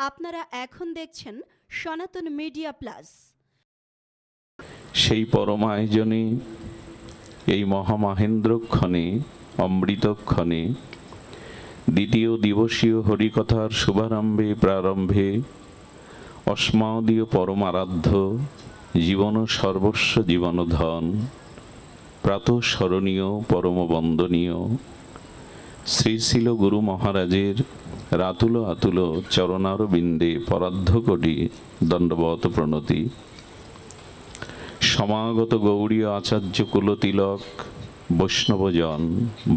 আপনারা এখন দেখছেন সনাতন মিডিয়া প্লাস। সেই পরম আয়োজনে এই মহামহেন্দ্রক্ষণে অমৃতক্ষণে দ্বিতীয় দিবসীয় হরিকথার শুভারম্ভে প্রারম্ভে অস্মাদীয় পরমারাধ্য জীবন সর্বস্ব জীবনধন প্রাতঃস্মরণীয় পরম বন্দনীয় শ্রীশিল গুরু মহারাজের রাতুল আতুল চরণারবিন্দে পরার্ধ কোটি দণ্ডবত প্রণতি। সমাগত গৌড়ীয় আচার্য কুলতিলক বৈষ্ণবজন,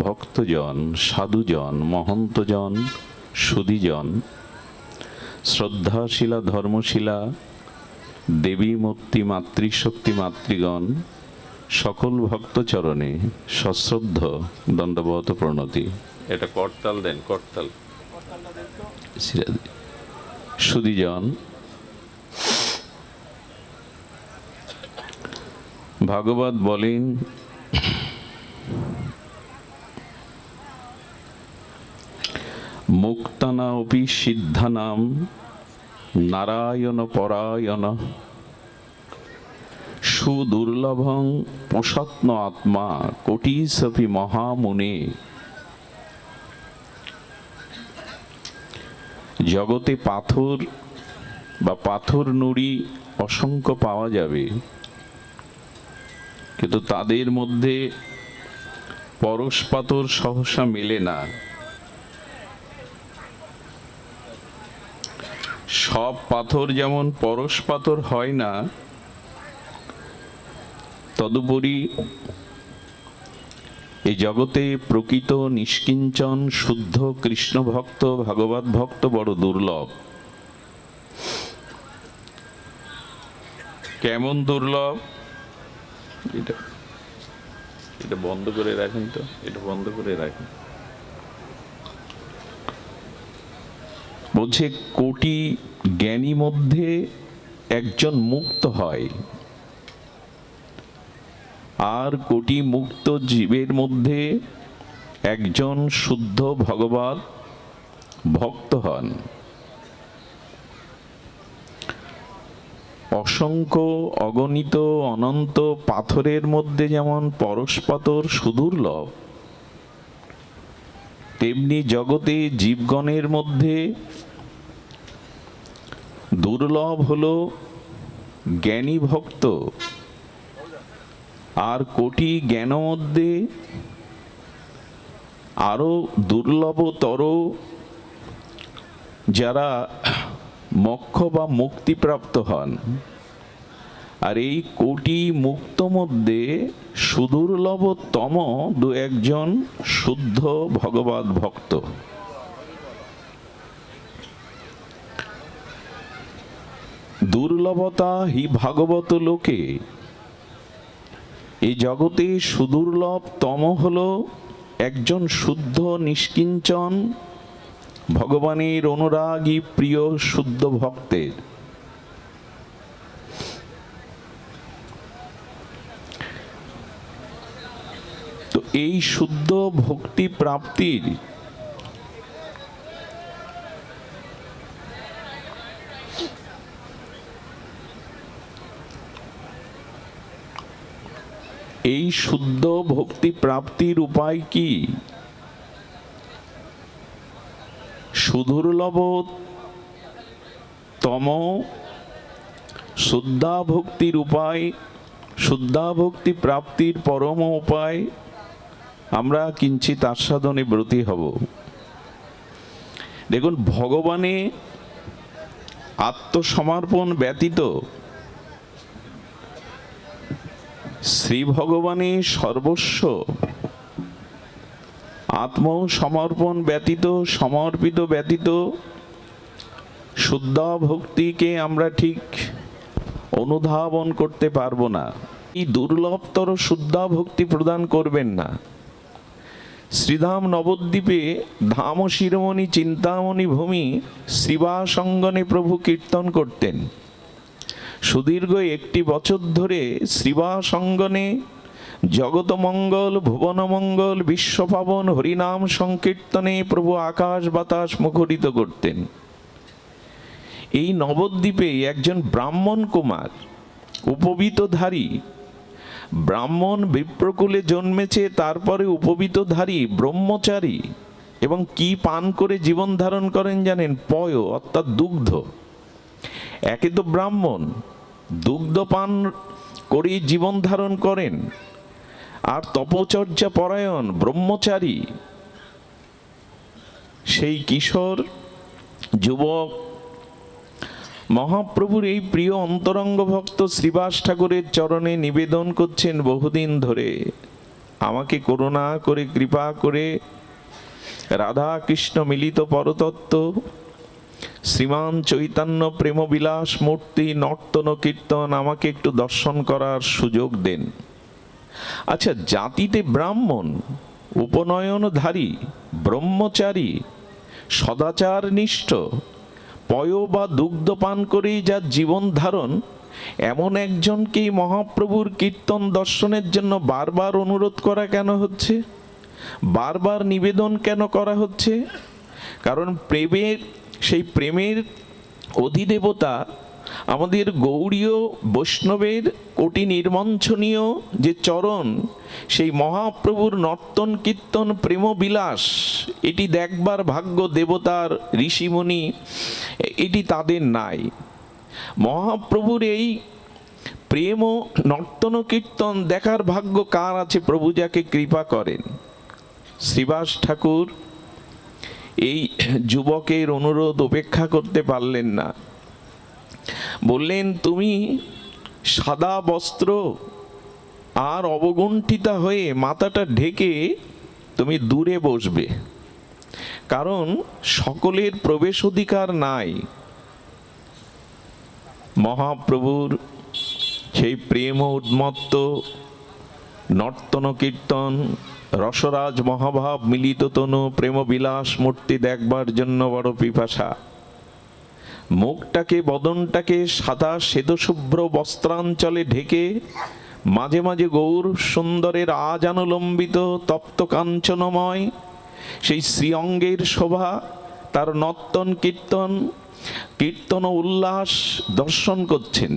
ভক্তজন, সাধুজন, মহন্তজন, সুধীজন, শ্রদ্ধাশীলা ধর্মশীলা দেবী মূর্তি মাতৃশক্তি মাতৃগণ, সকল ভক্তচরণে সশ্রদ্ধ দণ্ডবত প্রণতি। এটা করতাল দেন, করতাল। সুধীজন, ভাগবত বলেন মুক্তানা অপি সিদ্ধানাম নারায়ণ পরায়ণ সুদুর্লভং প্রসত্ন আত্মা কোটিসপি মহামুনে। জগতে পাথর বা পাথর নুড়ি অসংখ্য পাওয়া যাবে, কিন্তু তাদের মধ্যে পরশ পাথর সহসা মেলে না। সব পাথর যেমন পরশ পাথর হয় না, তদুপরি এই জগতে প্রকৃত নিষ্কিঞ্চন শুদ্ধ কৃষ্ণ ভক্ত ভাগবত ভক্ত বড় দুর্লভ। কেমন দুর্লভ? এটা বন্ধ করে রাখেন তো, এটা বন্ধ করে রাখেন। বলছে কোটি জ্ঞানী মধ্যে একজন মুক্ত হয়, আর কোটি মুক্ত জীবের মধ্যে একজন শুদ্ধ ভগবত ভক্ত হন। অসংখ্য অগণিত অনন্ত পাথরের মধ্যে যেমন পরশ পাথর সুদুর্লভ, তেমনি জগতে জীবগণের মধ্যে দুর্লভ হলো জ্ঞানী ভক্ত। আর কোটি জ্ঞান মধ্যে আরো দুর্লভতর যারা মোক্ষ বা মুক্তিপ্রাপ্ত হন। আর এই কোটি মুক্ত মধ্যে সুদুর্লভতম দু একজন শুদ্ধ ভগবত ভক্ত। দুর্লভতা হি ভাগবত লোকে। এই জগতে সুদুর্লভতম হল একজন শুদ্ধ নিষ্কিঞ্চন ভগবানের অনুরাগী প্রিয় শুদ্ধ ভক্তের। তো এই শুদ্ধ ভক্তি প্রাপ্তির এই শুদ্ধ ভক্তি প্রাপ্তির উপায় কি? সুদুর্লভতম শুদ্ধা ভক্তির উপায়, শুদ্ধা ভক্তি প্রাপ্তির পরম উপায় আমরা কিঞ্চিত আস্বাদনে ব্রতী হব। দেখুন, ভগবানে আত্মসমর্পণ ব্যতীত, শ্রী ভগবানের সর্বস্ব আত্মসমর্পণ ব্যতীত, সমর্পিত ব্যতীত শুদ্ধ ভক্তিকে আমরা ঠিক অনুধাবন করতে পারবো না। এই দুর্লভতর শুদ্ধ ভক্তি প্রদান করবেন না। শ্রীধাম নবদ্বীপে ধাম শিরোমণি চিন্তামণি ভূমি শ্রীবাসঙ্গনে প্রভু কীর্তন করতেন। সুদীর্ঘ 1 বছর ধরে শ্রীবাসঙ্গনে জগতমঙ্গল ভুবনমঙ্গল বিশ্বপাবন হরিনাম সংকীর্তনে প্রভু আকাশ বাতাস মুখরিত করতেন। এই নবদ্বীপে একজন ব্রাহ্মণ কুমার, উপবীতধারী ব্রাহ্মণ, বিপ্রকুলে জন্মেছে, তারপরে উপবীতধারী ব্রহ্মচারী, এবং কি পান করে জীবন ধারণ করেন জানেন? পয়, অর্থাৎ দুগ্ধ। একে তো ব্রাহ্মণ, দুগ্ধ পান করে জীবন ধারণ করেন, আর তপচর্যা পরায়ণ ব্রহ্মচারী। সেই কিশোর যুবক মহাপ্রভুর এই প্রিয় অন্তরঙ্গ ভক্ত শ্রীবাস ঠাকুরের চরণে নিবেদন করছেন বহুদিন ধরে, আমাকে করুণা করে, কৃপা করে রাধা কৃষ্ণ মিলিত পরতত্ত্ব শ্রীমান চৈতন্য প্রেমবিলাস মূর্তি নর্তন কীর্তন আমাকে একটু দর্শন করার সুযোগ দেন। আচ্ছা, জাতিতে ব্রাহ্মণ, উপনয়নধারী, ব্রহ্মচারী, সদাচার নিষ্ঠ, পয় বা দুগ্ধ পান করেই যার জীবন ধারণ, এমন একজনকেই মহাপ্রভুর কীর্তন দর্শনের জন্য বারবার অনুরোধ করা কেন হচ্ছে? বারবার নিবেদন কেন করা হচ্ছে? কারণ প্রেমের, সেই প্রেমের অধিদেবতা আমাদের গৌড়ীয় বৈষ্ণবের কোটি নির্মঞ্চনীয় যে চরণ, সেই মহাপ্রভুর নর্তন কীর্তন প্রেমবিলাস, এটি দেখবার ভাগ্য দেবতার, ঋষিমুনি, এটি তাদের নাই। মহাপ্রভুর এই প্রেম ও নর্তন কীর্তন দেখার ভাগ্য কার আছে? প্রভু যাকে কৃপা করেন। শ্রীবাস ঠাকুর এই যুবকের অনুরোধ উপেক্ষা করতে পারলেন না। বললেন, তুমি সাদা বস্ত্র আর অবগুণ্ঠিতা হয়ে মাথাটা ঢেকে তুমি দূরে বসবে, কারণ সকলের প্রবেশ অধিকার নাই। মহাপ্রভুর সেই প্রেম উন্মত্ত নর্তন কীর্তন, রসরাজ মহাভাব মিলিত তনু প্রেমবিলাস মূর্তি দেখবার জন্য বড় পিপাসা। মুখটাকে, বদনটাকে সাদা শ্বেতশুভ্র বস্ত্রাঞ্চলে ঢেকে মাঝে মাঝে গৌর সুন্দরের আজানুলম্বিত তপ্ত কাঞ্চনময় সেই শ্রীঅঙ্গের শোভা, তার নর্তন কীর্তন, কীর্তন উল্লাস দর্শন করছেন।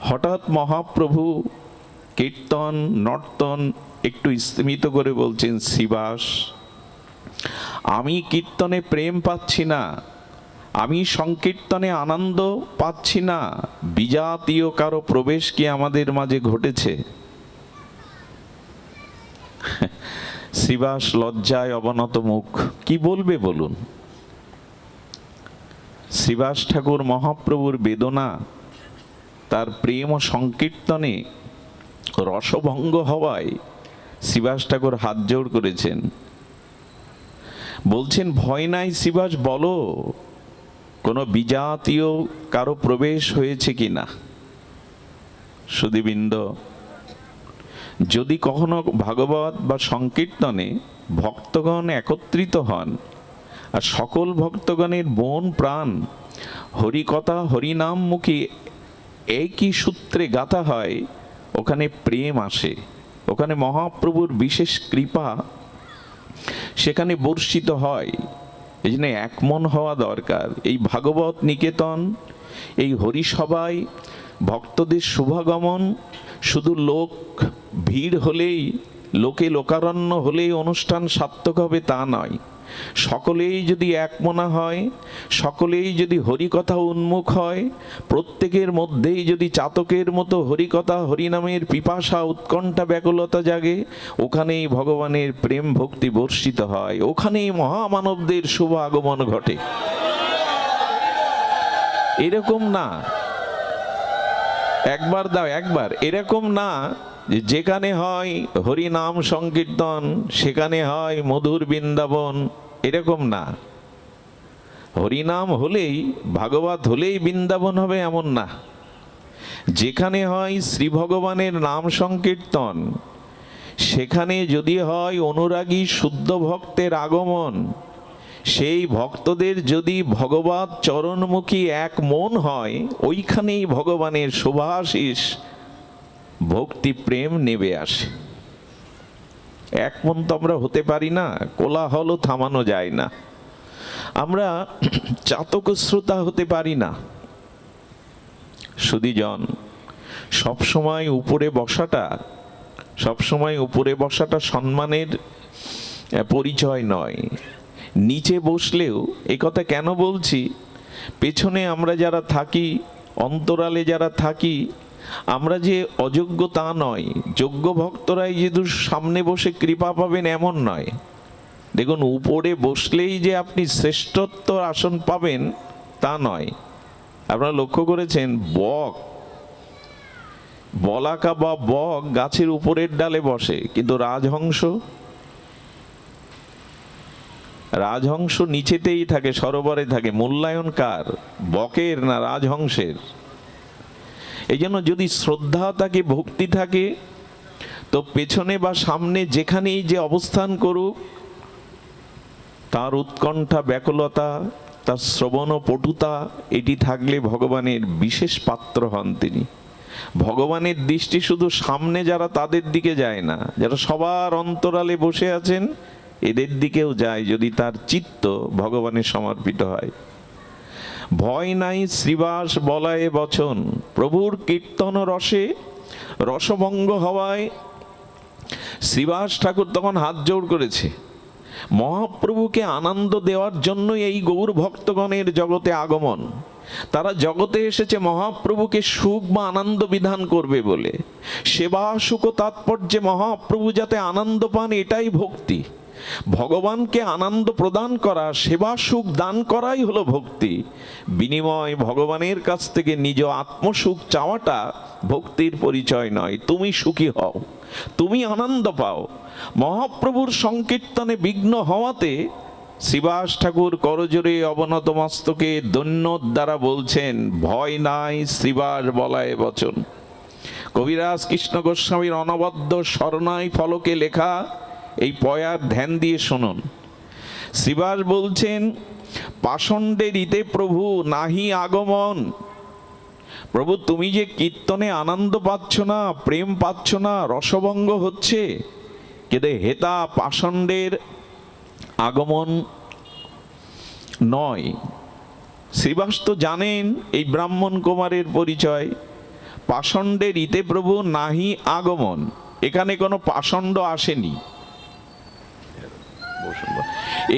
হঠাৎ মহাপ্রভু কীর্তন নর্তন একটু স্তিমিত করে বলছেন, শ্রীবাস, আমি কীর্তনে প্রেম পাচ্ছি না, আমি সংকীর্তনে আনন্দ পাচ্ছি না, বিজাতীয় কারো প্রবেশ কি আমাদের মাঝে ঘটেছে? শ্রীবাস লজ্জায় অবনত মুখ, কি বলবে বলুন? শ্রীবাস ঠাকুর মহাপ্রভুর বেদনা, তার প্রেম ও সংকীর্তনে রসভঙ্গ হওয়ায় শ্রীবাস ঠাকুর হাত জোড় করেছেন, বলছেন, ভয় নাই শ্রীবাস, বলো কোনো বিজাতীয় কারো প্রবেশ হয়েছে কিনা। সুধীবৃন্দ, যদি কখনো ভাগবত বা সংকীর্তনে ভক্তগণ একত্রিত হন আর সকল ভক্তগণের মন প্রাণ হরিকথা হরিনাম মুখী একই সূত্রে গাথা হয়, ওখানে প্রেম আসে, ওখানে মহাপ্রভুর বিশেষ কৃপা সেখানে বর্ষিত হয়। এই জন্য এক মন হওয়া দরকার। এই ভাগবত নিকেতন, এই হরিসভায় ভক্তদের শুভাগমন শুধু লোক ভিড় হলেই, লোকে লোকারণ্য হলেই অনুষ্ঠান সার্থক হবে তা নয়। সকলেই যদি একমনা হয়, সকলেই যদি হরিকথা উন্মুখ হয়, প্রত্যেকের মধ্যেই যদি চাতকের মতো হরিকথা হরিনামের পিপাসা উৎকণ্ঠা ব্যাকুলতা জাগে, ওখানেই ভগবানের প্রেম ভক্তি বর্ষিত হয়, ওখানেই মহামানবদের শুভ আগমন ঘটে। এরকম না, একবার দাও একবার, এরকম না যেখানে হয় হরিনাম সংকীর্তন সেখানে হয় মধুর বৃন্দাবন, এরকম না। হরিনাম হলেই, ভাগবত হলেই বৃন্দাবন হবে এমন না। যেখানে হয় শ্রী ভগবানের নাম সংকীর্তন, সেখানে যদি হয় অনুরাগী শুদ্ধ ভক্তের আগমন, সেই ভক্তদের যদি ভগবত চরণমুখী এক মন হয়, ওইখানেই ভগবানের শুভাশিস ভক্তি প্রেম নেবে আসে। এক মন তো আমরা হতে পারি না, কোলাহল থামানো যায় না। আমরা চাতক শ্রোতা হতে পারি না। সুধীজন, সবসময় উপরে বসাটা সম্মানের পরিচয় নয়। নিচে বসলেও, এই কথা কেন বলছি, পেছনে আমরা যারা থাকি, অন্তরালে যারা থাকি, আমরা যে অযোগ্য তা নয়। যোগ্য ভক্তরাই যেহেতু সামনে বসে কৃপা পাবেন এমন নয়। দেখুন, উপরে বসলেই যে আপনি শ্রেষ্ঠত্ব আসন পাবেন তা নয়। আপনারা লক্ষ্য করেছেন, বলাকা বা বক গাছের উপরের ডালে বসে, কিন্তু রাজহংস নিচেতেই থাকে, সরোবরে থাকে। মূল্যায়ন কার? বকের না রাজহংসের? এই জন্য যদি শ্রদ্ধা থাকে, ভক্তি থাকে, তো পেছনে বা সামনে যেখানেই যে অবস্থান করুক, তার উৎকণ্ঠা, ব্যাকুলতা, তার শ্রবণ ও পটুতা, এটি থাকলে ভগবানের বিশেষ পাত্র হন তিনি। ভগবানের দৃষ্টি শুধু সামনে যারা, তাদের দিকে যায় না, যারা সবার অন্তরালে বসে আছেন এদের দিকেও যায়, যদি তার চিত্ত ভগবানের সমর্পিত হয়। ভয় নাই শ্রীবাস বলায়ে বচন, প্রভুর কীর্তন রসে রসভঙ্গ হওয়ায়। শ্রীবাস ঠাকুর তখন হাত জোড় করেছে। মহাপ্রভুকে আনন্দ দেওয়ার জন্য এই গৌর ভক্তগণের জগতে আগমন। তারা জগতে এসেছে মহাপ্রভুকে সুখ বা আনন্দ বিধান করবে বলে। সেবা সুখ তাৎপর্যে মহাপ্রভু যাতে আনন্দ পান, এটাই ভক্তি। ভগবানকে আনন্দ প্রদান করা, সেবা সুখ দান করাই হলো ভক্তি। বিনিময় ভগবানের কাছ থেকে নিজ আত্মসুখ চাওয়াটা ভক্তির পরিচয় নয়। তুমি সুখী হও, তুমি আনন্দ পাও। মহাপ্রভুর সংকীর্তনে বিঘ্ন হওয়াতে শ্রীবাস ঠাকুর করজোরে অবনত মস্তকে দৈন্য দ্বারা বলছেন, ভয় নাই শ্রীবাস বলায়ে বচন। কবিরাজ কৃষ্ণ গোস্বামীর অনবদ্য স্বর্ণাই ফলকে লেখা এই পয়ার ধ্যান দিয়ে শুনুন। শ্রীবাস বলছেন, পাষণ্ডে রীতে প্রভু নাহি আগমন। প্রভু, তুমি যে কীর্তনে আনন্দ পাচ্ছ না, প্রেম পাচ্ছ না, রসভঙ্গ হচ্ছে, কিন্তু হেতা পাষণ্ডের আগমন নয়। শ্রীবাস তো জানেন এই ব্রাহ্মণ কুমারের পরিচয়। পাষণ্ডে রীতে প্রভু নাহি আগমন, এখানে কোনো পাষণ্ড আসেনি,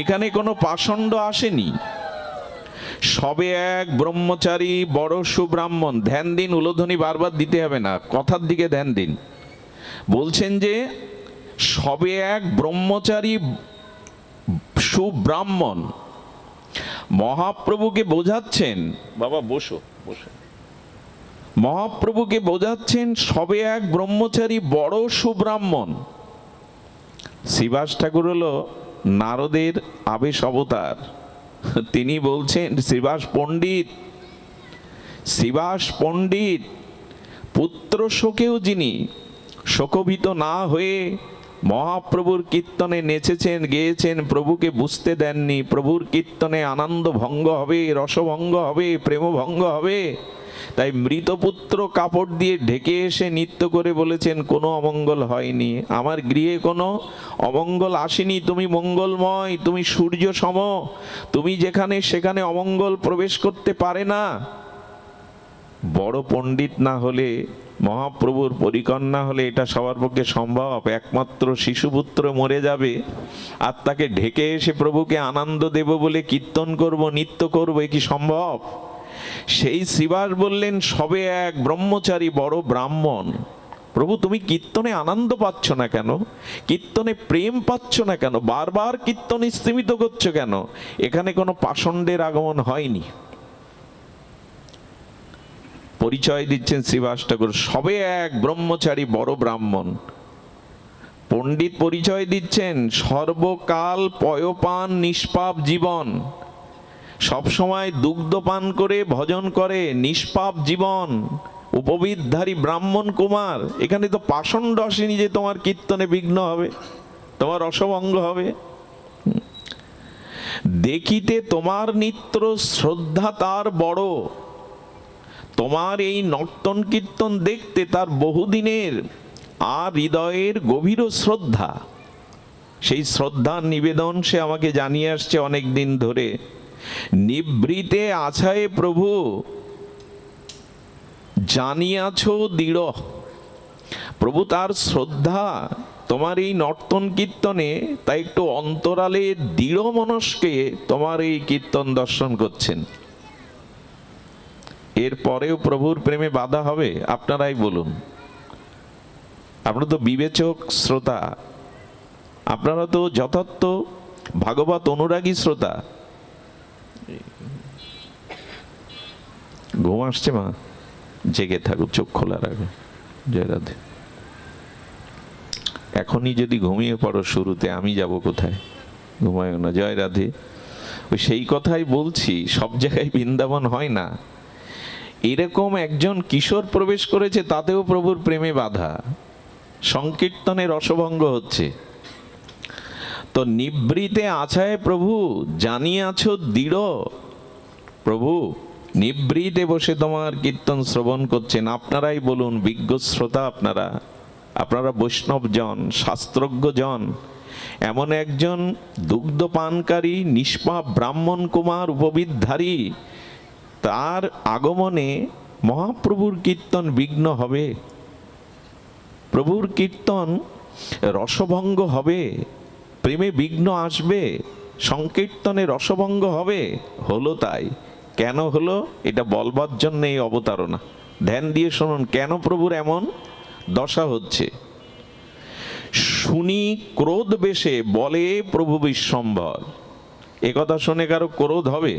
এখানে কোনো পাষণ্ড আসেনি। সবে এক ব্রহ্মচারী বড় সুব্রাহ্মণ। ধ্যান দিন, উলোধ্বনি বারবার দিতে হবে না, কথার দিকে ধ্যান দিন। বলছেন যে সবে এক ব্রহ্মচারী সুব্রাহ্মণ মহাপ্রভুকে বোঝাচ্ছেন, বাবা বসো বসো, মহাপ্রভুকে বোঝাচ্ছেন সবে এক ব্রহ্মচারী বড় সুব্রাহ্মণ। শ্রীবাস ঠাকুর হলো নারদের আবেশ অবতার। তিনি বলছেন, শ্রীবাস পণ্ডিত পুত্র শোকেও যিনি শোকভীত না হয়ে মহাপ্রভুর কীর্তনে নেচেছেন, গেয়েছেন, প্রভুকে বুঝতে দেননি। প্রভুর কীর্তনে আনন্দ ভঙ্গ হবে, রসভঙ্গ হবে, প্রেমভঙ্গ হবে। তাই মৃতপুত্র কাপড় দিয়ে ঢেকে এসে নৃত্য করে বলেছেন, কোনো অমঙ্গল হয়নি, আমার গৃহে কোনো অমঙ্গল আসেনি, তুমি মঙ্গলময়, তুমি সূর্য সম, তুমি যেখানে সেখানে অমঙ্গল প্রবেশ করতে পারে না। বড় পণ্ডিত না হলে, মহাপ্রভুর পরিকর না হলে এটা সবার পক্ষে সম্ভব? একমাত্র শিশুপুত্র মরে যাবে আর তাকে ঢেকে এসে প্রভুকে আনন্দ দেব বলে কীর্তন করব, নৃত্য করব, এ কি সম্ভব? সেই শ্রীবাস বললেন, সবে এক ব্রহ্মচারী বড় ব্রাহ্মণ। প্রভু, তুমি কীর্তনে আনন্দ পাচ্ছ না কেন? কীর্তনে প্রেম পাচ্ছ না কেন? বারবার কীর্তন স্তীমিত করছো কেন? এখানে কোনো পাষণ্ডের আগমন হয়নি। পরিচয় দিচ্ছেন শ্রীবাস ঠাকুর, সবে এক ব্রহ্মচারী বড় ব্রাহ্মণ। পণ্ডিত পরিচয় দিচ্ছেন, সর্বকাল পয়পান নিষ্পাপ জীবন, সবসময় দুগ্ধ পান করে ভজন করে, নিষ্পাপ জীবন, উপবিদধারী ব্রাহ্মণ কুমার। এখানে তো পাষণ্ড আসেনি যে তোমার কীর্তনে বিঘ্ন হবে, তোমার রসভঙ্গ হবে। দেখিতে তোমার নিত্য শ্রদ্ধা তার বড়, তোমার এই নর্তন কীর্তন দেখতে তার বহুদিনের আর হৃদয়ের গভীর শ্রদ্ধা। সেই শ্রদ্ধার নিবেদন সে আমাকে জানিয়ে আসছে অনেক দিন ধরে। নিভৃতে আছায়ে প্রভু জানিয়াছ দৃঢ়। প্রভু তার শ্রদ্ধা তোমার এই নর্তন কীর্তনে, তাই একটু অন্তরালে দৃঢ় মনস্কে তোমার এই কীর্তন দর্শন করছেন। এর পরেও প্রভুর প্রেমে বাধা হবে? আপনারাই বলুন। আপনারা তো বিবেচক শ্রোতা, আপনারা তো যথার্থ ভাগবত অনুরাগী শ্রোতা। ঘুম আসছে মা? জেগে থাকো, চোখ খোলা রাখো। জয় রাধে। এখনই যদি ঘুমিয়ে পড়ো শুরুতে, আমি যাব কোথায়? ঘুমায় না। জয় রাধে। ওই সেই কথাই বলছি, সব জায়গায় বৃন্দাবন হয় না। এরকম একজন কিশোর প্রবেশ করেছে, তাতেও প্রভুর প্রেমে বাধা, সংকীর্তনে রসভঙ্গ হচ্ছে। তো নিভৃতে আছায় প্রভু জানিয়াছ দৃঢ়। প্রভু নিভৃতে বসে তোমার কীর্তন শ্রবণ করছেন। আপনারাই বলুন, বিজ্ঞ শ্রোতা আপনারা, আপনারা বৈষ্ণব জন, শাস্ত্রজ্ঞ জন, এমন একজন দুগ্ধ পানকারী নিষ্পাপ ব্রাহ্মণ কুমার উপবিদধারী, তার আগমনে মহাপ্রভুর কীর্তন বিঘ্ন হবে? প্রভুর কীর্তন রসভঙ্গ হবে? প্রেমে বিঘ্ন আসবে? সংকীর্তনে রসভঙ্গ হবে? হলো তাই। কেন হলো এটা বলবার জন্য এই অবতারণা। ধ্যান দিয়ে শুনুন কেন প্রভুর এমন দশা হচ্ছে। শুনি ক্রোধ বেশে বলে প্রভু বিশ্বম্ভর। এ কথা শুনে কারো ক্রোধ হবে?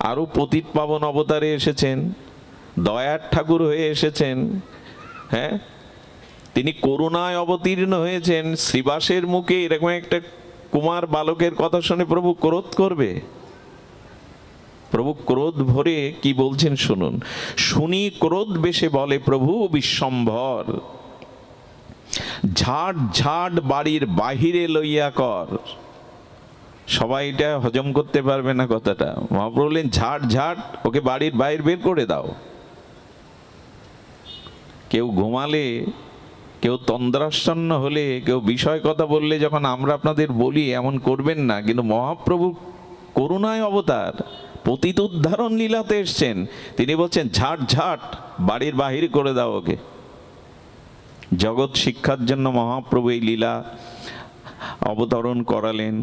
আরো পতিত পাবন অবতারে এসেছেন, দয়ার ঠাকুর হয়ে এসেছেন, হ্যাঁ, তিনি করুণায় অবতীর্ণ হয়েছেন। শ্রীবাসের মুখে এরকম একটা কুমার বালকের কথা শুনে প্রভু ক্রোধ করবে? প্রভু ক্রোধ ভরে কি বলছেন শুনুন। শুনি ক্রোধ বেশে বলে প্রভু বিশ্বম্ভর, ঝাট ঝাট বাড়ির বাহিরে লইয়া কর। সবাই এটা হজম করতে পারবে না কথাটা। মহাপ্রভু বললেন ঝাট ঝাট, ওকে বাড়ির বাইরে বের করে দাও। কেউ ঘুমালে, কেউ তন্দ্রাচ্ছন্ন হলে, কেউ বিষয় কথা বললে যখন আমরা আপনাদের বলি এমন করবেন না, কিন্তু মহাপ্রভু করুণায় অবতার, পতিত উদ্ধারণ লীলাতে এসছেন, তিনি বলছেন ঝাট ঝাট বাড়ির বাহির করে দাও ওকে। জগৎ শিক্ষার জন্য মহাপ্রভু এই লীলা অবতরণ করালেন।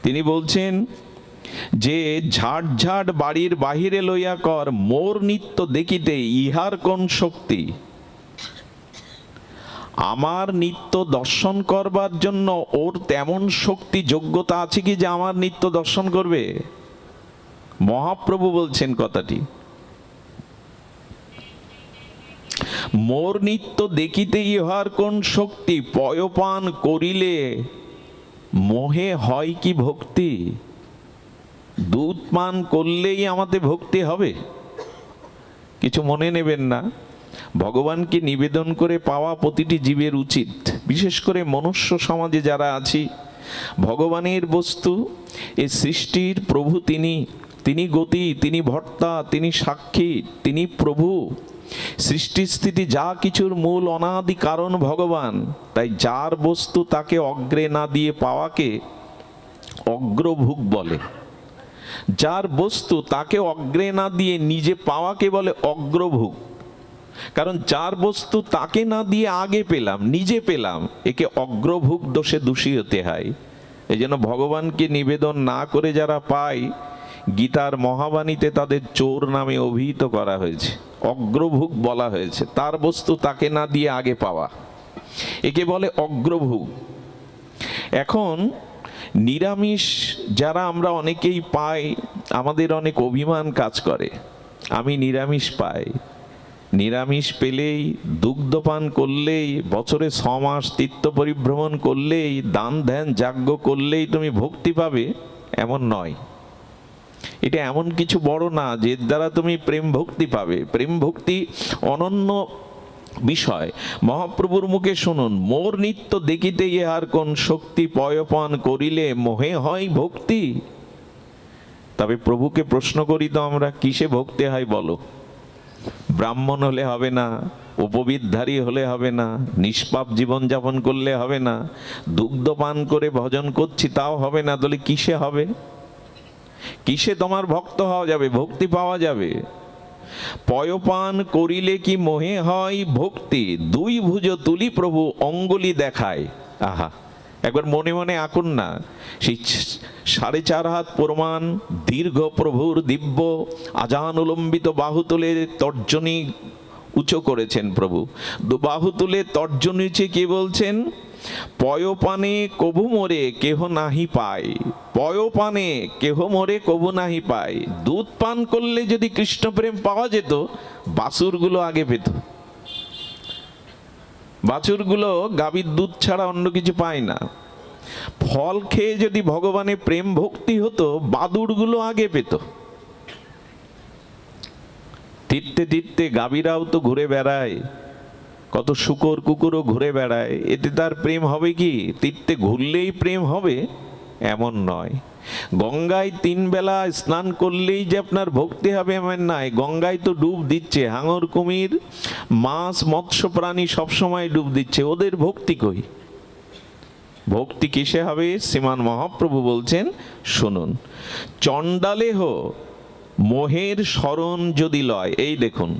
তিনি বলছেন যে ঝাট ঝাট বাড়ির বাহিরে লইয়া কর, মোর নিত্য দেখিতে ইহার কোন শক্তি। আমার নিত্য দর্শন করবার জন্য ওর তেমন শক্তি যোগ্যতা আছে কি যে আমার নিত্য দর্শন করবে? মহাপ্রভু বলছেন কথাটি। মোর নিত্য দেখিতে ইহার কোন শক্তি, পয়পান করিলে মোহে হয় কি ভক্তি। দুধ পান করলেই আমাদের ভক্তি হবে? কিছু মনে নেবেন না। ভগবানকে নিবেদন করে পাওয়া প্রতিটি জীবের উচিত, বিশেষ করে মনুষ্য সমাজে যারা আছি। ভগবানের বস্তু, এই সৃষ্টির প্রভু তিনি, তিনি গতি, তিনি ভর্তা, তিনি সাক্ষী, তিনি প্রভু। সৃষ্টি স্থিতি যা কিছুর মূল অনাদি কারণ ভগবান। তাই যার বস্তু তাকে অগ্রে না দিয়ে পাওয়াকে অগ্রভোগ বলে। যার বস্তু তাকে অগ্রে না দিয়ে নিজে পাওয়াকে বলে অগ্রভোগ। কারণ যার বস্তু তাকে না দিয়ে আগে পেলাম, নিজে পেলাম, একে অগ্রভোগ দোষে দোষী হতে হয়। এই জন্য ভগবানকে নিবেদন না করে যারা পায়, গীতার মহাবাণীতে তাদের চোর নামে অভিহিত করা হয়েছে, অগ্রভোগ বলা হয়েছে। তার বস্তু তাকে না দিয়ে আগে পাওয়া, একে বলে অগ্রভোগ। এখন নিরামিষ যারা আমরা অনেকেই পাই, আমাদের অনেক অভিমান কাজ করে, আমি নিরামিষ পাই। নিরামিষ পেলেই, দুগ্ধপান করলেই, বছরে 6 মাস তীর্থ পরিভ্রমণ করলেই, দান ধ্যান যজ্ঞ করলেই তুমি ভক্তি পাবে, এমন নয়। এটা এমন কিছু বড় না যে দ্বারা তুমি প্রেম ভক্তি পাবে। প্রেম ভক্তি অনন্য বিষয়। মহাপ্রভুর মুখে শুনুন, মোর নিত্য দেখিতে ইহার কোন শক্তি, পয়পান করিলে মোহে হয় ভক্তি। তবে প্রভুকে প্রশ্ন করি তো আমরা, কিসে ভক্তি হয় বলো? ব্রাহ্মণ হলে হবে না, উপবিদধারী হলে হবে না, নিষ্পাপ জীবনযাপন করলে হবে না, দুগ্ধ পান করে ভজন করছি তাও হবে না, তাহলে কিসে হবে? কিসে তোমার ভক্ত হওয়া যাবে, ভক্তি পাওয়া যাবে? পয়পান করিলে কি মোহে হয় ভক্তি, দুই ভুজ তুলি প্রভু অঙ্গুলি দেখায়। আহা, একবার মনে মনে আঁকুন না, সেই 4.5 হাত প্রমাণ দীর্ঘ প্রভুর দিব্য আজান উলম্বিত বাহু তুলে তর্জনী উঁচু করেছেন প্রভু। বাহু তুলে তর্জনী উঁচে কি বলছেন? পয়পানে কভু মোরে কেহ নাহি পায়, পয়পানে কেহ মোরে কভু নাহি পায়। দুধ পান করলে যদি কৃষ্ণ প্রেম পাওয়া যেত, বাছুরগুলো আগে পেত। বাছুরগুলো গাভীর দুধ ছাড়া অন্য কিছু পায় না। ফল খেয়ে যদি ভগবানের প্রেম ভক্তি হতো, বাদুড়গুলো আগে পেত। তীর্থে তীর্থে গাভীরাও তো ঘুরে বেড়ায়, কত শুকর কুকুরও ঘুরে বেড়ায়, এতে তার প্রেম হবে কি? তীর্থে ঘুরলেই প্রেম হবে এমন নয়। গঙ্গায় 3 বেলা স্নান করলেই যে আপনার ভক্তি হবে এমন নয়। গঙ্গায় তো ডুব দিচ্ছে হাঙর, কুমির, মাছ, মৎস্য প্রাণী সবসময় ডুব দিচ্ছে, ওদের ভক্তি কই? ভক্তি কিসে হবে? শ্রীমান মহাপ্রভু বলছেন, শুনুন। চণ্ডালেহ মোহের শরণ যদি লয়, এই দেখুন,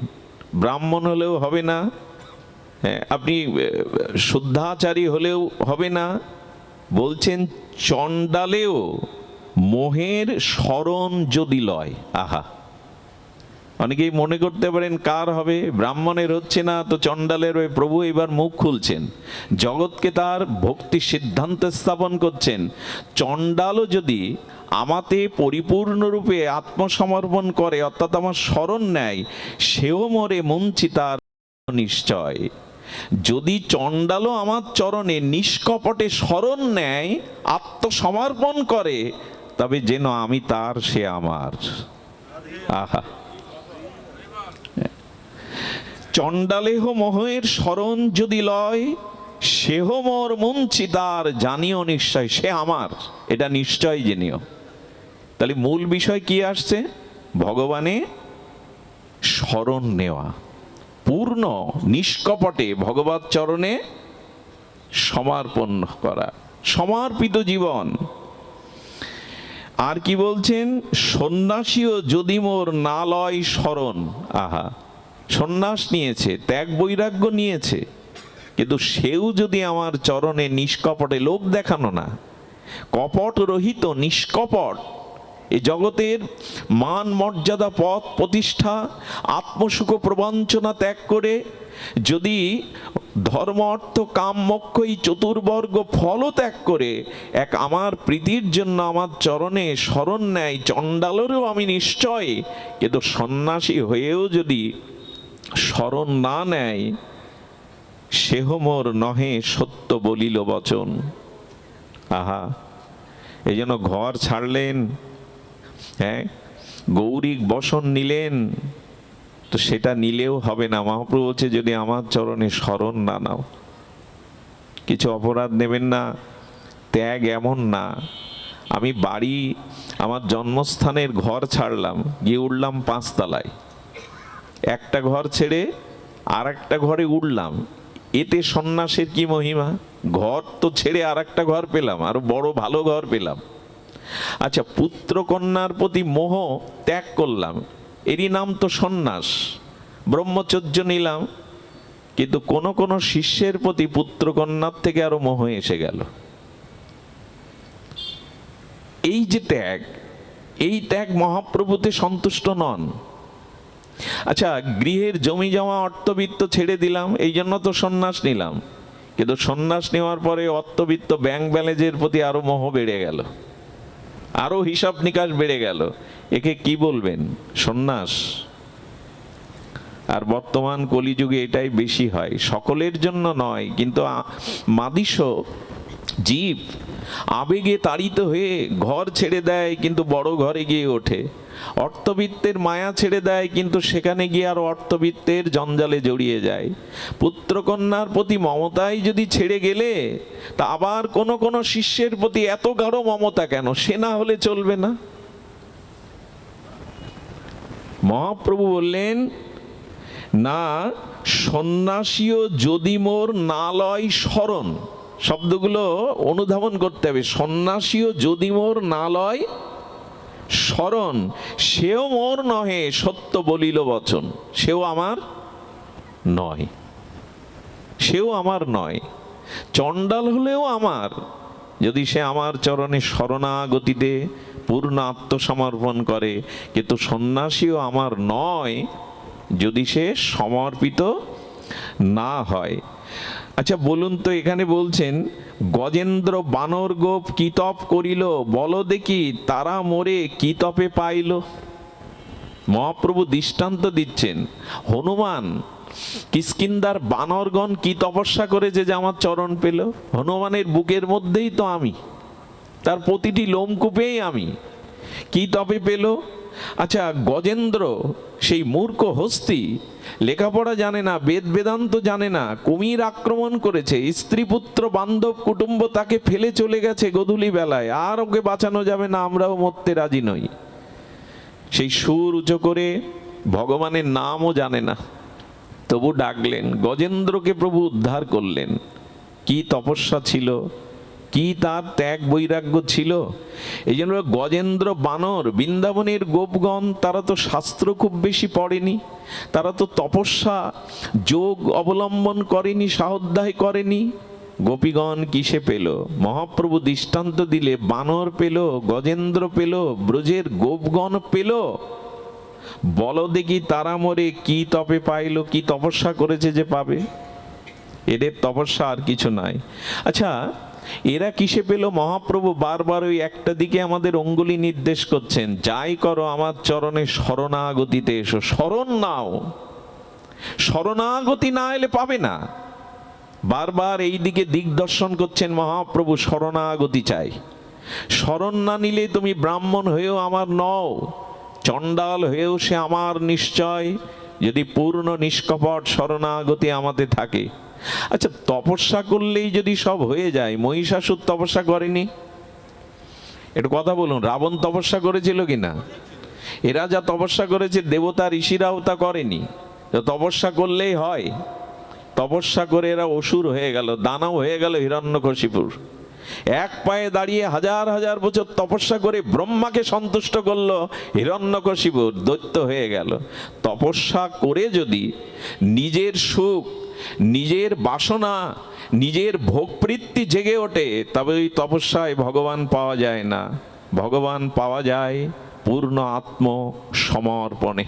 ব্রাহ্মণ হলেও হবে না, হ্যাঁ, আপনি শুদ্ধাচারী হলেও হবে না, বলছেন চণ্ডালেও মোহের শরণ যদি লয়। আহা, অনেকেই মনে করতে পারেন কার হবে? ব্রাহ্মণের হচ্ছে না তো চণ্ডালের হয়ে প্রভু এবার মুখ খুলছেন, জগৎকে তার ভক্তি সিদ্ধান্ত স্থাপন করছেন। চণ্ডালও যদি আমাতে পরিপূর্ণরূপে আত্মসমর্পণ করে, অর্থাৎ আমার শরণ নেয়, সেও মরে মুঞ্চিতার নিশ্চয়। যদি চণ্ডালও আমার চরণে নিষ্কপটে শরণ নেয়, আত্মসমর্পণ করে, তবে যেন আমি তার, সে আমার। আহা, চণ্ডালেহ মোহের শরণ যদি লয়, সেহ মোর মুঞ্চিতার জানিও নিশ্চয়, সে আমার, এটা নিশ্চয় জেনিও। তাহলে মূল বিষয় কি আসছে? ভগবানে শরণ নেওয়া, পূর্ণ নিষ্কপটে ভগবৎ চরণে সমর্পণ করা, সমর্পিত জীবন। আর কি বলছেন? সন্ন্যাসীও যদি মোর না লয় শরণ। আহা, সন্ন্যাস নিয়েছে, ত্যাগ বৈরাগ্য নিয়েছে, কিন্তু সেও যদি আমার চরণে নিষ্কপটে, লোক দেখানো না, কপট রহিত নিষ্কপট, এই জগতের মান মর্যাদা পদ প্রতিষ্ঠা আত্মসুখ প্রবঞ্চনা ত্যাগ করে যদি ধর্ম অর্থ কাম মোক্ষ এই চতুর্বর্গ ফলও ত্যাগ করে এক আমার প্রীতির জন্য আমার চরণে শরণ নেয়, চণ্ডালেরও আমি নিশ্চয়, কিন্তু সন্ন্যাসী হয়েও যদি শরণ না নেয়, সেহ মোর নহে সত্য বলিল বচন। আহা, এই জন্য ঘর ছাড়লেন, হ্যাঁ, গৌরিক বসন নিলেন, তো সেটা নিলেও হবে না। মহাপ্রভু বলছে যদি আমার চরণে শরণ না নাও, কিছু অপরাধ নেবেন না। ত্যাগ এমন না, আমি বাড়ি আমার জন্মস্থানের ঘর ছাড়লাম, গিয়ে উঠলাম 5 তলায়, একটা ঘর ছেড়ে আর একটা ঘরে উঠলাম, এতে সন্ন্যাসের কি মহিমা? ঘর তো ছেড়ে আর একটা ঘর পেলাম, আরো বড় ভালো ঘর পেলাম। আচ্ছা, পুত্র কন্যার প্রতি মোহ ত্যাগ করলাম, এরই নাম তো সন্ন্যাস। ব্রহ্মচর্য নিলাম, কিন্তু কোন কোন শিষ্যের প্রতি পুত্র কন্যার থেকে আরো মোহ এসে গেল। এই যে ত্যাগ, এই ত্যাগ মহাপ্রভুতে সন্তুষ্ট নন। আচ্ছা, গৃহের জমি জমা অর্থবিত্ত ছেড়ে দিলাম, এই জন্য তো সন্ন্যাস নিলাম, কিন্তু সন্ন্যাস নেওয়ার পরে অর্থবিত্ত ব্যাংক ব্যালেন্সের প্রতি আরো মোহ বেড়ে গেল, আরো হিসাব নিকাশ বেড়ে গেল, একে কি বলবেন? সন্ন্যাস? আর বর্তমান কলিযুগে এটাই বেশি হয়, সকলের জন্য নয়, কিন্তু মাদিস জীব আবেগে তাড়িত হয়ে ঘর ছেড়ে দেয়, কিন্তু বড় ঘরে গিয়ে ওঠে। অর্থবিত্তের মায়া ছেড়ে দেয়, কিন্তু সেখানে গিয়ে আর অর্থবিত্তের জঞ্জালে জড়িয়ে যায়। পুত্রকন্যার প্রতি মমতাই যদি ছেড়ে গেলে, তা আবার কোন কোন শিষ্যের প্রতি এত গাঢ় মমতা কেন? সে না হলে চলবে না। মহাপ্রভু বললেন, না, সন্ন্যাসীও যদি মোর না লয় শরণ, শব্দগুলো অনুধাবন করতে হবে। সন্ন্যাসীও যদি মোর না লয় স্মরণ, সেও মোর নহে, সত্য বলিল বচন। সেও আমার নয়, সেও আমার নয়। চণ্ডাল হলেও আমার, যদি সে আমার চরণে শরণাগতিতে পূর্ণ আত্মসমর্পণ করে। কিন্তু সন্ন্যাসীও আমার নয় যদি সে সমর্পিত না হয়। আচ্ছা বলুন তো, এখানে বলছেন গজেন্দ্র বানর গোপ কি তপ করিল, বলো দেখি তারা মোরে কি তপে পাইল। মহাপ্রভু দৃষ্টান্ত দিচ্ছেন, হনুমান কিষ্কিন্ধার বানরগণ কি তপস্যা করেছে যে আমার চরণ পেল। হনুমানের বুকের মধ্যেই তো আমি, তার প্রতিটি লোমকূপেই আমি, কি তপে পেল। আচ্ছা গজেন্দ্র সেই মূর্খ হস্তি, লেখাপড়া জানে না, বেদ বেদান্ত জানে না, কুমির আক্রমণ করেছে, স্ত্রী পুত্র বান্ধব কুটুম্ব তাকে ফেলে চলে গেছে গোধূলি বেলায়, আর ওকে বাঁচানো যাবে না, আমরাও মরতে রাজি নই। সেই সুর উঁচু করে ভগবানের নামও জানে না, তবু ডাকলেন, গজেন্দ্রকে প্রভু উদ্ধার করলেন। কি তপস্যা ছিল, কি তার ত্যাগ বৈরাগ্য ছিল। এই জন্য গজেন্দ্র বানর, বৃন্দাবনের গোপগণ, তারা তো শাস্ত্র খুব বেশি পড়েনি, তারা তো তপস্যা যোগ অবলম্বন করেনি, স্বাধ্যায় করেনি। গোপীগণ কিসে পেল? মহাপ্রভু দৃষ্টান্ত দিলে বানর পেল, গজেন্দ্র পেল, ব্রজের গোপগণ পেল। বলো দেখি তারা মোরে কি তপে পাইল, কি তপস্যা করেছে যে পাবে। এদের তপস্যা আর কিছু নাই। আচ্ছা এরা কিসে পেল? মহাপ্রভু বারবার ওই একটা দিকে আমাদের অঙ্গুলি নির্দেশ করছেন, যাই করো আমার চরণে শরণাগতিতে এসো। শরণ নাও, শরণাগতি না এলে পাবে না। বারবার এই দিকে দিগদর্শন করছেন মহাপ্রভু, শরণাগতি চাই। শরণ না নিলে তুমি ব্রাহ্মণ হয়েও আমার নও, চণ্ডাল হয়েও সে আমার নিশ্চয়, যদি পূর্ণ নিষ্কপট শরণাগতি আমাদের থাকে। আচ্ছা তপস্যা করলেই যদি সব হয়ে যায়, মহিষাসুর তপস্যা করেনি? একটু কথা বলুন, রাবণ তপস্যা করেছিল কিনা? এরা যা তপস্যা করেছে দেবতা ঋষিরাও তা করেনি। তপস্যা করলেই হয়? তপস্যা করে এরা অসুর হয়ে গেল, দানব হয়ে গেল হিরণ্যকশিপুর। এক পায়ে দাঁড়িয়ে হাজার হাজার বছর তপস্যা করে ব্রহ্মাকে সন্তুষ্ট করলো, হিরণ্যকশিপুর দৈত্য হয়ে গেল। তপস্যা করে যদি নিজের সুখ, নিজের বাসনা, নিজের ভোগবৃত্তি জেগে ওঠে, তবে ওই তপস্যায় ভগবান পাওয়া যায় না। ভগবান পাওয়া যায় পূর্ণ আত্মসমর্পণে।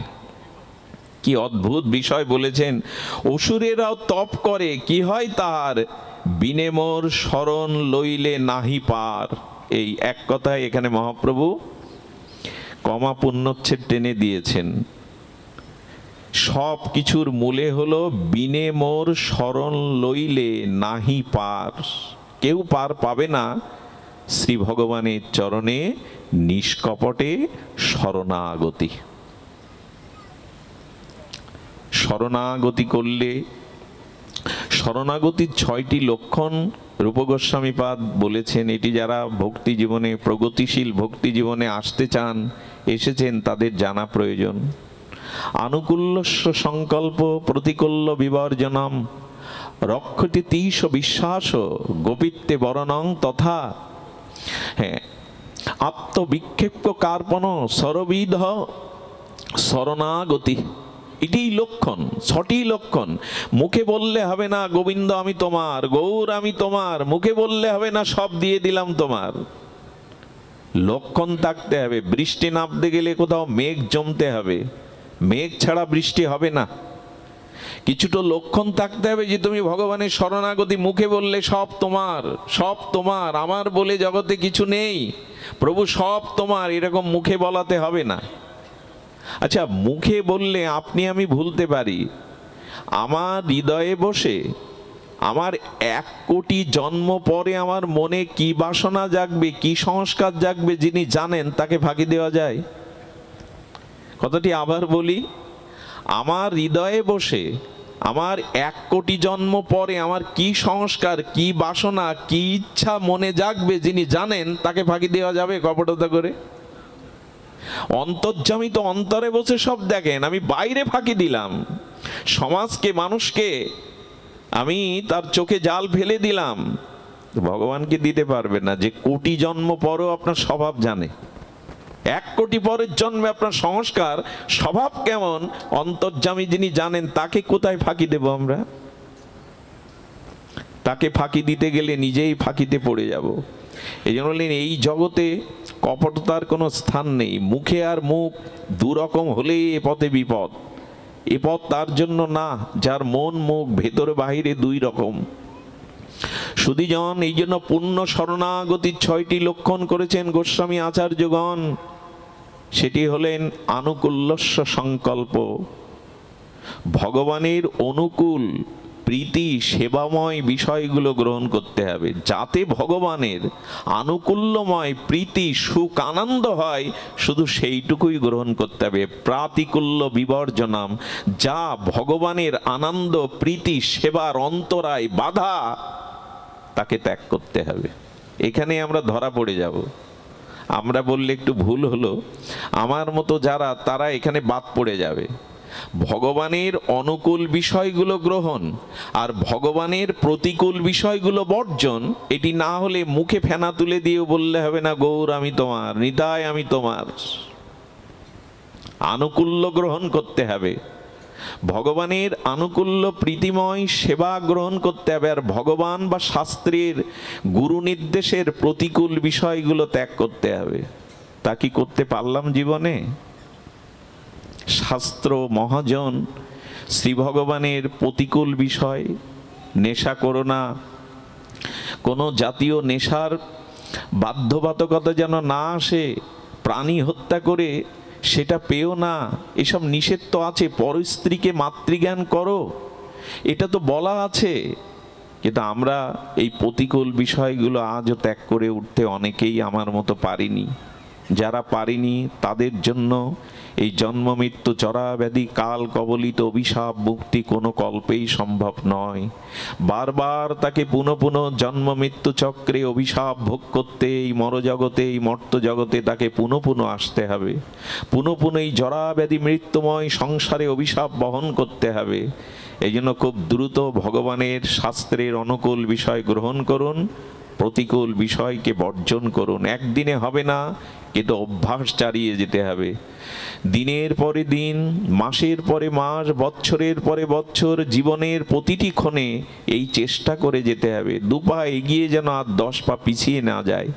কি অদ্ভুত বিষয় বলেছেন, অসুরেরাও তপ করে, কি হয় তার? বিনে মোর শরণ লইলে নাহি পার। এই এক কথায় এখানে মহাপ্রভু কমা পূর্ণচ্ছেদ টেনে দিয়েছেন। সব কিছুর মূলে হলো বিনে মোর শরণ লইলে নাহি পার। কেউ পার পাবে না শ্রী ভগবানের চরণে নিষ্কপটে শরণাগতি। শরণাগতি করলে, শরণাগতির 6টি লক্ষণ রূপ গোস্বামীপাদ বলেছেন। এটি যারা ভক্তি জীবনে, প্রগতিশীল ভক্তি জীবনে আসতে চান, এসেছেন, তাদের জানা প্রয়োজন। আনুকূল্যস্য সংকল্প প্রতিকূল্য বিবর্জনম, রক্ষতি তিস বিশ্বাস গোপিত্বে বরণং তথা। হ্যাঁ, আত্মবিক্ষেপ কার্পণ সরবিধ শরণাগতি, এটি লক্ষণ, 6টি লক্ষণ। মুখে বললে হবে না গোবিন্দ আমি তোমার, গৌর আমি তোমার, মুখে বললে হবে না সব দিয়ে দিলাম তোমার। লক্ষণ থাকতে হবে। বৃষ্টি নামতে গেলে কোথাও মেঘ জমতে হবে, মেঘ ছাড়া বৃষ্টি হবে না। কিছুটা লক্ষণ থাকতে হবে যে তুমি ভগবানের শরণাগতি, মুখে বললে সব তোমার, সব তোমার, আমার বলে জগতে কিছু নেই, প্রভু সব তোমার, এরকম মুখে বলাতে হবে না। আচ্ছা মুখে বললে আপনি আমি ভুলতে পারি, আমার হৃদয়ে বসে আমার 1 কোটি জন্ম পরে আমার মনে কি বাসনা জাগবে, কি সংস্কার জাগবে, যিনি জানেন, তাকে ফাঁকি দেওয়া যায়? কথাটি আবার বলি, আমার হৃদয়ে বসে আমার 1 কোটি জন্ম পরে আমার কি সংস্কার, কি বাসনা, কি ইচ্ছা মনে জাগবে, যিনি জানেন, তাকে ফাঁকি দেওয়া যাবে কপটতা করে? অন্তর্যামী তো অন্তরে বসে সব দেখেন, আমি বাইরে ফাঁকি দিলাম, সমাজকে, মানুষকে আমি তার চোখে জাল ফেলে দিলাম। ভগবানকে দিতে পারবে না, যে কোটি জন্ম পরও আপনার স্বভাব জানে, 1 কোটি পরের জন্মে আপনার সংস্কার স্বভাব কেমন, অন্তর্যামী যিনি জানেন, তাকে কোথায় ফাঁকি দেব আমরা? তাকে ফাঁকি দিতে গেলে নিজেই ফাঁকিতে পড়ে যাব। এই জন্য বললেন, এই জগতে কপটতার কোনো স্থান নেই। মুখে আর মুখ দুরকম হলেই এ পথে বিপদ। এ পথ তার জন্য না যার মন মুখ ভেতরে বাহিরে 2 রকম। সুধীজন, এই জন্য পূর্ণ শরণাগতির 6টি লক্ষণ করেছেন গোস্বামী আচার্যগণ। সেটি হলেন আনুকূল্যস্য সংকল্প, ভগবানের অনুকূল প্রীতি সেবাময় বিষয়গুলো গ্রহণ করতে হবে, যাতে ভগবানের আনুকূল্যময় প্রীতি সুখ আনন্দ হয়, শুধু সেইটুকুই গ্রহণ করতে হবে। প্রাতিকূল্য বিবর্জনাম, যা ভগবানের আনন্দ প্রীতি সেবার অন্তরায় বাধা, তাকে ত্যাগ করতে হবে। এখানে আমরা ধরা পড়ে যাব। আমরা বললে একটু ভুল হলো, আমার মতো যারা, তারা এখানে বাদ পড়ে যাবে। ভগবানের অনুকূল বিষয়গুলো গ্রহণ আর ভগবানের প্রতিকূল বিষয়গুলো বর্জন, এটি না হলে মুখে ফেনা তুলে দিয়েও বললে হবে না, গৌর আমি তোমার, নিতাই আমি তোমার। আনুকূল্য গ্রহণ করতে হবে, ভগবানের আনুকূল্য প্রীতিময় সেবা গ্রহণ করতে হবে, আর ভগবান বা শাস্ত্রের গুরু নির্দেশের প্রতিকূল বিষয়গুলো ত্যাগ করতে হবে। তা কি করতে পারলাম জীবনে? শাস্ত্র মহাজন শ্রী ভগবানের প্রতিকূল বিষয়, নেশা করো না, কোনো জাতীয় নেশার বাধ্যবাধকতা যেন না আসে, প্রাণী হত্যা করে সেটা পেও না, এসব নিষেধ তো আছে। পরস্ত্রীকে মাতৃজ্ঞান করো, এটা তো বলা আছে। কিন্তু আমরা এই প্রতিকূল বিষয়গুলো আজও ত্যাগ করে উঠতে অনেকেই আমার মতো পারিনি। যারা পারিনি তাদের জন্য এই জন্ম মৃত্যু জরাব্যাধি কাল কবলিত অভিশাপ মুক্তি কোনো কল্পেই সম্ভব নয়। বারবার তাকে পুনঃ পুনঃ জন্ম মৃত্যু চক্রে অভিশাপ ভোগ করতে, এই মরজগতে এই মর্ত জগতে তাকে পুনঃ পুনঃ আসতে হবে। পুনঃ পুনঃ এই জরাব্যাধি মৃত্যুময় সংসারে অভিশাপ বহন করতে হবে। এই জন্য খুব দ্রুত ভগবানের শাস্ত্রের অনুকূল বিষয় গ্রহণ করুন, প্রতিকূল বিষয়কে বর্জন করুন। একদিনে হবে না, কিন্তু অভ্যাস চালিয়ে যেতে হবে। দিনের পরে দিন, মাসের পরে মাস, বছরের পরে বছর, জীবনের প্রতিটি ক্ষণে এই চেষ্টা করে যেতে হবে। 2 পা এগিয়ে যেন আর 10 পা পিছিয়ে না যায়।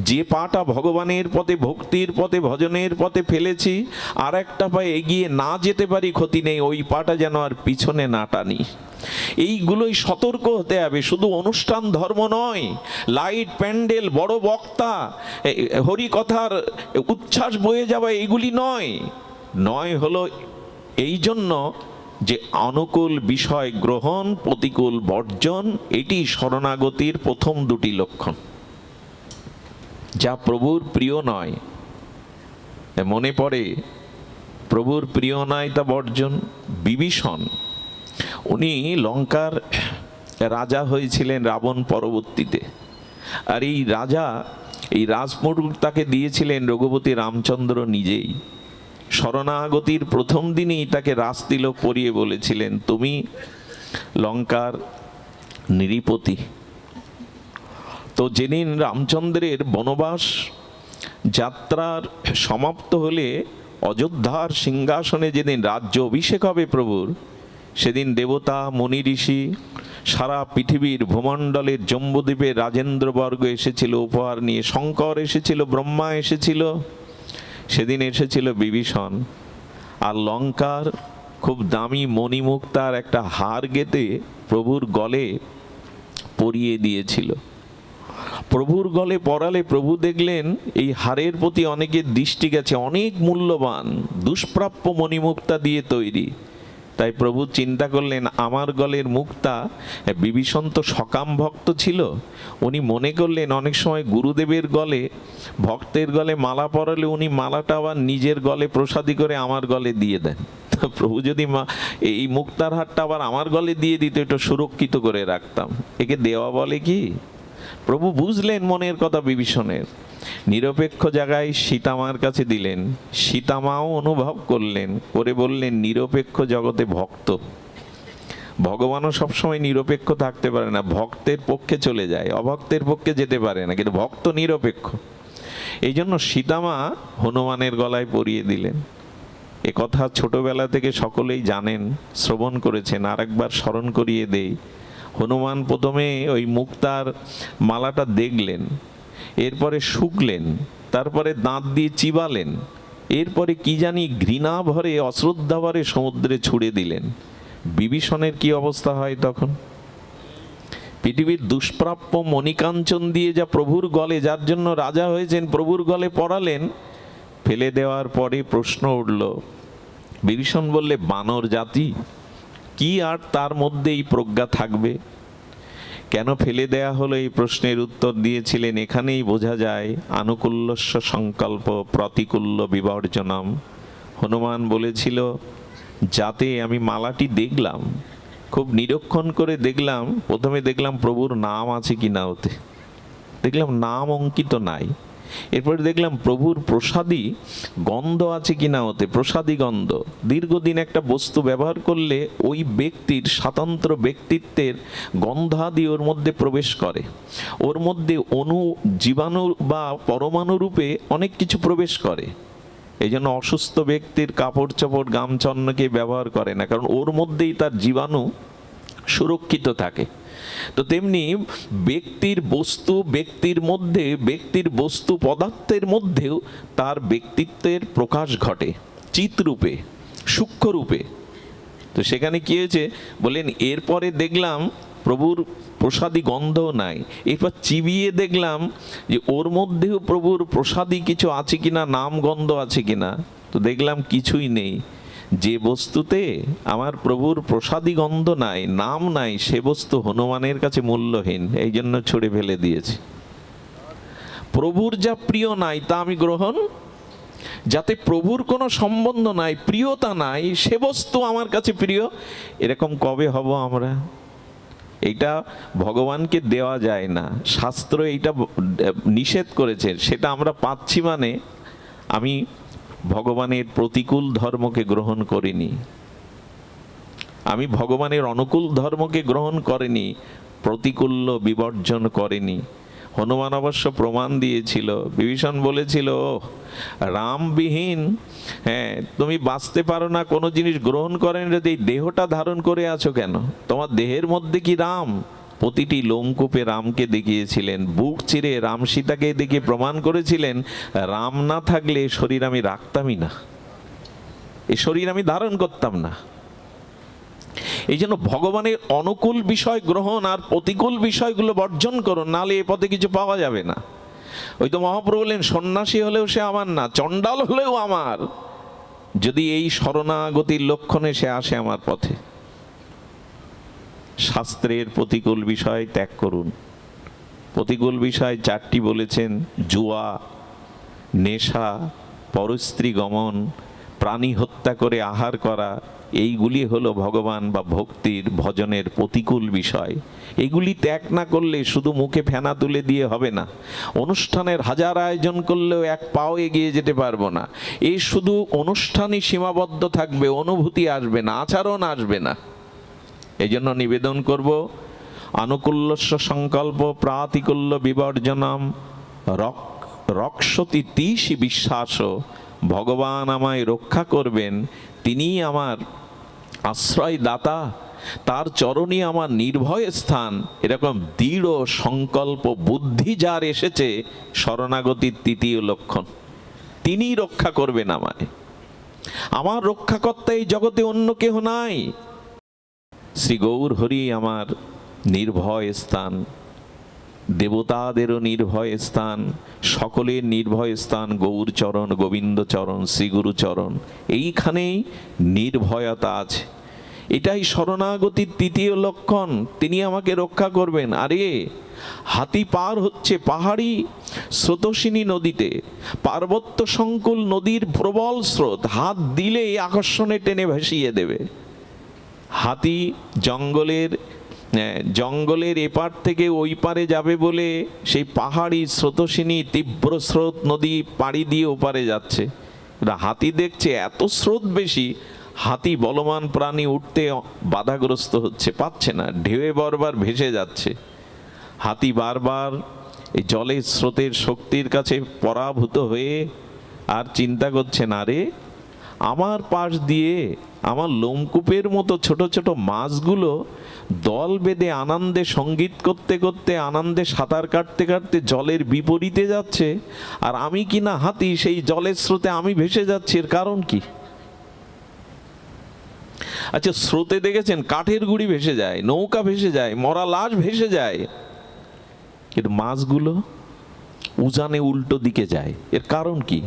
যে পাটা ভগবানের পথে, ভক্তির পথে, ভজনের পথে ফেলেছি, আর একটা পা এগিয়ে না যেতে পারি ক্ষতি নেই, ওই পাটা যেন আর পিছনে না টানি। এইগুলোই সতর্ক হতে হবে। শুধু অনুষ্ঠান ধর্ম নয়, লাইট প্যান্ডেল বড় বক্তা হরিকথার উচ্ছ্বাস বয়ে যাওয়া এগুলি নয় হলো এই জন্য যে অনুকূল বিষয় গ্রহণ, প্রতিকূল বর্জন, এটি শরণাগতির প্রথম 2টি লক্ষণ। যা প্রভুর প্রিয় নয়, মনে পড়ে প্রভুর প্রিয় নয় তা বর্জন। বিভীষণ, উনি লঙ্কার রাজা হয়েছিলেন রাবণ পরবর্তীতে, আর এই রাজা, এই রাজমুকুট তাকে দিয়েছিলেন রঘুপতি রামচন্দ্র নিজেই। শরণাগতির প্রথম দিনই তাকে রাজতিলক পরিয়ে বলেছিলেন, তুমি লঙ্কার নৃপতি। তো যেদিন রামচন্দ্রের বনবাস যাত্রার সমাপ্ত হলে অযোধ্যার সিংহাসনে যেদিন রাজ্য অভিষেক হবে প্রভুর, সেদিন দেবতা মুনি ঋষি সারা পৃথিবীর ভূমণ্ডলের জম্বুদ্বীপের রাজেন্দ্রবর্গ এসেছিল উপহার নিয়ে, শঙ্কর এসেছিল, ব্রহ্মা এসেছিল, সেদিন এসেছিল বিভীষণ। আর লঙ্কার খুব দামি মণিমুক্তার একটা হার গেঁথে প্রভুর গলে পরিয়ে দিয়েছিল। প্রভুর গলে পরালে প্রভু দেখলেন এই হারের প্রতি অনেকের দৃষ্টি গেছে, অনেক মূল্যবান দুষ্প্রাপ্য মণিমুক্তা দিয়ে তৈরি। তাই প্রভু চিন্তা করলেন, আমার গলের মুক্তা, বিভীষণ তো সকাম ভক্ত ছিল, উনি মনে করলেন অনেক সময় গুরুদেবের গলে, ভক্তের গলে মালা পরালে উনি মালাটা আবার নিজের গলে প্রসাদী করে আমার গলে দিয়ে দেন। প্রভু যদি এই মুক্তার হারটা আবার আমার গলে দিয়ে দিত, এটা সুরক্ষিত করে রাখতাম। একে দেওয়া বলে কি? প্রভু বুঝলেন মনের কথা বিভীষণের, নিরপেক্ষ জায়গায় সীতামার কাছে দিলেন। সীতামাও অনুভব করলেন, করে বললেন, নিরপেক্ষ জগতে ভক্ত। ভগবানও সবসময় নিরপেক্ষ থাকতে পারে না, ভক্তের পক্ষে চলে যায়, অভক্তের পক্ষে যেতে পারে না, কিন্তু ভক্ত নিরপেক্ষ। এই জন্য সীতামা হনুমানের গলায় পরিয়ে দিলেন। এ কথা ছোটবেলা থেকে সকলেই জানেন, শ্রবণ করেছেন। আর একবার স্মরণ করিয়ে দেই। হনুমান প্রথমে ওই মুক্তার মালাটা দেখলেন, এরপরে শুকলেন, তারপরে দাঁত দিয়ে চিবালেন, এরপরে কি জানি ঘৃণা ভরে অশ্রদ্ধা ভরে সমুদ্রে ছুড়ে দিলেন। বিভীষণের কি অবস্থা হয় তখন? পৃথিবীর দুষ্প্রাপ্য মণিকাঞ্চন দিয়ে যা প্রভুর গলে, যার জন্য রাজা হয়েছেন, প্রভুর গলে পরালেন, ফেলে দেওয়ার পরে প্রশ্ন উঠল। বিভীষণ বললে, বানর জাতি কি আর তার মধ্যেই প্রজ্ঞা থাকবে? কেন ফেলে দেয়া হলো এই প্রশ্নের উত্তর দিয়েছিলেন, এখানেই বোঝা যায় আনুকূল্যস্য সংকল্প প্রতিকূল্য বিবর্জনম। হনুমান বলেছিল, যাতে আমি মালাটি দেখলাম, খুব নিরীক্ষণ করে দেখলাম। প্রথমে দেখলাম প্রভুর নাম আছে কি না ওতে, দেখলাম নাম অঙ্কিত নাই। এরপরে দেখলাম প্রভুর প্রসাদী গন্ধ আছে কিনা ওতে, প্রসাদী গন্ধ। দীর্ঘদিন একটা বস্তু ব্যবহার করলে ওই ব্যক্তির স্বতন্ত্র ব্যক্তিত্বের গন্ধাদি ওর মধ্যে প্রবেশ করে, ওর মধ্যে অণু জীবাণু বা পরমাণু রূপে অনেক কিছু প্রবেশ করে। এই জন্য অসুস্থ ব্যক্তির কাপড় চোপড় গামছন্নকে ব্যবহার করে না, কারণ ওর মধ্যেই তার জীবাণু সুরক্ষিত থাকে। তো তেমনি ব্যক্তির বস্তু, ব্যক্তির মধ্যে, ব্যক্তির বস্তু পদার্থের মধ্যেও তার ব্যক্তিত্বের প্রকাশ ঘটে চিৎরূপে, সূক্ষ্মরূপে। তো সেখানে কি হয়েছে বলেন, এরপরে দেখলাম প্রভুর প্রসাদী গন্ধ নাই। এরপর চিবিয়ে দেখলাম যে ওর মধ্যেও প্রভুর প্রসাদী কিছু আছে কিনা, নাম গন্ধ আছে কিনা। তো দেখলাম কিছুই নেই। যে বস্তুতে আমার প্রভুর প্রসাদী গন্ধ নাই, নাম নাই, সে বস্তু হনুমানের কাছে মূল্যহীন, এই জন্য ছুঁড়ে ফেলে দিয়েছে। প্রভুর যা প্রিয় নাই তা আমি গ্রহণ, যাতে প্রভুর কোনো সম্বন্ধ নাই, প্রিয়তা নাই, সে বস্তু আমার কাছে প্রিয়। এরকম কবে হব আমরা? এইটা ভগবানকে দেওয়া যায় না, শাস্ত্র এইটা নিষেধ করেছে। সেটা আমরা পাচ্ছি মানে আমি ভগবানের প্রতিকূল ধর্মকে গ্রহণ করিনি, আমি ভগবানের অনুকূল ধর্মকে গ্রহণ করিনি, প্রতিকূল্য বিবর্জন করেনি। হনুমান অবশ্য প্রমাণ দিয়েছিল। বিভীষণ বলেছিল, রামবিহীন তুমি বাঁচতে পারো না, কোনো জিনিস গ্রহণ করেন যদি এই দেহটা ধারণ করে আছো কেন? তোমার দেহের মধ্যে কি রাম? প্রতিটি লোমকূপে রামকে দেখিয়েছিলেন, বুক চিরে রাম সীতাকে দেখিয়ে প্রমাণ করেছিলেন, রাম না থাকলে শরীর আমি রাখতামই না, এই শরীর আমি ধারণ করতাম না। এই জন্য ভগবানের অনুকূল বিষয় গ্রহণ আর প্রতিকূল বিষয়গুলো বর্জন করুন, নাহলে এ পথে কিছু পাওয়া যাবে না। ওই তো মহাপ্রভু বললেন, সন্ন্যাসী হলেও সে আমার না, চণ্ডাল হলেও আমার, যদি এই শরণাগতির লক্ষণে সে আসে আমার পথে। শাস্ত্রের প্রতিকূল বিষয় ত্যাগ করুন। প্রতিকূল বিষয় 4টি বলেছেন, জুয়া, নেশা, পরস্ত্রী গমন, প্রাণী হত্যা করে আহার করা, এইগুলি হলো ভগবান বা ভক্তির ভজনের প্রতিকূল বিষয়। এগুলি ত্যাগ না করলে শুধু মুখে ফেনা তুলে দিয়ে হবে না। অনুষ্ঠানের হাজার আয়োজন করলেও এক পাও এগিয়ে যেতে পারবো না। এই শুধু অনুষ্ঠানই সীমাবদ্ধ থাকবে, অনুভূতি আসবে না, আচরণ আসবে না। এই জন্য নিবেদন করব, আনুকূল্যস্য সংকল্প প্রাতিকূল্য বিবর্জনম রক্ষতি তিসি বিশ্বাস। ভগবান আমায় রক্ষা করবেন, তিনিই আমার আশ্রয় দাতা, তার চরণই আমার নির্ভয় স্থান। এরকম দৃঢ় সংকল্প বুদ্ধি যার এসেছে, শরণাগতির 3য় লক্ষণ। তিনিই রক্ষা করবেন আমায়। আমার রক্ষাকর্তা এই জগতে অন্য কেহ নাই। শ্রী গৌর হরি আমার নির্ভয় স্থান, দেবতাদেরও নির্ভয় স্থান, সকলের নির্ভয় স্থান গৌরচরণ, গোবিন্দচরণ, শ্রীগুরুচরণ। এইখানেই নির্ভয়তা আছে। এটাই শরণাগতির 3য় লক্ষণ। তিনি আমাকে রক্ষা করবেন। আরে হাতি পার হচ্ছে পাহাড়ি স্রোতস্বিনী নদীতে, পার্বত্য সংকুল নদীর প্রবল স্রোত, হাত দিলেই আকর্ষণে টেনে ভাসিয়ে দেবে। হাতি জঙ্গলের এপার থেকে ওই পারে যাবে বলে সেই পাহাড়ি স্রোতস্বিনী তীব্র স্রোত নদী পাড়ি দিয়ে ওপারে যাচ্ছে। হাতি দেখছে এত স্রোত বেশি, হাতি বলবান প্রাণী উঠতে বাধাগ্রস্ত হচ্ছে, পাচ্ছে না, ঢেউয়ে বারবার ভেসে যাচ্ছে। হাতি বারবার এই জলের স্রোতের শক্তির কাছে পরাভূত হয়ে আর চিন্তা করছেন, আরে আমার পাশ দিয়ে আমার লোমকূপের মতো ছোট ছোট মাছগুলো দল বেঁধে আনন্দে সঙ্গীত করতে করতে, আনন্দে সাঁতার কাটতে কাটতে জলের বিপরীতে যাচ্ছে, আর আমি কিনা হাতি, সেই জলের স্রোতে আমি ভেসে যাচ্ছি। এর কারণ কি? আচ্ছা, স্রোতে দেখেছেন কাঠের গুঁড়ি ভেসে যায়, নৌকা ভেসে যায়, মরা লাশ ভেসে যায়, কিন্তু মাছগুলো উজানে উল্টো দিকে যায়। এর কারণ কি?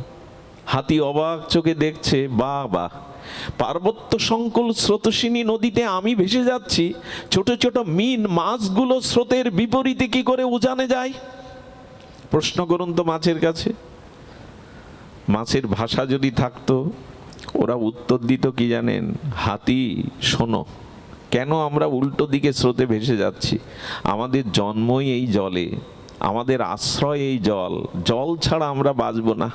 হাতি অবাক চোখে দেখছে, বাহ বাহ, পার্বত্য সংকুল স্রোতস্বিনী নদীতে আমি ভেসে যাচ্ছি, ছোট ছোট মিন মাছগুলো স্রোতের বিপরীতে কি করে উজানে যায়? প্রশ্ন করুন তো মাছের কাছে। মাছের ভাষা যদি থাকতো, ওরা উত্তর দিত কি জানেন? হাতি শোনো, কেন আমরা উল্টো দিকে স্রোতে ভেসে যাচ্ছি? আমাদের জন্মই এই জলে, আমাদের আশ্রয় এই জল, জল ছাড়া আমরা বাঁচব না।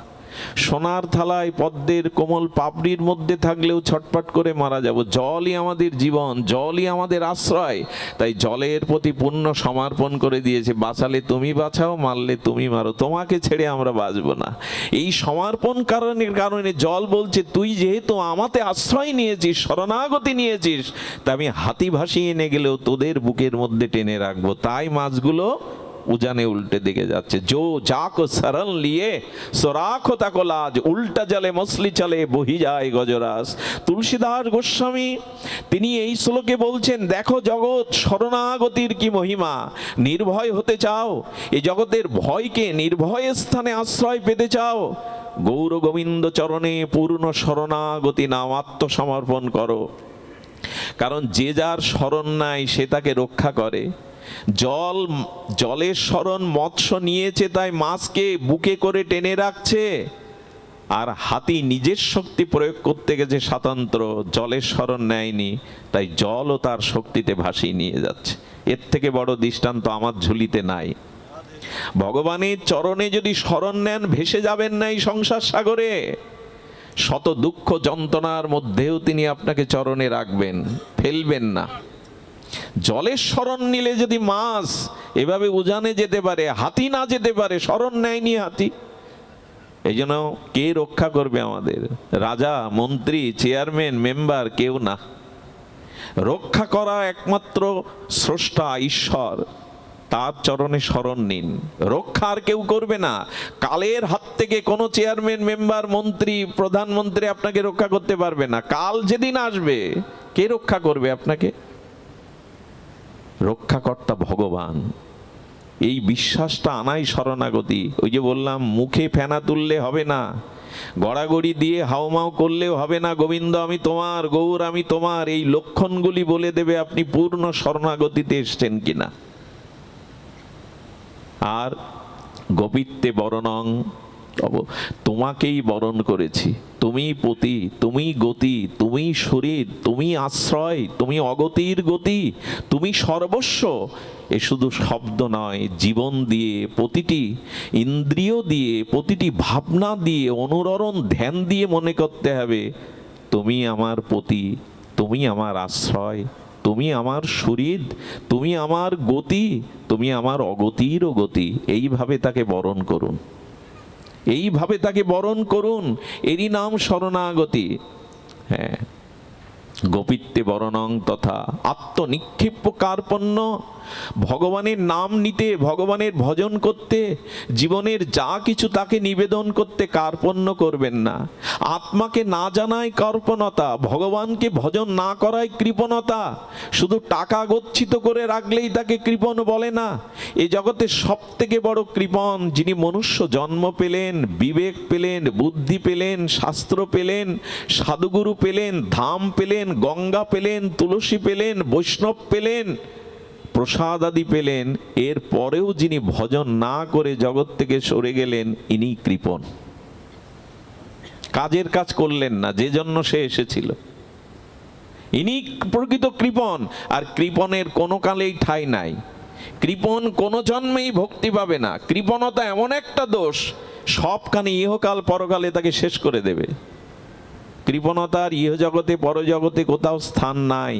সোনার থালায় পদ্মের কোমল পাপড়ির মধ্যে থাকলেও ছটপট করে মারা যাব। জলই আমাদের জীবন, জলই আমাদের আশ্রয়। তাই জলের প্রতি পূর্ণ সমর্পণ করে দিয়েছে। বাঁচালে তুমি বাঁচাও, মারলে তুমি মারো, তোমাকে ছেড়ে আমরা বাঁচব না। এই সমর্পণ কারণে জল বলছে, তুই যেহেতু আমাতে আশ্রয় নিয়েছিস, শরণাগতি নিয়েছিস, তা আমি হাতি ভাসিয়ে এনে গেলেও তোদের বুকের মধ্যে টেনে রাখবো। তাই মাছগুলো উজানে উল্টে দিকে যাচ্ছে। জো যাকো শরণ লিয়ে সরাখো তাকো লাজ, উল্টা জলে মছলি চলে বহি যায় গজরাস। তুলসীদাস গোস্বামী তিনি এই শ্লোকে বলছেন, দেখো জগৎ, শরণাগতির কি মহিমা। নির্ভয় হতে চাও, এই জগতের ভয়কে নির্ভয় স্থানে আশ্রয় পেতে চাও, গৌর গোবিন্দ চরণে পূর্ণ শরণাগতি নাও, আত্মসমর্পণ করো। কারণ যে যার শরণ নাই সে তাকে রক্ষা করে। জলের শরণ মৎস্য নিয়েছে, তাই মাছকে বুকে করে টেনে রাখছে। আর হাতি নিজের শক্তি প্রয়োগ করতে গেছে স্বাতন্ত্র, জলের শরণ নেয়নি, তাই জলও তার শক্তিতে ভাসিয়ে নিয়ে যাচ্ছে। এর থেকে বড় দৃষ্টান্ত আমার ঝুলিতে নাই। ভগবানের চরণে যদি শরণ নেন, ভেসে যাবেন না এই সংসার সাগরে। শত দুঃখ যন্ত্রণার মধ্যেও তিনি আপনাকে চরণে রাখবেন, ফেলবেন না। জলের শরণ নিলে যদি মাছ এভাবে উজানে যেতে পারে, হাতি না যেতে পারে, শরণ নেয়নি হাতি, এই জন্য কে রক্ষা করবে আমাদের? রাজা, মন্ত্রী, চেয়ারম্যান, মেম্বার কেউ না। রক্ষা করা একমাত্র স্রষ্টা ঈশ্বর, তার চরণে শরণ নিন। রক্ষা আর কেউ করবে না। কালের হাত থেকে কোনো চেয়ারম্যান, মেম্বার, মন্ত্রী, প্রধানমন্ত্রী আপনাকে রক্ষা করতে পারবে না। কাল যেদিন আসবে, কে রক্ষা করবে আপনাকে? রক্ষাকর্তা ভগবান। এই বিশ্বাসটা আনাই শরণাগতি। ওই যে বললাম, মুখে ফেনা তুললে হবে না, গড়াগড়ি দিয়ে হাউমাউ করলেও হবে না। গোবিন্দ আমি তোমার, গৌর আমি তোমার, এই লক্ষণগুলি বলে দেবে আপনি পূর্ণ শরণাগতিতে এসছেন কিনা। আর গোপিত্বে বরণং, তোমাকেই বরণ করেছি, তুমি পতি, তুমি গতি, তুমি শরীর, তুমি আশ্রয়, তুমি অগতির গতি, তুমি সর্বস্ব। এ শুধু শব্দ নয়, জীবন দিয়ে, প্রতিটি ইন্দ্রিয় দিয়ে, প্রতিটি ভাবনা দিয়ে, অনুরণন ধ্যান দিয়ে মনে করতে হবে, তুমি আমার পতি, তুমি আমার আশ্রয়, তুমি আমার শরীর, তুমি আমার গতি, তুমি আমার অগতিরও গতি। এইভাবে তাকে বরণ করুন, এইভাবে তাকে বরণ করুন। এরই নাম শরণাগতি। হ্যাঁ, গোপিত্বে বরণং তথা আত্মনিক্ষেপ্য কার্পণ্য। ভগবানের নাম নিতে, ভগবানের ভজন করতে, জীবনের যা কিছু তাকে নিবেদন করতে কার্পণ্য করবেন না। আত্মাকে না জানায় কর্পণতা, ভগবানকে ভজন না করায় কৃপণতা। শুধু টাকা গচ্ছিত করে রাখলেই তাকে কৃপণ বলে না। এ জগতে সব থেকে বড় কৃপণ যিনি মনুষ্য জন্ম পেলেন, বিবেক পেলেন, বুদ্ধি পেলেন, শাস্ত্র পেলেন, সাধুগুরু পেলেন, ধাম পেলেন, গঙ্গা পেলেন, তুলসী পেলেন, বৈষ্ণব পেলেন, প্রসাদ আদি পেলেন, এর পরেও যিনি ভজন না করে জগৎ থেকে সরে গেলেন, ইনি কৃপণ। কাজের কাজ করলেন না যে জন্য সে এসেছিল, ইনি প্রকৃত কৃপণ। আর কৃপণের কোনো কালেই ঠাঁই নাই। কৃপণ কোনো জন্মেই ভক্তি পাবে না। কৃপণতা এমন একটা দোষ, সবখানে ইহকাল পরকালে তাকে শেষ করে দেবে। কৃপণতার ইহজগতে পরজগতে কোথাও স্থান নাই।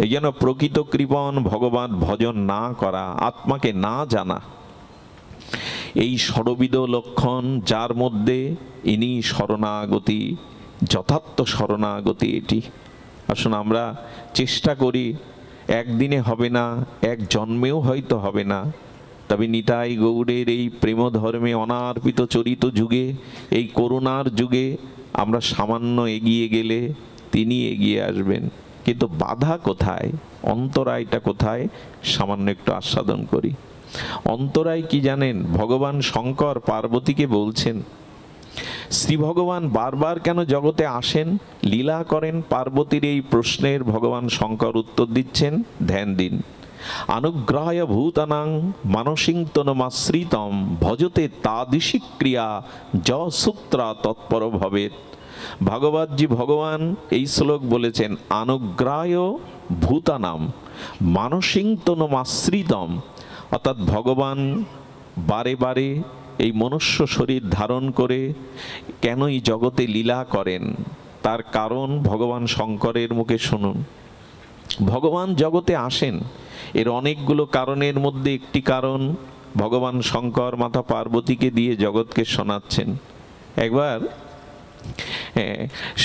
এই জন্য প্রকৃত কৃপণ ভগবান ভজন না করা, আত্মাকে না জানা। এই ষড়বিধ লক্ষণ যার মধ্যে, ইনি শরণাগতি, যথার্থ শরণাগতি এটি। আসুন আমরা চেষ্টা করি, একদিনে হবে না, এক জন্মেও হয়তো হবে না, তবে নিতাই গৌড়ের এই প্রেম ধর্মে অনার্পিত চরিত যুগে, এই করুণার যুগে আমরা সামান্য এগিয়ে গেলে তিনি এগিয়ে আসবেন। কিন্তু বাধা কোথায়, অন্তরায়টা কোথায়, সামান্য একটু আস্বাদন করি। অন্তরায় কি জানেন? ভগবান শঙ্কর পার্বতীকে বলছেন, শ্রী ভগবান বারবার কেন জগতে আসেন, লীলা করেন? পার্বতীর এই প্রশ্নের ভগবান শঙ্কর উত্তর দিচ্ছেন, ধ্যান দিন। অনুগ্রহায় ভূতানাং মানসিং তনুমাশ্রিতম ভজতে তাদৃশী ক্রিয়া য সূত্রা তৎপর ভবেত। ভাগবতজি ভগবান এই শ্লোক বলেছেন, অনুগ্রহায় ভূতানাম মানসিং তনুমাশ্রিতম, অর্থাৎ ভগবান বারে বারে এই মনুষ্য শরীর ধারণ করে কেনই জগতে লীলা করেন, তার কারণ ভগবান শঙ্করের মুখে শুনুন। ভগবান জগতে আসেন, এর অনেকগুলো কারণের মধ্যে একটি কারণ ভগবান শঙ্কর মাতা পার্বতীকে দিয়ে জগৎকে শোনাচ্ছেন। একবার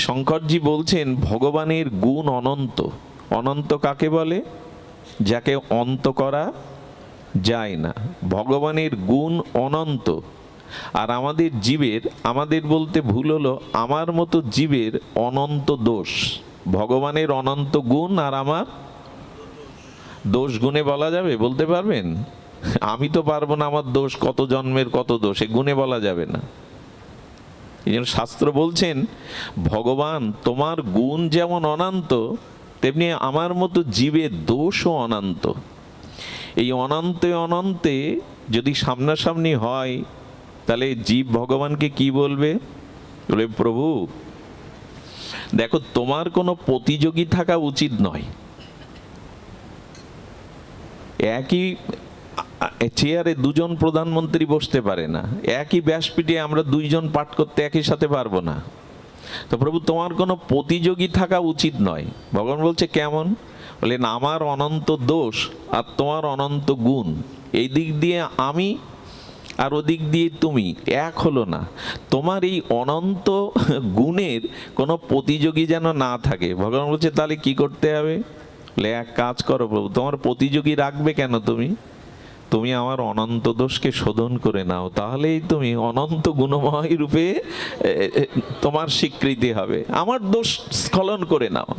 শঙ্করজি বলছেন, ভগবানের গুণ অনন্ত। অনন্ত কাকে বলে? যাকে অন্ত করা যায় না। ভগবানের গুণ অনন্ত। আর আমাদের জীবের, আমাদের বলতে ভুল হলো, আমার মতো জীবের অনন্ত দোষ। ভগবানের অনন্ত গুণ আর আমার দোষ গুণে বলা যাবে? বলতে পারবেন? আমি তো পারবো না, আমার দোষ কত জন্মের কত দোষ, এ গুণে বলা যাবে না। এই জন্য শাস্ত্র বলছেন, ভগবান তোমার গুণ যেমন অনন্ত, তেমনি আমার মতো জীবের দোষও অনন্ত। এই অনন্তে অনন্তে যদি সামনাসামনি হয়, তাহলে জীব ভগবানকে কি বলবে? বলে, প্রভু দেখো, তোমার কোনো প্রতিযোগী থাকা উচিত নয়। একই চেয়ারে দুজন প্রধানমন্ত্রী বসতে পারে না, একই ব্যাসপীঠে আমরা দুইজন পাঠ করতে একই সাথে পারবো না। তো প্রভু তোমার কোনো প্রতিযোগী থাকা উচিত নয়। ভগবান বলছে, কেমন? বলেন, আমার অনন্ত দোষ আর তোমার অনন্ত গুণ, এই দিক দিয়ে আমি আর ওদিক দিয়ে তুমি, এক হলো না। তোমার এই অনন্ত গুণের কোনো প্রতিযোগী যেন না থাকে। ভগবান বলছে, তাহলে কি করতে হবে? বলে, এক কাজ করো প্রভু, তোমার প্রতিযোগী রাখবে কেন? তুমি আমার অনন্ত দোষকে শোধন করে নাও, তাহলেই তুমি অনন্ত গুণময় রূপে তোমার স্বীকৃতি হবে। আমার দোষ স্খলন করে নাও,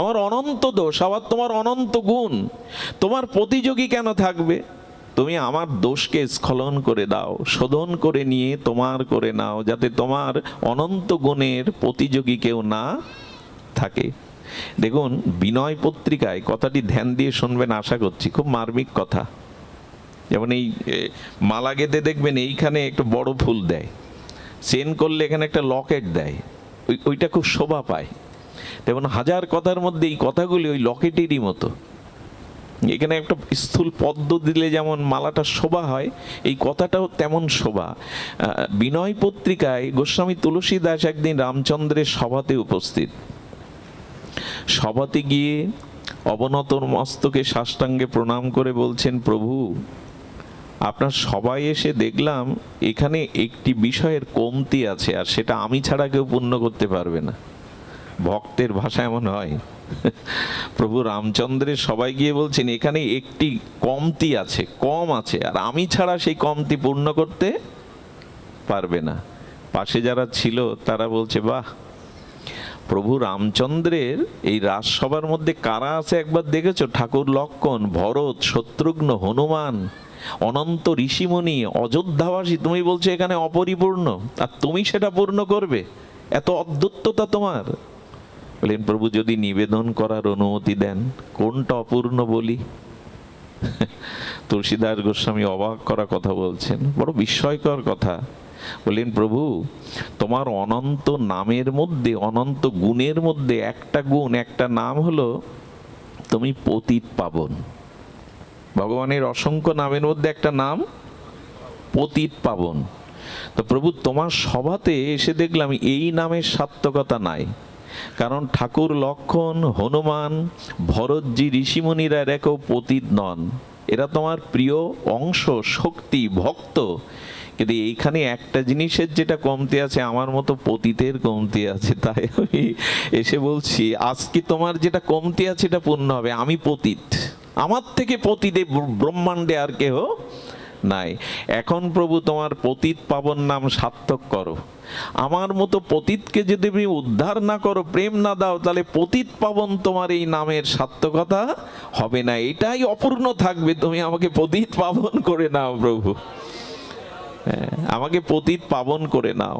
আমার অনন্ত দোষ, আবার তোমার অনন্ত গুণ, তোমার প্রতিযোগী কেন থাকবে? তুমি আমার দোষকে স্খলন করে দাও, শোধন করে নিয়ে তোমার করে নাও, যাতে তোমার অনন্ত গুণের প্রতিযোগী কেউ না থাকে। দেখুন, বিনয় পত্রিকায় কথাটি ধ্যান দিয়ে শুনবেন আশা করছি, খুব মার্মিক কথা। যেমন এই মালা গেঁথে দেখবেন, এইখানে একটা বড় ফুল দেয়, চেন করলে এখানে একটা লকেট দেয়, ওইটা খুব শোভা পায়। তেমন হাজার কথার মধ্যে এই কথাগুলি ওই লকেটেরই মতো। এখানে একটা স্থূল পদ্ম দিলে যেমন মালাটা শোভা হয়, এই কথাটাও তেমন শোভা। বিনয় পত্রিকায় গোস্বামী তুলসীদাস একদিন রামচন্দ্রের সভাতে উপস্থিত। সভাতে গিয়ে অবনত মস্তকে সাষ্টাঙ্গে প্রণাম করে বলছেন, প্রভু আপনার সবাই এসে দেখলাম এখানে একটি বিষয়ের কমতি আছে, আর সেটা আমি ছাড়া কেউ পূর্ণ করতে পারবে না। ভক্তের ভাষা এমন হয়। প্রভু রামচন্দ্রের সবাই গিয়ে বলছেন, এখানে একটি কমতি আছে, কম আছে, আর আমি ছাড়া সেই কমতি পূর্ণ করতে পারবে না। পাশে যারা ছিল তারা বলছে, বাহ, প্রভু রামচন্দ্রের এই রাজসভার মধ্যে কারা আছে একবার দেখেছো? ঠাকুর লক্ষ্মণ, ভরত, শত্রুঘ্ন, হনুমান, অনন্ত ঋষিমণি, অযোধ্যাবাসী। তুমি বলছো এখানে অপরিপূর্ণ, আর তুমি সেটা পূর্ণ করবে? এত অদ্ভুততা তোমার। বলেন, প্রভু যদি নিবেদন করার অনুমতি দেন, কোনটা অপূর্ণ বলি? তুলসীদাস গোস্বামী অবাক করা কথা বলছেন, বড় বিস্ময়কর কথা। বললেন, প্রভু তোমার অনন্ত নামের মধ্যে, অনন্ত গুণের মধ্যে একটা গুণ, একটা নাম হলো তুমি পতিত পাবন। ভগবানের অসংখ্য নামের মধ্যে একটা নাম পতিত পাবন। তো প্রভু তোমার সভাতে এসে দেখলাম এই নামের সার্থকতা নাই। কারণ ঠাকুর লক্ষ্মণ, হনুমান, ভরতজি, ঋষিমুনিরা এরা কেউ পতিত নন, এরা তোমার প্রিয় অংশ, শক্তি, ভক্ত। কিন্তু এইখানে একটা জিনিসের যেটা কমতি আছে, আমার মতো পতিতের কমতি আছে। তাই আমি এসে বলছি, আজকে তোমার যেটা কমতি আছে এটা পূর্ণ হবে। আমি পতিত, আমার থেকে পতিতে ব্রহ্মাণ্ডে আর কেহ নাই। এখন প্রভু তোমার পতিত পাবন নাম সার্থক করো। আমার মতো পতিতকে যদি তুমি উদ্ধার না করো, প্রেম না দাও, তাহলে পতিত পাবন তোমার এই নামের সার্থকতা হবে না, এটাই অপূর্ণ থাকবে। তুমি আমাকে পতিত পাবন করে নাও প্রভু, আমাকে পতিত পাবন করে নাও।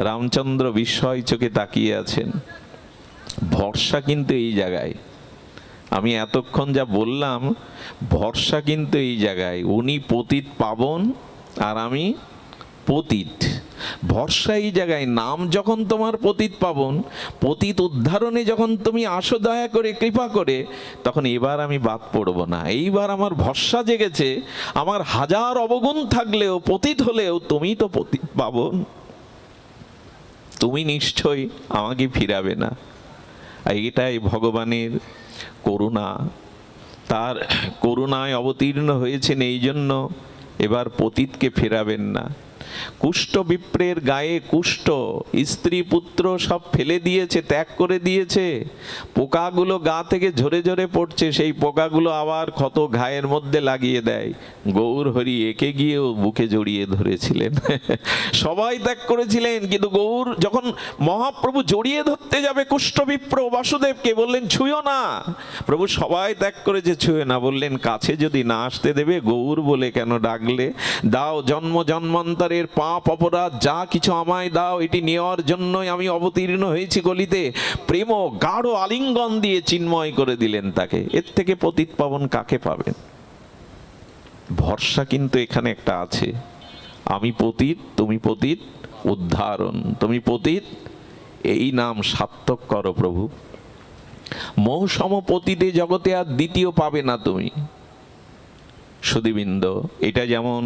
রামচন্দ্র বিস্ময় চোখে তাকিয়ে আছেন। ভরসা কিন্তু এই জায়গায়, আমি এতক্ষণ যা বললাম, ভরসা কিন্তু এই জায়গায়। উনি পতিত পাবন আর আমি পতিত, ভরসা এই জায়গায়। নাম যখন তোমার পতিত পাবন, পতিত উদ্ধারণে যখন তুমি আসো দয়া করে, কৃপা করে, তখন এবার আমি বাদ পড়ব না। এইবার আমার ভরসা জেগেছে। আমার হাজার অবগুণ থাকলেও, পতিত হলেও, তুমি তো পতিত পাবন, তুমি নিশ্চয়ই আমাকে ফিরাবে না। আর এটাই ভগবানের করুণা। তার করুণায় অবতীর্ণ হয়েছেন, এই জন্য এবার পতিতকে ফেরাবেন না। কুষ্ঠ বিপ্রের গায়ে কুষ্ঠ, স্ত্রী পুত্র সব ফেলে দিয়েছে, ত্যাগ করে দিয়েছে। পোকাগুলো গা থেকে ঝরে ঝরে পড়ছে, সেই পোকাগুলো আবার ক্ষত ঘায়ের মধ্যে লাগিয়ে দেয়। গৌর হরি একে গিয়েও বুকে জড়িয়ে ধরেছিলেন। সবাই ত্যাগ করেছিলেন, কিন্তু গৌর যখন মহাপ্রভু জড়িয়ে ধরতে যাবে কুষ্ঠ বিপ্র বাসুদেবকে, বললেন ছুঁয়ো না। প্রভু সবাই ত্যাগ করেছে, ছুঁয়ে না, বললেন কাছে যদি না আসতে দেবে, গৌর বলে কেন ডাকলে? দাও জন্ম জন্মান্তরের পাপ অপরাধ যা কিছু আমায় দাও, এটি নেওয়ার জন্যই আমি অবতীর্ণ হয়েছি গলিতে। প্রেম গাঢ় আলিঙ্গন দিয়ে চিন্ময় করে দিলেন তাকে। এর থেকে পতিত পাবন কাকে পাবেন? ভরসা কিন্তু এখানে একটা আছে। আমি পতিত, তুমি পতিত, উদ্ধারণ, তুমি পতিত, এই নাম সার্থক করো প্রভু। মৌসম পতিতে জগতে আর দ্বিতীয় পাবে না তুমি। সুধীবৃন্দ, এটা যেমন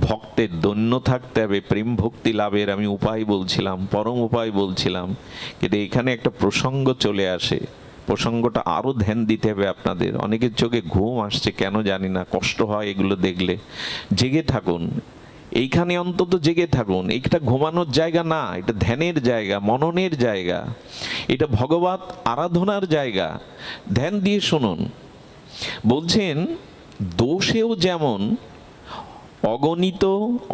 ভক্তের দৈন্য থাকতে হবে, প্রেম ভক্তি লাভের আমি উপায় বলছিলাম, পরম উপায় বলছিলাম, কিন্তু এখানে একটা প্রসঙ্গ চলে আসে। প্রসঙ্গটা আরো ধ্যান দিতে হবে আপনাদের। অনেকের চোখে ঘুম আসছে কেন জানি না, কষ্ট হয় এগুলো দেখলে। জেগে থাকুন, এইখানে অন্তত জেগে থাকুন। এটা ঘুমানোর জায়গা না, এটা ধ্যানের জায়গা, মননের জায়গা, এটা ভগবত আরাধনার জায়গা। ধ্যান দিয়ে শুনুন। বলছেন দোষেও যেমন অগণিত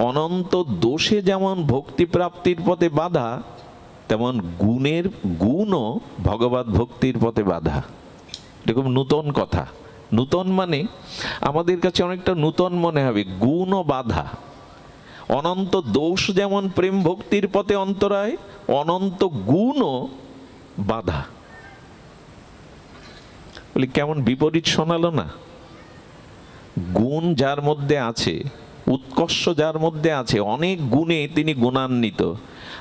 অনন্ত দোষে যেমন ভক্তি প্রাপ্তির পথে বাধা, তেমন গুণও ভগবত ভক্তির পথে বাধা। এরকম নূতন কথা। নূতন মানে আমাদের কাছে অনেকটা নূতন মনে হবে। গুণ ও বাধা, অনন্ত দোষ যেমন প্রেম ভক্তির পথে অন্তরায়, অনন্ত গুণও বাধা। বলি কেমন বিপরীত শোনালো না? গুণ যার মধ্যে আছে, উৎকর্ষ যার মধ্যে আছে, অনেক গুণে তিনি গুণান্বিত।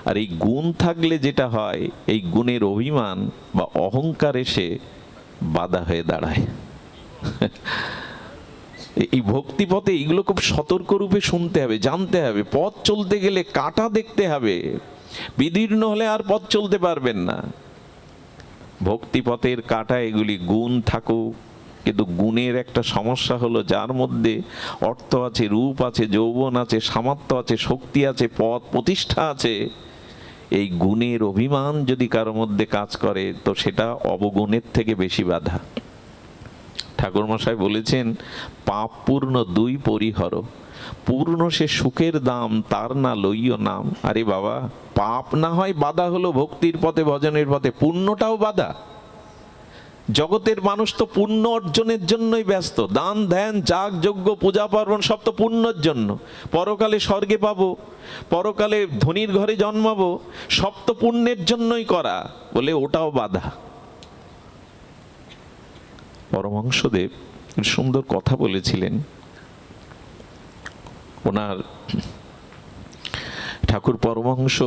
আর এই গুণ থাকলে যেটা হয়, এই গুণের অভিমান বা অহংকার এসে বাধা হয়ে দাঁড়ায়। এই ভক্তি পথে এইগুলো খুব সতর্ক রূপে শুনতে হবে, জানতে হবে। পথ চলতে গেলে কাঁটা দেখতে হবে, বিদীর্ণ হলে আর পথ চলতে পারবেন না। ভক্তি পথের কাঁটা এগুলি। গুণ থাকুক, কিন্তু গুণের একটা সমস্যা হলো, যার মধ্যে অর্থ আছে, রূপ আছে, যৌবন আছে, সামর্থ্য আছে, শক্তি আছে, পদ প্রতিষ্ঠা আছে, এই গুণের অভিমান যদি কারো মধ্যে কাজ করে, তো সেটা অবগুণের থেকে বেশি বাধা। ঠাকুরমশাই বলেছেন পাপ পূর্ণ দুই পরিহর, পূর্ণ সে সুখের দাম, তার না লইও নাম। আরে বাবা, পাপ না হয় বাধা হলো ভক্তির পথে, ভজনের পথে, পুণ্যটাও বাধা। জগতের মানুষ তো পুণ্য অর্জনের জন্যই ব্যস্ত। দান ধ্যান যাগ যজ্ঞ পূজা পার্বণ সব তো পুণ্যের জন্য। পরকালে স্বর্গে পাবো, পরকালে ধনীর ঘরে জন্মাবো, সব তো পুণ্যের জন্যই করা, বলে ওটাও বাধা। পরমহংসদেব সুন্দর কথা বলেছিলেন। ওনার ঠাকুর পরমহংস,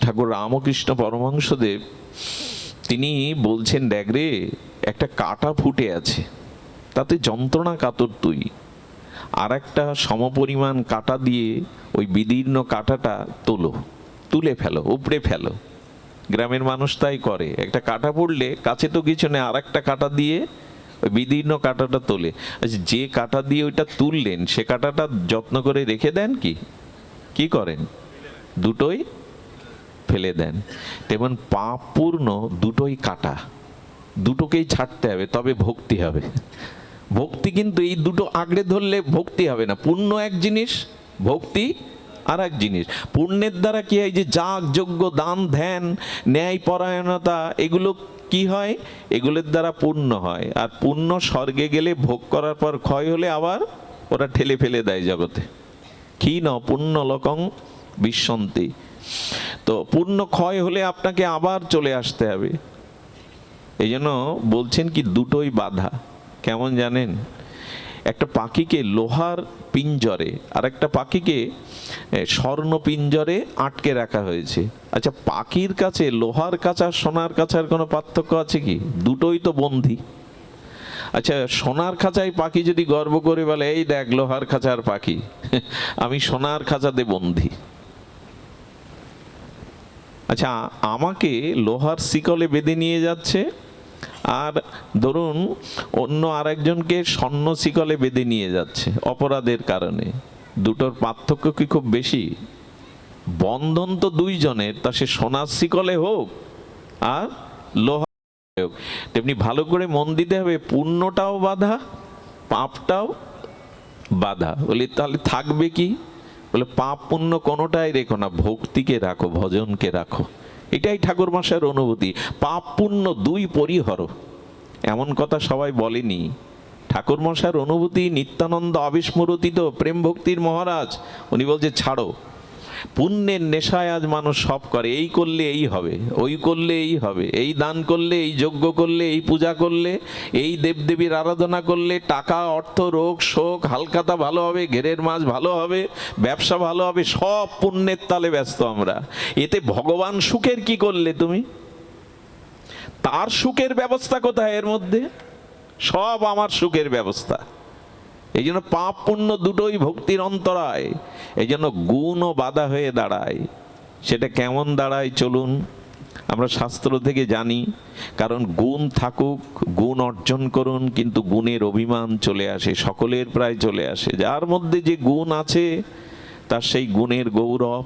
ঠাকুর রামকৃষ্ণ পরমহংসদেব, তিনি বলছেন দেখ রে, একটা কাঁটা ফুটে আছে, তাতে যন্ত্রণা কাতর তুই, আর একটা সমপরিমাণ কাঁটা দিয়ে ওই বিদীর্ণ কাঁটাটা তুলে ফেলো, উপড়ে ফেলো। গ্রামের মানুষ তাই করে। একটা কাঁটা পড়লে কাছে তো কিছু নেই, আর একটা কাঁটা দিয়ে ওই বিদীর্ণ কাঁটাটা তোলে। আচ্ছা, যে কাঁটা দিয়ে ওইটা তুললেন সে কাঁটাটা যত্ন করে রেখে দেন কি করেন? দুটোই ফেলে দেন। তেমন পাপ পূর্ণ দুটোই কাটা, দুটোকেই ছাড়তে হবে, তবে ভক্তি হবে। ভক্তি কিন্তু এই দুটো আঁকড়ে ধরলে ভক্তি হবে না। পুণ্য এক জিনিস, ভক্তি আর এক জিনিস। পুণ্যের দ্বারা কি হয়, যে যাগ যজ্ঞ দান ধ্যান ন্যায় পরায়ণতা, এগুলো কি হয়? এগুলোর দ্বারা পুণ্য হয়। আর পুণ্য স্বর্গে গেলে ভোগ করার পর ক্ষয় হলে আবার ওরা ঠেলে ফেলে দেয় জগতে। ক্ষীণ পুণ্য লোকং বিশ্বন্তি। তো পুণ্য ক্ষয় হলে আপনাকে আবার চলে আসতে হবে। এই জন্য বলছেন কি দুটোই বাধা। কেমন জানেন? একটা পাখিকে লোহার পিঞ্জরে আর একটা পাখিকে স্বর্ণ পিঞ্জরে আটকে রাখা হয়েছে। আচ্ছা, পাখির কাছে লোহার কাঁচা সোনার কাঁচার কোনো পার্থক্য আছে কি? দুটোই তো বন্দী। আচ্ছা, সোনার খাঁচায় পাখি যদি গর্ব করে বলে, এই দেখ লোহার খাঁচার পাখি, আমি সোনার খাঁচাতে বন্দী। আচ্ছা, আমাকে লোহার শিকলে বেঁধে নিয়ে যাচ্ছে, আর ধরুন অন্য আরেকজনকে স্বর্ণ শিকলে বেঁধে নিয়ে যাচ্ছে অপরাধের কারণে। দুটোর পার্থক্য কি খুব বেশি? বন্ধন তো দুইজনের, তা সে সোনার শিকলে হোক আর লোহা হোক। তেমনি ভালো করে মন দিতে হবে, পুণ্যটাও বাধা, পাপটাও বাধা। বলি তাহলে থাকবে কি? বলে পাপ পুণ্য কোনোটাই রেখো না, ভক্তিকে রাখো, ভজনকে রাখো। এটাই ঠাকুর মশাইয়ের অনুভূতি। পাপ পুণ্য দুই পরিহর, এমন কথা সবাই বলেনি। ঠাকুর মশাইয়ের অনুভূতি নিত্যানন্দ আবিস্মরতিত প্রেম ভক্তির মহারাজ। উনি বলছে ছাড়ো, পুণ্যের নেশায় আজ মানুষ সব করে। এই করলে এই হবে, ওই করলে এই হবে, এই দান করলে, এই যজ্ঞ করলে, এই পূজা করলে, এই দেবদেবীর আরাধনা করলে টাকা অর্থ রোগ শোক হালখাতা ভালো হবে, ঘেরের মাছ ভালো হবে, ব্যবসা ভালো হবে, সব পুণ্যের তালে ব্যস্ত আমরা। এতে ভগবান সুখের কি করলে তুমি? তার সুখের ব্যবস্থা কোথায় এর মধ্যে? সব আমার সুখের ব্যবস্থা। এই জন্য পাপ পুণ্য দুটোই ভক্তির অন্তরায়। এই জন্য গুণও বাধা হয়ে দাঁড়ায়। সেটা কেমন দাঁড়ায় চলুন আমরা শাস্ত্র থেকে জানি। কারণ গুণ থাকুক, গুণ অর্জন করুন, কিন্তু গুণের অভিমান চলে আসে, সকলের প্রায় চলে আসে। যার মধ্যে যে গুণ আছে তার সেই গুণের গৌরব,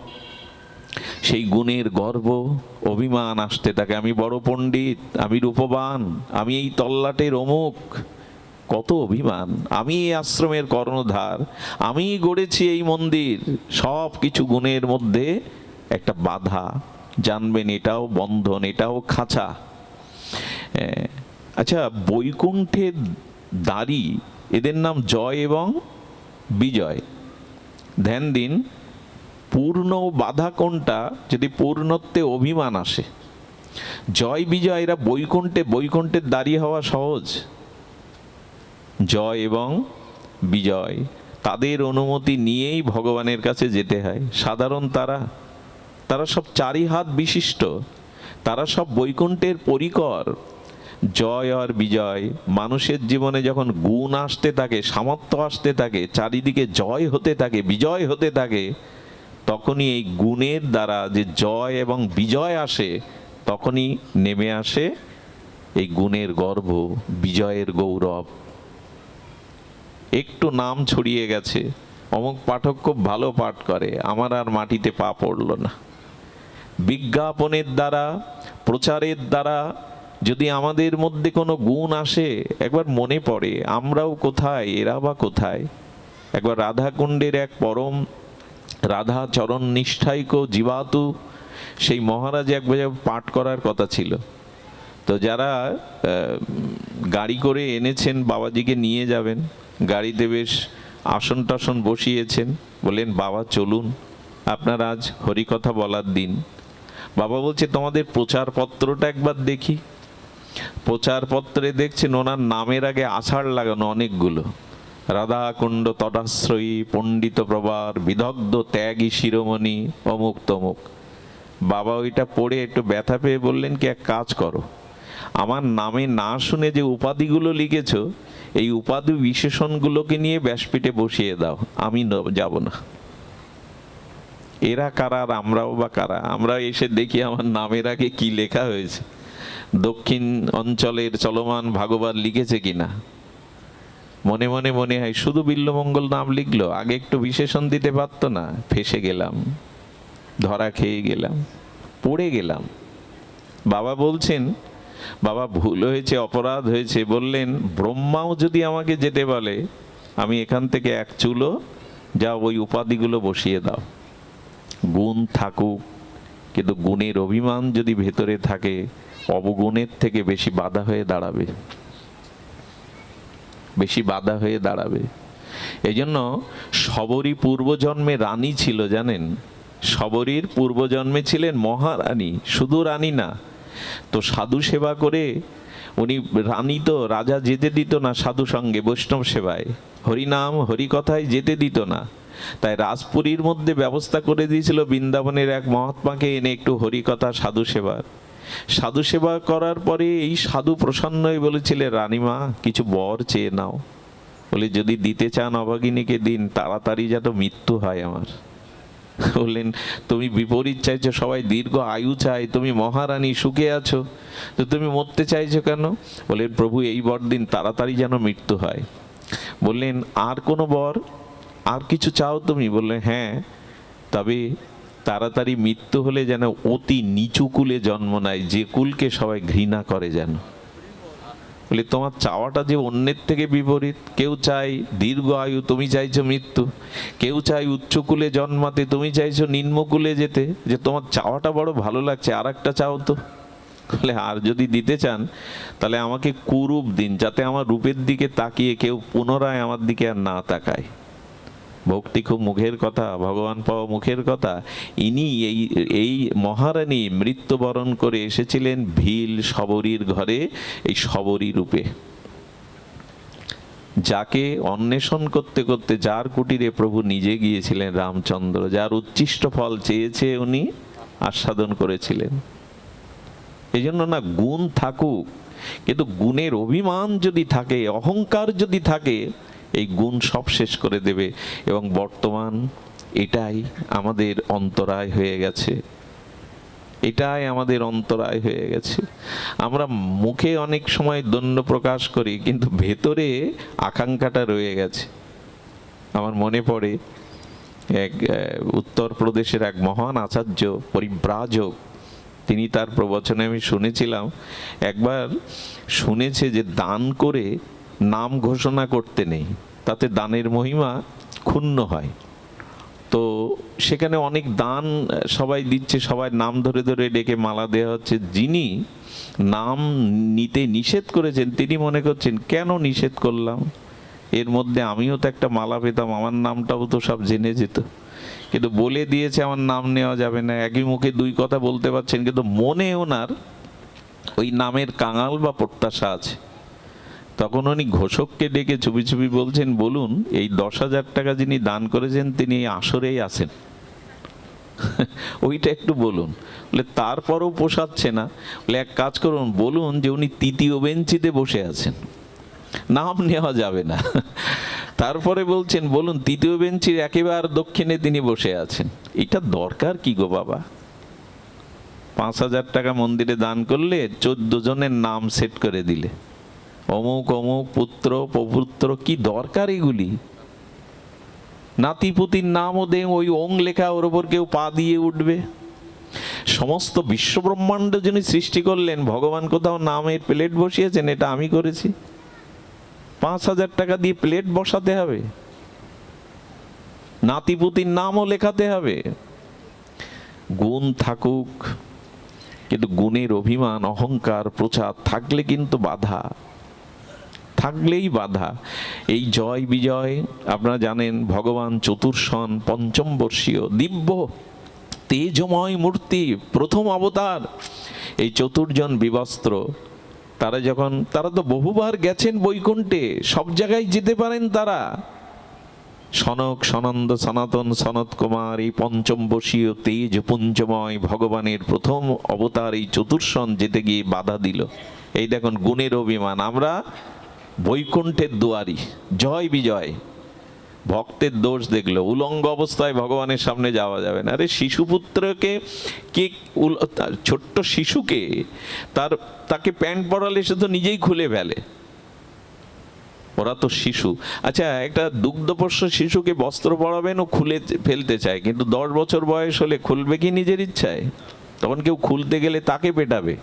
সেই গুণের গর্ব, অভিমান আসতে থাকে। আমি বড় পণ্ডিত, আমি রূপবান, আমি এই তল্লাটের অমুক, কত অভিমান। আমি এই আশ্রমের কর্ণধার, আমি গড়েছি এই মন্দির। সব কিছু গুণের মধ্যে একটা বাধা। জানবেন এটাও বন্ধন, এটাও খাঁচা। আচ্ছা, বৈকুণ্ঠের দ্বারী এদের নাম জয় এবং বিজয়। ধ্যান দিন, পূর্ণ বাধা কোনটা? যদি পূর্ণত্বে অভিমান আসে। জয় বিজয় এরা বৈকুণ্ঠের দ্বারী হওয়া সহজ। জয় এবং বিজয় তাদের অনুমতি নিয়েই ভগবানের কাছে যেতে হয়। সাধারণ তারা সব চারি হাত বিশিষ্ট, তারা সব বৈকুণ্ঠের পরিকর। জয় আর বিজয়, মানুষের জীবনে যখন গুণ আসতে থাকে, সামর্থ্য আসতে থাকে, চারিদিকে জয় হতে থাকে, বিজয় হতে থাকে, তখনই এই গুণের দ্বারা যে জয় এবং বিজয় আসে, তখনই নেমে আসে এই গুণের গর্ব, বিজয়ের গৌরব। একটু নাম ছড়িয়ে গেছে, অমুক পাঠক খুব ভালো পাঠ করে, আমার আর মাটিতে পা পড়ল না। বিজ্ঞাপনের দ্বারা, প্রচারের দ্বারা যদি আমাদের মধ্যে কোনো গুণ আসে, একবার মনে পড়ে আমরাও কোথায়, এরা বা কোথায়। একবার রাধাকুণ্ডের এক পরম রাধা চরণ নিষ্ঠাইক জীবাতু সেই মহারাজ একবার পাঠ করার কথা ছিল। তো যারা গাড়ি করে এনেছেন, বাবাজিকে নিয়ে যাবেন, গাড়িতে বেশ আসন টাসন বসিয়েছেন, বললেন বাবা চলুন, আপনার আজ হরিকথা বলার দিন। বাবা বলছে তোমাদের প্রচারপত্রটা একবার দেখি। প্রচারপত্রে দেখছেন ওনার নামের আগে আষাঢ় লাগানো অনেকগুলো, রাধাকুণ্ড তটাশ্রয়ী পণ্ডিত প্রবার বিদগ্ধ ত্যাগী শিরোমণি অমুক তমুক। বাবা ওইটা পড়ে একটু ব্যথা পেয়ে বললেন কি, এক কাজ করো, আমার নামে না শুনে যে উপাধিগুলো লিখেছ, এই উপাধি বিশেষণগুলোকে নিয়ে ব্যাসপীঠে বসিয়ে দাও, আমি যাব না। এরা কারা আর আমরাও বা কারা? আমরা এসে দেখি আমার নামের আগে কি লেখা হয়েছে। দক্ষিণ অঞ্চলের চলমান ভাগবত লিখেছে কিনা। মনে মনে মনে হয় শুধু বিল্বমঙ্গল নাম লিখলো, আগে একটু বিশেষণ দিতে পারতো না। ফেসে গেলাম, ধরা খেয়ে গেলাম, পড়ে গেলাম। বাবা বলছেন, বাবা ভুল হয়েছে, অপরাধ হয়েছে। বললেন, ব্রহ্মাও যদি আমাকে যেতে বলে, আমি এখান থেকে এক চুলো যা ওই উপাধিগুলো বসিয়ে দাও। গুণ থাকুক, কিন্তু গুণের অভিমান যদি ভেতরে থাকে, অবগুণের থেকে বেশি বাধা হয়ে দাঁড়াবে, বেশি বাধা হয়ে দাঁড়াবে। এই জন্য শবরী পূর্বজন্মে রানী ছিল, জানেন? শবরীর পূর্বজন্মে ছিলেন মহারানী, শুধু রানী না তো, সাধু সেবা করে উনি রানী তো, রাজা যেতে দিত না সাধু সঙ্গে বৈষ্ণব সেবায়, হরিনাম হরিকথায় যেতে দিত না। তাই রাজপুরীর মধ্যে ব্যবস্থা করে দিয়েছিল বৃন্দাবনের এক মহাত্মাকে এনে একটু হরিকথা সাধু সেবার। সাধু সেবা করার পরে এই সাধু প্রসন্ন হয়ে বলেছিলেন, রানীমা কিছু বর চেয়ে নাও। বলে, যদি দিতে চান অভাগিনীকে দিন, তাড়াতাড়ি যেন মৃত্যু হয় আমার। বললেন, তুমি বিপরীত চাইছো, সবাই দীর্ঘ আয়ু চাই, তুমি মহারানী সুখে আছো, তো তুমি মরতে চাইছো কেন? বললেন, প্রভু এই বর দিন, তাড়াতাড়ি যেন মৃত্যু হয়। বললেন, আর কোনো বর, আর কিছু চাও তুমি? বললেন, হ্যাঁ, তবে তাড়াতাড়ি মৃত্যু হলে যেন অতি নিচু কুলে জন্ম নেয়, যে কুলকে সবাই ঘৃণা করে যেন। বলে, তোমার চাওয়াটা যে অন্যের থেকে বিপরীত। কেউ চাই দীর্ঘ আয়ু, তুমি চাইছো মৃত্যু। কেউ চাই উচ্চকুলে জন্মাতে, তুমি চাইছো নিম্নকুলে যেতে। যে তোমার চাওয়াটা বড় ভালো লাগছে, আর একটা চাও তো। বলে, আর যদি দিতে চান তাহলে আমাকে কুরূপ দিন, যাতে আমার রূপের দিকে তাকিয়ে কেউ পুনরায় আমার দিকে আর না তাকায়। ভক্তি খুব মুখের কথা, ভগবান পাওয়া মুখের কথা। ইনি এই মহারানী মৃত্যুবরণ করে এসেছিলেন ভীল শবরীর ঘরে, এই শবরী রূপে, যাকে অন্বেষণ করতে করতে যার কুটিরে প্রভু নিজে গিয়েছিলেন রামচন্দ্র, যার উচ্ছিষ্ট ফল চেয়েছে উনি আস্বাদন করেছিলেন। এই জন্য না, গুণ থাকুক, কিন্তু গুণের অভিমান যদি থাকে, অহংকার যদি থাকে, এই গুণ সব শেষ করে দেবে। এবং বর্তমান এটাই আমাদের অন্তরায় হয়ে গেছে, এটাই আমাদের অন্তরায় হয়ে গেছে। আমরা মুখে অনেক সময় দণ্ড প্রকাশ করি, কিন্তু ভেতরে আকাঙ্ক্ষাটা রয়ে গেছে। আমার মনে পড়ে এক উত্তরপ্রদেশের এক মহান আচার্য, পরিব্রাজক, তিনি তার প্রবচনে আমি শুনেছিলাম, একবার শুনেছে যে দান করে নাম ঘোষণা করতে নেই, তাতে দানের মহিমা ক্ষুণ্ণ হয়। তো সেখানে অনেক দান সবাই দিচ্ছে, সবাই নাম ধরে ধরে ডেকে মালা দেওয়া হচ্ছে। যিনি নাম নিতে নিষেধ করেছেন তিনি মনে করছেন, কেন নিষেধ করলাম, এর মধ্যে আমিও তো একটা মালা পেতাম, আমার নামটাও তো সব জেনে যেত। কিন্তু বলে দিয়েছে আমার নাম নেওয়া যাবে না, একই মুখে দুই কথা বলতে পারছেন, কিন্তু মনে ওনার ওই নামের কাঙাল বা প্রত্যাশা আছে। তখন উনি ঘোষককে ডেকে চুপি চুপি বলছেন, বলুন এই 10,000 টাকা যিনি দান করেছেন তিনি এই আসরেই আছেন, ওইটা একটু বলুন। বলে, তারপরও পোষাচ্ছে না। বলে, এক কাজ করুন, বলুন যে উনি তৃতীয় বেঞ্চিতে বসে আছেন, নাম নেওয়া যাবে না। তারপরে বলছেন, বলুন তৃতীয় বেঞ্চির একেবারে দক্ষিণে তিনি বসে আছেন। এটা দরকার কি গো বাবা? 5,000 টাকা মন্দিরে দান করলে 14 জনের নাম সেট করে দিলে, অমুক অমুক পুত্র প্রপুত্র, কি দরকার এগুলি? নাতিপুতির নামও দে, ওই ওং লেখা, ওর ওপর কেউ পা দিয়ে উঠবে। সমস্ত বিশ্ব ব্রহ্মাণ্ড যিনি সৃষ্টি করলেন, ভগবান কোথাও নামের প্লেট বসিয়েছেন? এটা আমি করেছি। 5,000 টাকা দিয়ে প্লেট বসাতে হবে, নাতিপুতির নামও লেখাতে হবে। গুণ থাকুক, কিন্তু গুণের অভিমান অহংকার প্রচার থাকলে কিন্তু বাধা, থাকলেই বাধা। এই জয় বিজয় আপনারা জানেন, ভগবান চতুর্ষণ পঞ্চম বর্ষীয় দিব্য তেজময় মূর্তি, প্রথম অবতার। এই চতুর্জন বিবস্ত্র, তারা তো বহুবার গেছেন বৈকুণ্ঠে, সব জায়গায় যেতে পারেন তারা। সনক সনন্দ সনাতন সনত কুমার, এই পঞ্চম বর্ষীয় তেজ পুঞ্জময় ভগবানের প্রথম অবতার এই চতুর্ষণ যেতে গিয়ে বাধা দিল। এই দেখুন গুণের অভিমান। আমরা বৈকুণ্ঠের দুয়ারি, জয় বিজয়, ভক্তের দোষ দেখলো, উলঙ্গ অবস্থায় ভগবানের সামনে যাওয়া যাবে না। আরে শিশুপুত্রকে কে, ছোট্ট শিশুকে তাকে প্যান্ট পরালে সে তো নিজেই খুলে ফেলে, ওরা তো শিশু। আচ্ছা, একটা দুগ্ধপোষ্য শিশুকে বস্ত্র পরাবেন, ও খুলে ফেলতে চায়, কিন্তু 10 বছর বয়স হলে খুলবে কি নিজের ইচ্ছায়? তখন কেউ খুলতে গেলে তাকে পেটাবে।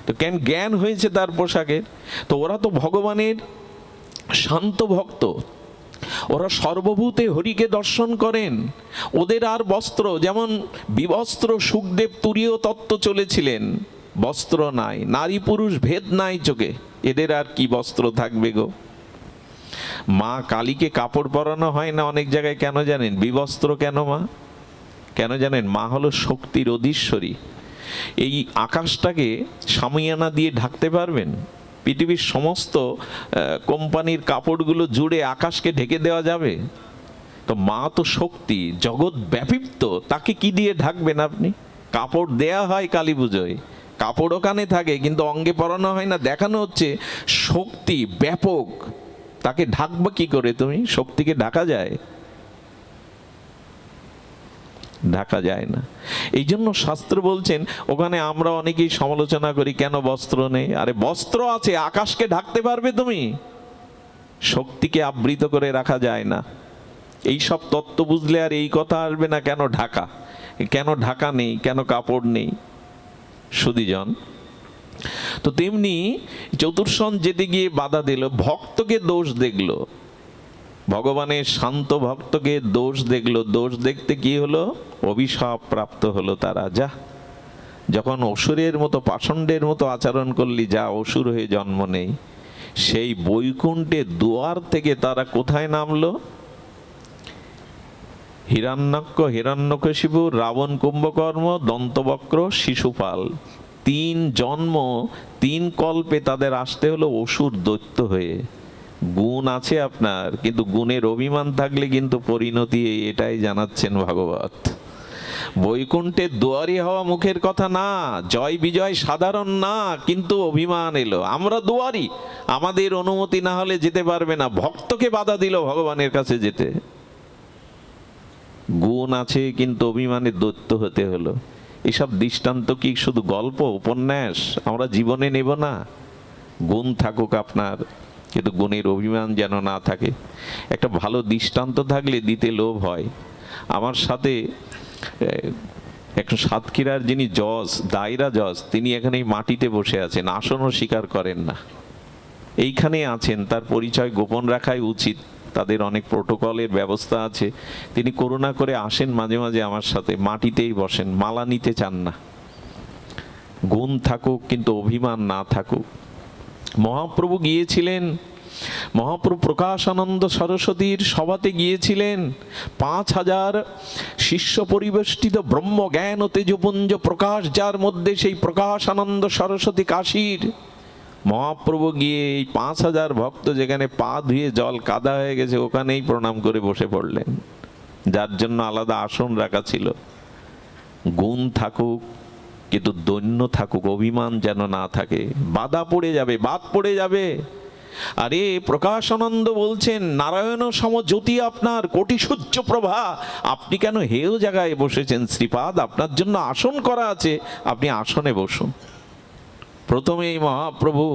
তো কেন জ্ঞান হয়েছে তার পোশাকের। তো ওরা তো ভগবানের শান্ত ভক্ত, ওরা সর্বভূতে হরিকে দর্শন করেন। ওদের আর বস্ত্র, যেমন বিবস্ত্র সুখদেব তুরীয় তত্ত্ব চলেছিলেন, বস্ত্র নাই, নারী পুরুষ ভেদ নাই চোখে, এদের আর কি বস্ত্র থাকবে গো। মা কালীকে কাপড় পরানো হয় না অনেক জায়গায়, কেন জানেন? বিবস্ত্র কেন মা? কেন জানেন? মা হলো শক্তির অধীশ্বরী। এই আকাশটাকে সামিয়ানা দিয়ে ঢাকতে পারবেন? পৃথিবীর সমস্ত কোম্পানির কাপড়গুলো জুড়ে আকাশকে ঢেকে দেওয়া যাবে? তো মা তো শক্তি, জগৎ ব্যাপিত, তাকে কি দিয়ে ঢাকবেন আপনি? কাপড় দেয়া হয় কালী পুজোয়, কাপড় ওখানে থাকে কিন্তু অঙ্গে পরানো হয় না, দেখানো হচ্ছে শক্তি ব্যাপক, তাকে ঢাকবা কি করে তুমি? শক্তিকে ঢাকা যায়? ঢাকা যায় না। এই জন্য শাস্ত্র বলছেন, ওখানে আমরা অনেকেই সমালোচনা করি কেন বস্ত্র নেই। আরে বস্ত্র আছে, আকাশকে ঢাকতে পারবে তুমি? শক্তিকে আবৃত করে রাখা যায় না। এই সব তত্ত্ব বুঝলে আর এই কথা আসবে না কেন ঢাকা, কেন ঢাকা নেই, কেন কাপড় নেই। সুধীজন, তো তেমনি চতুর্শন যেতে গিয়ে বাধা দিল, ভক্তকে দোষ দেখলো, ভগবানের শান্ত ভক্তকে দোষ দেখলো। দোষ দেখতে কি হলো? অভিশাপ প্রাপ্ত হলো তারা। যা, যখন অসুরের মতো পাষণ্ডের মতো আচরণ করলি, যা অসুর হয়ে জন্ম নেই। সেই বৈকুণ্ঠে দুয়ার থেকে তারা কোথায় নামলো? হিরণ্যাক্ষ, হিরণ্যকশিপু, রাবণ, কুম্ভকর্ণ, দন্তবক্র, শিশুপাল, 3 জন্ম 3 কল্পে তাদের আসতে হলো অসুর দৈত্য হয়ে। গুণ আছে আপনার, কিন্তু গুণের অভিমান থাকলে কিন্তু পরিণতি এটাই জানাচ্ছেন ভাগবত। বৈকুণ্ঠের দুয়ারি হওয়া মুখের কথা না, জয় বিজয় সাধারণ না, কিন্তু অভিমান এলো। আমরা দুয়ারি, আমাদের অনুমতি না হলে যেতে পারবে না। ভক্তকে বাধা দিল ভগবানের কাছে যেতে। গুণ আছে কিন্তু অভিমানে দৈত্য হতে হলো। এসব দৃষ্টান্ত কি শুধু গল্প, উপন্যাস? আমরা জীবনে নেব না। গুণ থাকুক আপনার, কিন্তু গুণের অভিমান যেন না থাকে। একটা ভালো দৃষ্টান্ত থাকলে দিতে লোভ হয়। আমার সাথে একজন সাতক্ষীরার যিনি জজ, দায়রা জজ, তিনি এখানে মাটিতে বসে আছেন, আসনও স্বীকার করেন না, এইখানে আছেন। তার পরিচয় গোপন রাখাই উচিত, তাদের অনেক প্রোটোকলের ব্যবস্থা আছে। তিনি করুণা করে আসেন মাঝে মাঝে আমার সাথে, মাটিতেই বসেন, মালা নিতে চান না। গুণ থাকুক কিন্তু অভিমান না থাকুক। মহাপ্রভু গিয়েছিলেন, মহাপ্রভু প্রকাশানন্দ সরস্বতীর সভাতে গিয়েছিলেন। 5000 শিষ্য পরিবেষ্টিত ব্রহ্মজ্ঞান ও তেজপুঞ্জ প্রকাশ, যার মধ্যে সেই প্রকাশানন্দ সরস্বতী কাশীর। মহাপ্রভু গিয়ে এই 5000 ভক্ত যেখানে পা ধুয়ে জল কাদা হয়ে গেছে, ওখানেই প্রণাম করে বসে পড়লেন, যার জন্য আলাদা আসন রাখা ছিল। গুণ থাকুক কিন্তু দৈন্য থাকুক, অভিমান যেন না থাকে। বাধা পড়ে যাবে, বাদ পড়ে যাবে। আরে প্রকাশানন্দ বলছেন, নারায়ণ সম জ্যোতি আপনার, কোটি সূর্য প্রভা, আপনি কেন হেয় জায়গায় বসেছেন? শ্রীপাদ, আপনার জন্য আসন করা আছে, আপনি আসনে বসুন। প্রথমেই মহাপ্রভু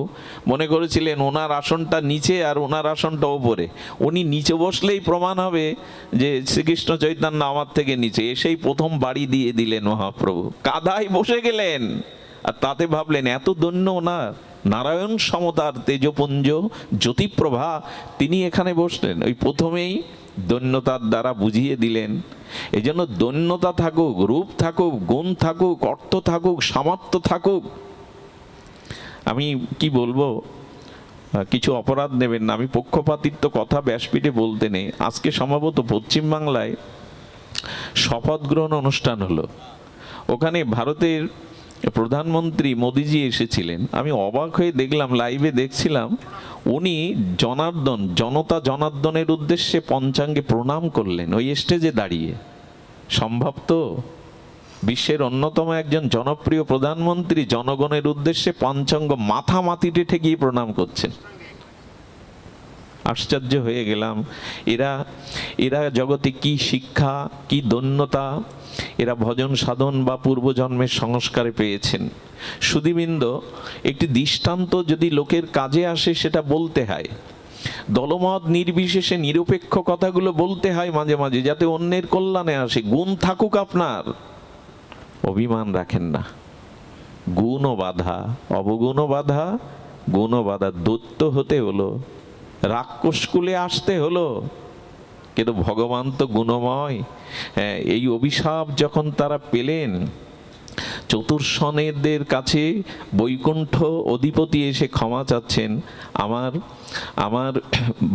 মনে করেছিলেন ওনার আসনটা নিচে আর ওনার আসনটা ওপরে। উনি নিচে বসলেই প্রমাণ হবে যে শ্রীকৃষ্ণ চৈতন্য আমার থেকে নিচে। এসেই প্রথম বাড়ি দিয়ে দিলেন মহাপ্রভু, কাঁধায় বসে গেলেন। আর তাতে ভাবলেন এত দৈন্য ওনার, নারায়ণ সমতার তেজপুঞ্জ জ্যোতিপ্রভা, তিনি এখানে বসলেন। ওই প্রথমেই দৈন্যতার দ্বারা বুঝিয়ে দিলেন। এই জন্য দৈন্যতা থাকুক, রূপ থাকুক, গুণ থাকুক, অর্থ থাকুক, সামর্থ্য থাকুক। আমি কি বলবো, কিছু অপরাধ নেবেন না, আমি পক্ষপাতিত্ব কথা ব্যাসপীঠে বলতে নেই। আজকে সম্ভবত পশ্চিমবাংলায় শপথ গ্রহণ অনুষ্ঠান হলো, ওখানে ভারতের প্রধানমন্ত্রী মোদিজি এসেছিলেন। আমি অবাক হয়ে দেখলাম, লাইভে দেখছিলাম, উনি জনার্দন, জনতা জনার্দনের উদ্দেশ্যে পঞ্চাঙ্গে প্রণাম করলেন ওই স্টেজে দাঁড়িয়ে। সম্ভব তো? বিশ্বের অন্যতম একজন জনপ্রিয় প্রধানমন্ত্রী জনগণের উদ্দেশ্যে পঞ্চাঙ্গ মাথা মাটিতে ঠেকিয়ে প্রণাম করছেন। আশ্চর্য হয়ে গেলাম, এরা এরা জগতে কি শিক্ষা, কি দন্যতা এরা ভজন সাধন বা পূর্বজন্মের সংস্কারে পেয়েছেন। সুধীবৃন্দ, একটি দৃষ্টান্ত যদি লোকের কাজে আসে সেটা বলতে হয়, দলমত নির্বিশেষে নিরপেক্ষ কথাগুলো বলতে হয় মাঝে মাঝে, যাতে অন্যের কল্যাণে আসে। গুণ থাকুক আপনার, অভিমান রাখেন না। গুণও বাধা, অবগুণও বাধা, গুণও বাধা। দৈত্য হতে হলো, রাক্ষস কুলে আসতে হলো, কিন্তু ভগবান তো গুণময়। হ্যাঁ, এই অভিশাপ যখন তারা পেলেন, চতুর্শনেদের কাছে বৈকুণ্ঠ অধিপতি এসে ক্ষমা চাচ্ছেন, আমার আমার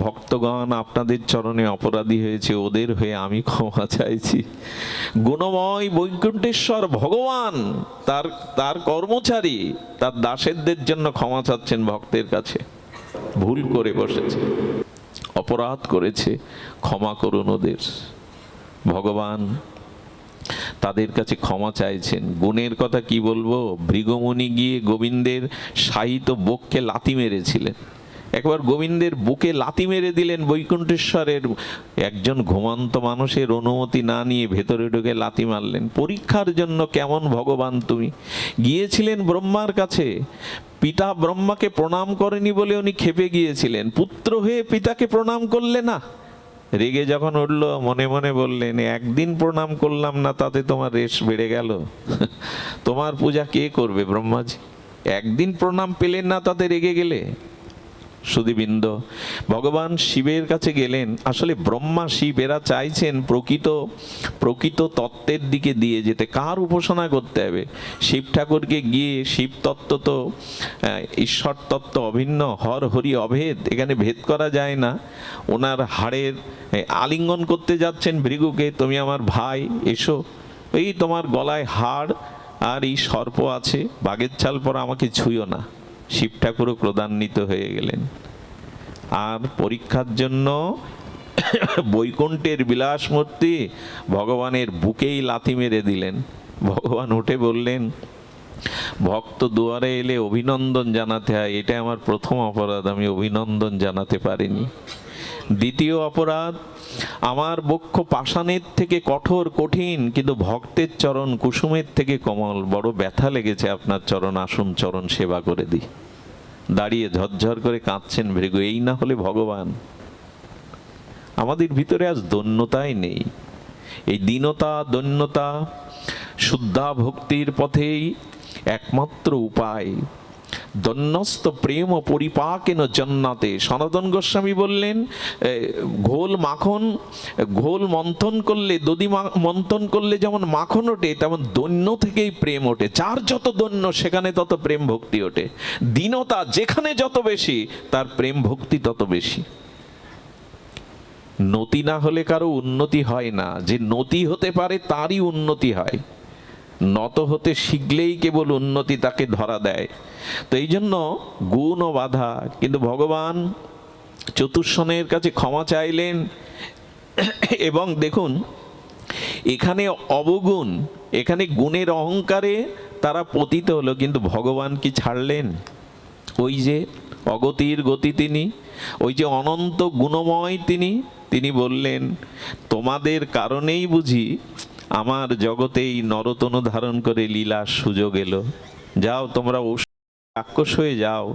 ভক্তগণ আপনাদের চরণে অপরাধী হয়েছে, ওদের হয়ে আমি ক্ষমা চাইছি। গুণময় বৈকুণ্ঠেশ্বর ভগবান তার তার কর্মচারী, তার দাসেদের জন্য ক্ষমা চাচ্ছেন ভক্তের কাছে। ভুল করে বসেছে, অপরাধ করেছে, ক্ষমা করুন ওদের। ভগবান তাদের কাছে ক্ষমা চাইছেন। গুণের কথা কি বলবো, ভৃগুমুনি গিয়ে গোবিন্দের শায়িত বক্ষে লাথি মেরেছিলেন। একবার গোবিন্দের বুকে লাথি মেরে দিলেন বৈকুণ্ঠেশ্বরের। একজন ঘুমন্ত মানুষের অনুমতি না নিয়ে ভেতরে ঢুকে লাথি মারলেন। পরীক্ষার জন্য কেমন ভগবান তুমি। গিয়েছিলেন ব্রহ্মার কাছে, পিতা ব্রহ্মাকে প্রণাম করেনি বলে উনি ক্ষেপে গিয়েছিলেন। পুত্র হয়ে পিতাকে প্রণাম করলে না, রেগে যখন উঠল মনে মনে বললেন, একদিন প্রণাম করলাম না তাতে তোমার রেশ বেড়ে গেল। তোমার পূজা কে করবে ব্রহ্মাজি? একদিন প্রণাম পেলেন না তাতে রেগে গেলে? সুধীবৃন্দ, ভগবান শিবের কাছে গেলেন। আসলে ব্রহ্মা শিব এরা চাইছেন প্রকৃত তত্ত্বের দিকে দিয়ে যেতে। কার উপাসনা করতে হবে? শিব ঠাকুরকে গিয়ে, শিব তত্ত্ব তো ঈশ্বর তত্ত্ব অভিন্ন, হর হরি অভেদ, এখানে ভেদ করা যায় না। ওনার হাড়ের আলিঙ্গন করতে যাচ্ছেন ভৃগুকে, তুমি আমার ভাই, এসো, এই তোমার গলায় হাড় আর এই সর্প আছে, বাঘের ছাল পরা, আমাকে ছুঁয়ো না। শিব ঠাকুরও ক্রোধান্বিত হয়ে গেলেন। আর পরীক্ষার জন্য বৈকুণ্ঠের বিলাস মূর্তি ভগবানের বুকেই লাথি মেরে দিলেন। ভগবান উঠে বললেন, ভক্ত দুয়ারে এলে অভিনন্দন জানাতে হয়, এটা আমার প্রথম অপরাধ, আমি অভিনন্দন জানাতে পারিনি। দ্বিতীয় অপরাধ, আমার বক্ষ পাষাণের থেকে কঠোর কঠিন, কিন্তু ভক্তের চরণ কুসুমের থেকে কোমল। বড় ব্যথা লেগেছে আপনার চরণ, আসুন চরণ সেবা করে দিই। দাঁড়িয়ে ঝরঝর করে কাঁদছেন ভৃগু। এই না হলে ভগবান। আমাদের ভিতরে আজ দন্যতাই নেই। এই দীনতা, দন্যতা শুদ্ধা ভক্তির পথেই একমাত্র উপায়। দন্যস্ত প্রেম ও পরিপাকেন জন্নাতে। সনাতন গোস্বামী বললেন, ঘোল মন্থন করলে, দধি মন্থন করলে যেমন মাখন ওঠে, তেমন দৈন্য থেকেই প্রেম ওঠে। যার যত দৈন্য সেখানে তত প্রেম ভক্তি ওঠে। দীনতা যেখানে যত বেশি, তার প্রেম ভক্তি তত বেশি। নতি না হলে কারো উন্নতি হয় না, যে নতি হতে পারে তারই উন্নতি হয়। নত হতে শিখলেই কেবল উন্নতি তাকে ধরা দেয়। তো এই জন্য গুণ ও বাধা। কিন্তু ভগবান চতুর্শনের কাছে ক্ষমা চাইলেন। এবং দেখুন, এখানে অবগুণ, এখানে গুণের অহংকারে তারা পতিত হলো, কিন্তু ভগবান কি ছাড়লেন? ওই যে অগতির গতি তিনি, ওই যে অনন্ত গুণময় তিনি বললেন, তোমাদের কারণেই বুঝি আমার জগতেই নরতনু ধারণ করে লীলার সুযোগ এলো। যাও তোমরা রাক্ষস হয়ে যাও,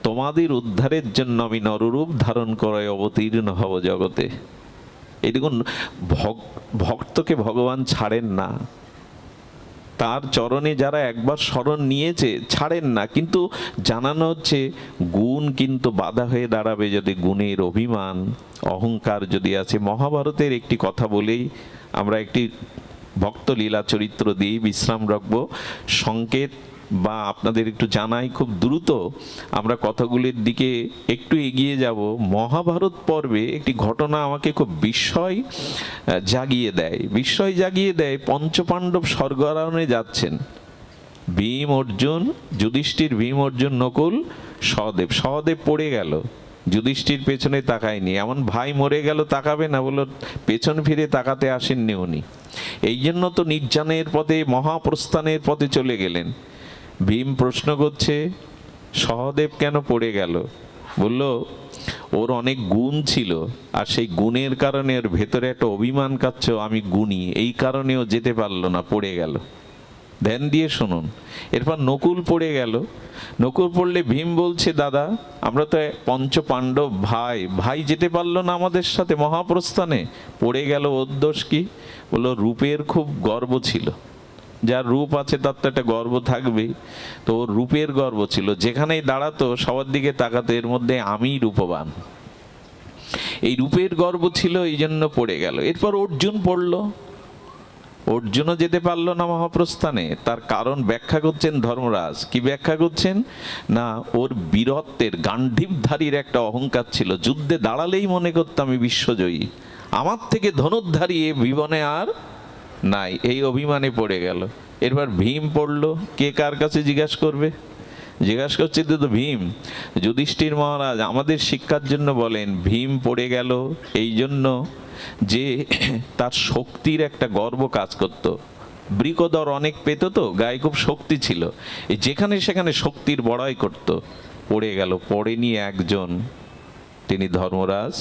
তোমাদের উদ্ধারের জন্য আমি নররূপ ধারণ করে অবতীর্ণ হব জগতে। এই দেখুন, ভক্তকে ভগবান ছাড়েন না। তার চরণে যারা একবার শরণ নিয়েছে ছাড়েন না। কিন্তু জানানো হচ্ছে গুণ কিন্তু বাধা হয়ে দাঁড়াবে যদি গুণের অভিমান, অহংকার যদি আছে। মহাভারতের একটি কথা বলেই আমরা একটি ভক্ত লীলা চরিত্র দিয়ে বিশ্রাম রাখবো। সংকেত বা আপনাদের একটু জানাই, খুব দ্রুত আমরা কথাগুলির দিকে একটু এগিয়ে যাব। মহাভারত পর্বে একটি ঘটনা আমাকে খুব বিস্ময় জাগিয়ে দেয়। পঞ্চপাণ্ডব স্বর্গারোহণে যাচ্ছেন। ভীম অর্জুন, যুধিষ্ঠির, ভীম অর্জুন, নকুল, সহদেব পড়ে গেল। যুধিষ্ঠির পেছনে তাকায়নি। এমন ভাই মরে গেল, তাকাবে না? বলল, পেছন ফিরে তাকাতে আসেননি উনি। এই জন্য তো নির্জানের পথে, মহাপ্রস্থানের পথে চলে গেলেন। ভীম প্রশ্ন করছে, সহদেব কেন পড়ে গেল? বলল, ওর অনেক গুণ ছিল, আর সেই গুণের কারণে ওর ভেতরে একটা অভিমান কাচ্ছ, আমি গুণী, এই কারণে ও যেতে পারলো না, পড়ে গেল। ধ্যান দিয়ে শুনুন। এরপর নকুল পড়ে গেল। নকুল পড়লে ভীম বলছে, দাদা আমরা তো পঞ্চ পাণ্ডব ভাই, ভাই যেতে পারলো না আমাদের সাথে মহাপ্রস্থানে, পড়ে গেল, ওর দোষ কি? বললো রূপের খুব গর্ব ছিল, যার রূপ আছে তার তো একটা গর্ব থাকবেই। তো ওর রূপের গর্ব ছিল, যেখানেই দাঁড়াতো সবার দিকে তাকাতো, এর মধ্যে আমিই রূপবান, এই রূপের গর্ব ছিল, এই জন্য পড়ে গেল। এরপর অর্জুন পড়লো। অর্জুনও যেতে পারলো না মহাপ্রস্থানে। তার কারণ ব্যাখ্যা করছেন ধর্মরাজ। কি ব্যাখ্যা করছেন? না, ওর বীরত্বের গান্ডীবধারীর একটা অহংকার ছিল, যুদ্ধে দাঁড়ালেই মনে করতাম আমি বিশ্বজয়ী, আমার থেকে ধনুর্ধারী এ জীবনে আর নাই, এই অভিমানে পড়ে গেল। এরপর ভীম পড়লো। কে কার কাছে জিজ্ঞাসা করবে? জিজ্ঞাসা করছে তো ভীম। যুধিষ্ঠির মহারাজ আমাদের শিক্ষার জন্য বলেন, ভীম পড়ে গেল এই জন্য যে তার শক্তির একটা গর্ব কাজ করত। বৃকদর অনেক পেত, তো গায়ে খুব শক্তি ছিল, যেখানে সেখানে শক্তির বড়াই করত। পড়ে গেল। পড়েনি একজন, তিনি ধর্মরাজ।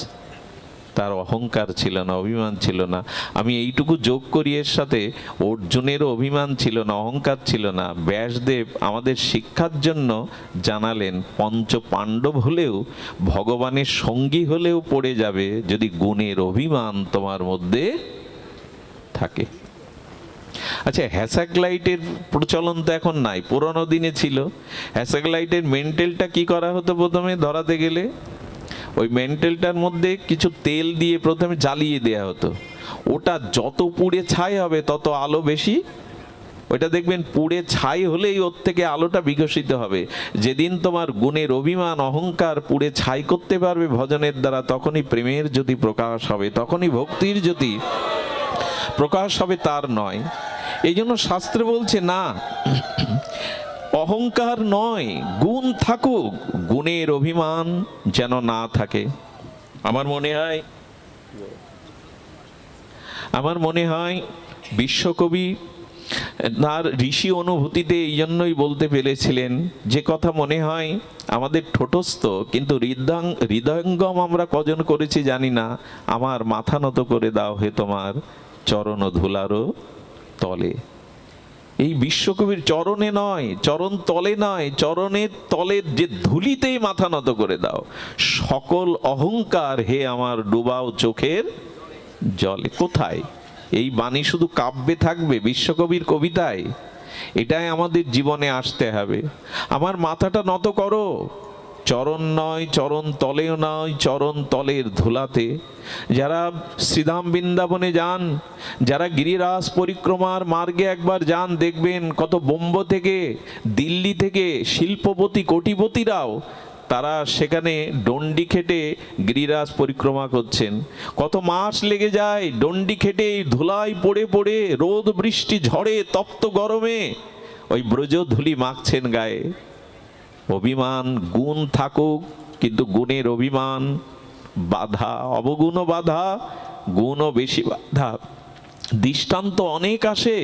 তার অহংকার ছিল না, অভিমান ছিল না। আমি এইটুকু যোগ করি এর সাথে, অর্জুনেরও অভিমান ছিল না, অহংকার ছিল না। ব্যাসদেব আমাদের শিক্ষার জন্য জানালেন, পঞ্চ পাণ্ডব হলেও, ভগবানের সঙ্গী হলেও পড়ে যাবে যদি গুণের অভিমান তোমার মধ্যে থাকে। আচ্ছা, হ্যাসাগ্লাইটের প্রচলন তো এখন নাই, পুরনো দিনে ছিল। হ্যাসাগ্লাইটের মেন্টেলটা কি করা হতো প্রথমে ধরাতে গেলে? ওই মেন্টেলটার মধ্যে কিছু তেল দিয়ে প্রথমে জ্বালিয়ে দেয়া হতো। ওটা যত পুড়ে ছাই হবে তত আলো বেশি। ওইটা দেখবেন পুড়ে ছাই হলেই ওর থেকে আলোটা বিকশিত হবে। যেদিন তোমার গুণের অভিমান অহংকার পুড়ে ছাই করতে পারবে ভজনের দ্বারা, তখনই প্রেমের জ্যোতি প্রকাশ হবে, তখনই ভক্তির জ্যোতি প্রকাশ হবে, তার নয়। এই জন্য শাস্ত্রে বলছে না, অহংকার নয়, গুণ থাকুক, গুণের অভিমান যেন না থাকে। আমার মনে হয় বিশ্বকবি তার ঋষি অনুভূতিতে এই জন্যই বলতে পেরেছিলেন, যে কথা মনে হয় আমাদের ঠোঁটস্থ কিন্তু হৃদয়ঙ্গম আমরা কজন করেছি জানি না। আমার মাথা নত করে দাও হে তোমার চরণ ধুলারও তলে। এই বিশ্বকবির চরণে নয়, চরণ তলে নয়, চরণের তলের যে ধুলিতেই মাথা নত করে দাও। সকল অহংকার হে আমার ডুবাও চোখের জলে। কোথায়? এই বাণী শুধু কাব্যে থাকবে, বিশ্বকবির কবিতায়? এটাই আমাদের জীবনে আসতে হবে। আমার মাথাটা নত করো, চরণ নয়, চরণ তলেও নয়, চরণ তলের ধুলাতে। যারা শ্রীধাম বৃন্দাবনে যান, যারা গিরিরাজ পরিক্রমার মার্গে একবার যান, দেখবেন কত বোম্বে থেকে, দিল্লি থেকে শিল্পপতি কোটিপতিরাও তারা সেখানে ডন্ডি খেটে গিরিরাজ পরিক্রমা করছেন। কত মাস লেগে যায় ডন্ডি খেটে ধুলায় পড়ে পড়ে, রোদ বৃষ্টি ঝড়ে তপ্ত গরমে ওই ব্রজ ধুলি মাখছেন গায়ে। অভিমান, গুণ থাকুক কিন্তু গুণের অভিমান বাধা, অবগুণও বাধা, গুণও বেশি বাধা। দৃষ্টান্ত অনেক আসে,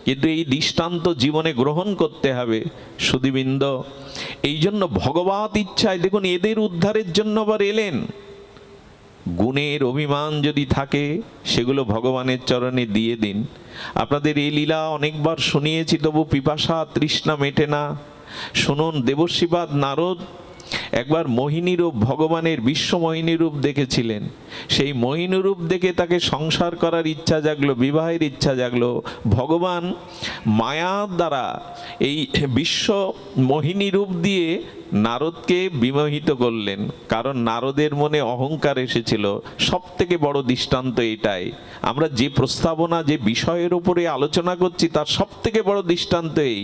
কিন্তু এই দৃষ্টান্ত জীবনে গ্রহণ করতে হবে সুধীবৃন্দ। এই জন্য ভগবত ইচ্ছায় দেখুন এদের উদ্ধারের জন্য আবার এলেন। গুণের অভিমান যদি থাকে সেগুলো ভগবানের চরণে দিয়ে দিন। আপনাদের এই লীলা অনেকবার শুনিয়েছি, তবু পিপাসা তৃষ্ণা মেটে না। শুনুন, দেবর্ষিপাদ নারদ একবার মোহিনী রূপ, ভগবানের বিশ্ব মোহিনী রূপ দেখেছিলেন। সেই মোহিনী রূপ দেখে তাকে সংসার করার ইচ্ছা জাগলো, বিবাহের ইচ্ছা জাগলো। ভগবান মায়ার দ্বারা এই বিশ্ব মোহিনী রূপ দিয়ে নারদকে বিমোহিত করলেন, কারণ নারদের মনে অহংকার এসেছিল। সব থেকে বড় দৃষ্টান্ত এটাই। আমরা যে প্রস্তাবনা, যে বিষয়ের উপরে আলোচনা করছি, তার সব থেকে বড় দৃষ্টান্ত এই।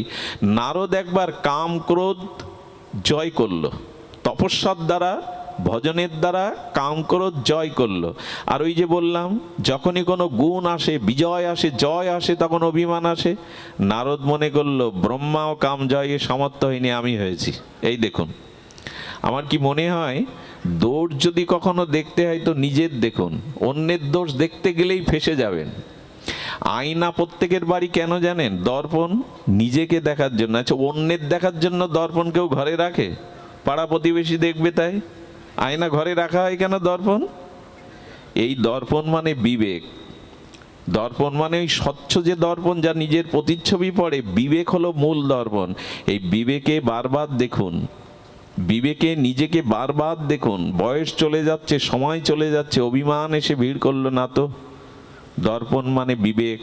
নারদ একবার কাম ক্রোধ জয় করলো, তপস্যার দ্বারা, ভজনের দ্বারা কাম ক্রোধ জয় করলো। আর ওই যে বললাম, যখনই কোনো গুণ আসে, বিজয় আসে, জয় আসে, তখন অভিমান আসে। নারদ মনে করলো ব্রহ্মাও কাম জয়ে সমর্থ হয়নি, আমি হয়েছি। এই দেখুন, আমার কি মনে হয়, দোষ যদি কখনো দেখতে হয় তো নিজের দেখুন, অন্যের দোষ দেখতে গেলেই ফেঁসে যাবেন। আয়না প্রত্যেকের বাড়ি কেন জানেন? দর্পণ নিজেকে দেখার জন্য। আচ্ছা, অন্যের দেখার জন্য দর্পণ কেউ ঘরে রাখে? পাড়া প্রতিবেশী দেখবে তাই? আয়না ঘরে রাখা হয় কেন? দর্পণ। এই দর্পণ মানে বিবেক। দর্পণ মানে ওই স্বচ্ছ যে দর্পণ, যা নিজের প্রতিচ্ছবি পড়ে, বিবেক হলো মূল দর্পণ। এই বিবেকে বারবার দেখুন, বিবেকে নিজেকে বারবার দেখুন। বয়স চলে যাচ্ছে, সময় চলে যাচ্ছে, অভিমান এসে ভিড় করলো না তো। দর্পণ মানে বিবেক।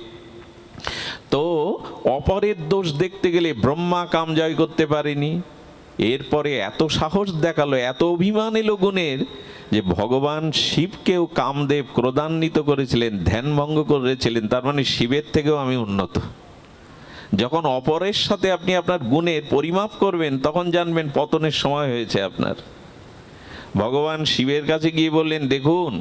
তো অপরের দোষ দেখতে গেলে ব্রহ্মা কাম জয় করতে পারেনি, এরপরে এত সাহস দেখালো, এত অভিমান এলো গুণের, যে ভগবান শিবকেও কামদেব ক্রোধান্বিত করেছিলেন, ধ্যান ভঙ্গ করেছিলেন। তার মানে শিবের থেকেও আমি উন্নত। যখন অপরের সাথে আপনি আপনার গুণের পরিমাপ করবেন, তখন জানবেন পতনের সময় হয়েছে আপনার। ভগবান শিবের কাছে গিয়ে বললেন, দেখুন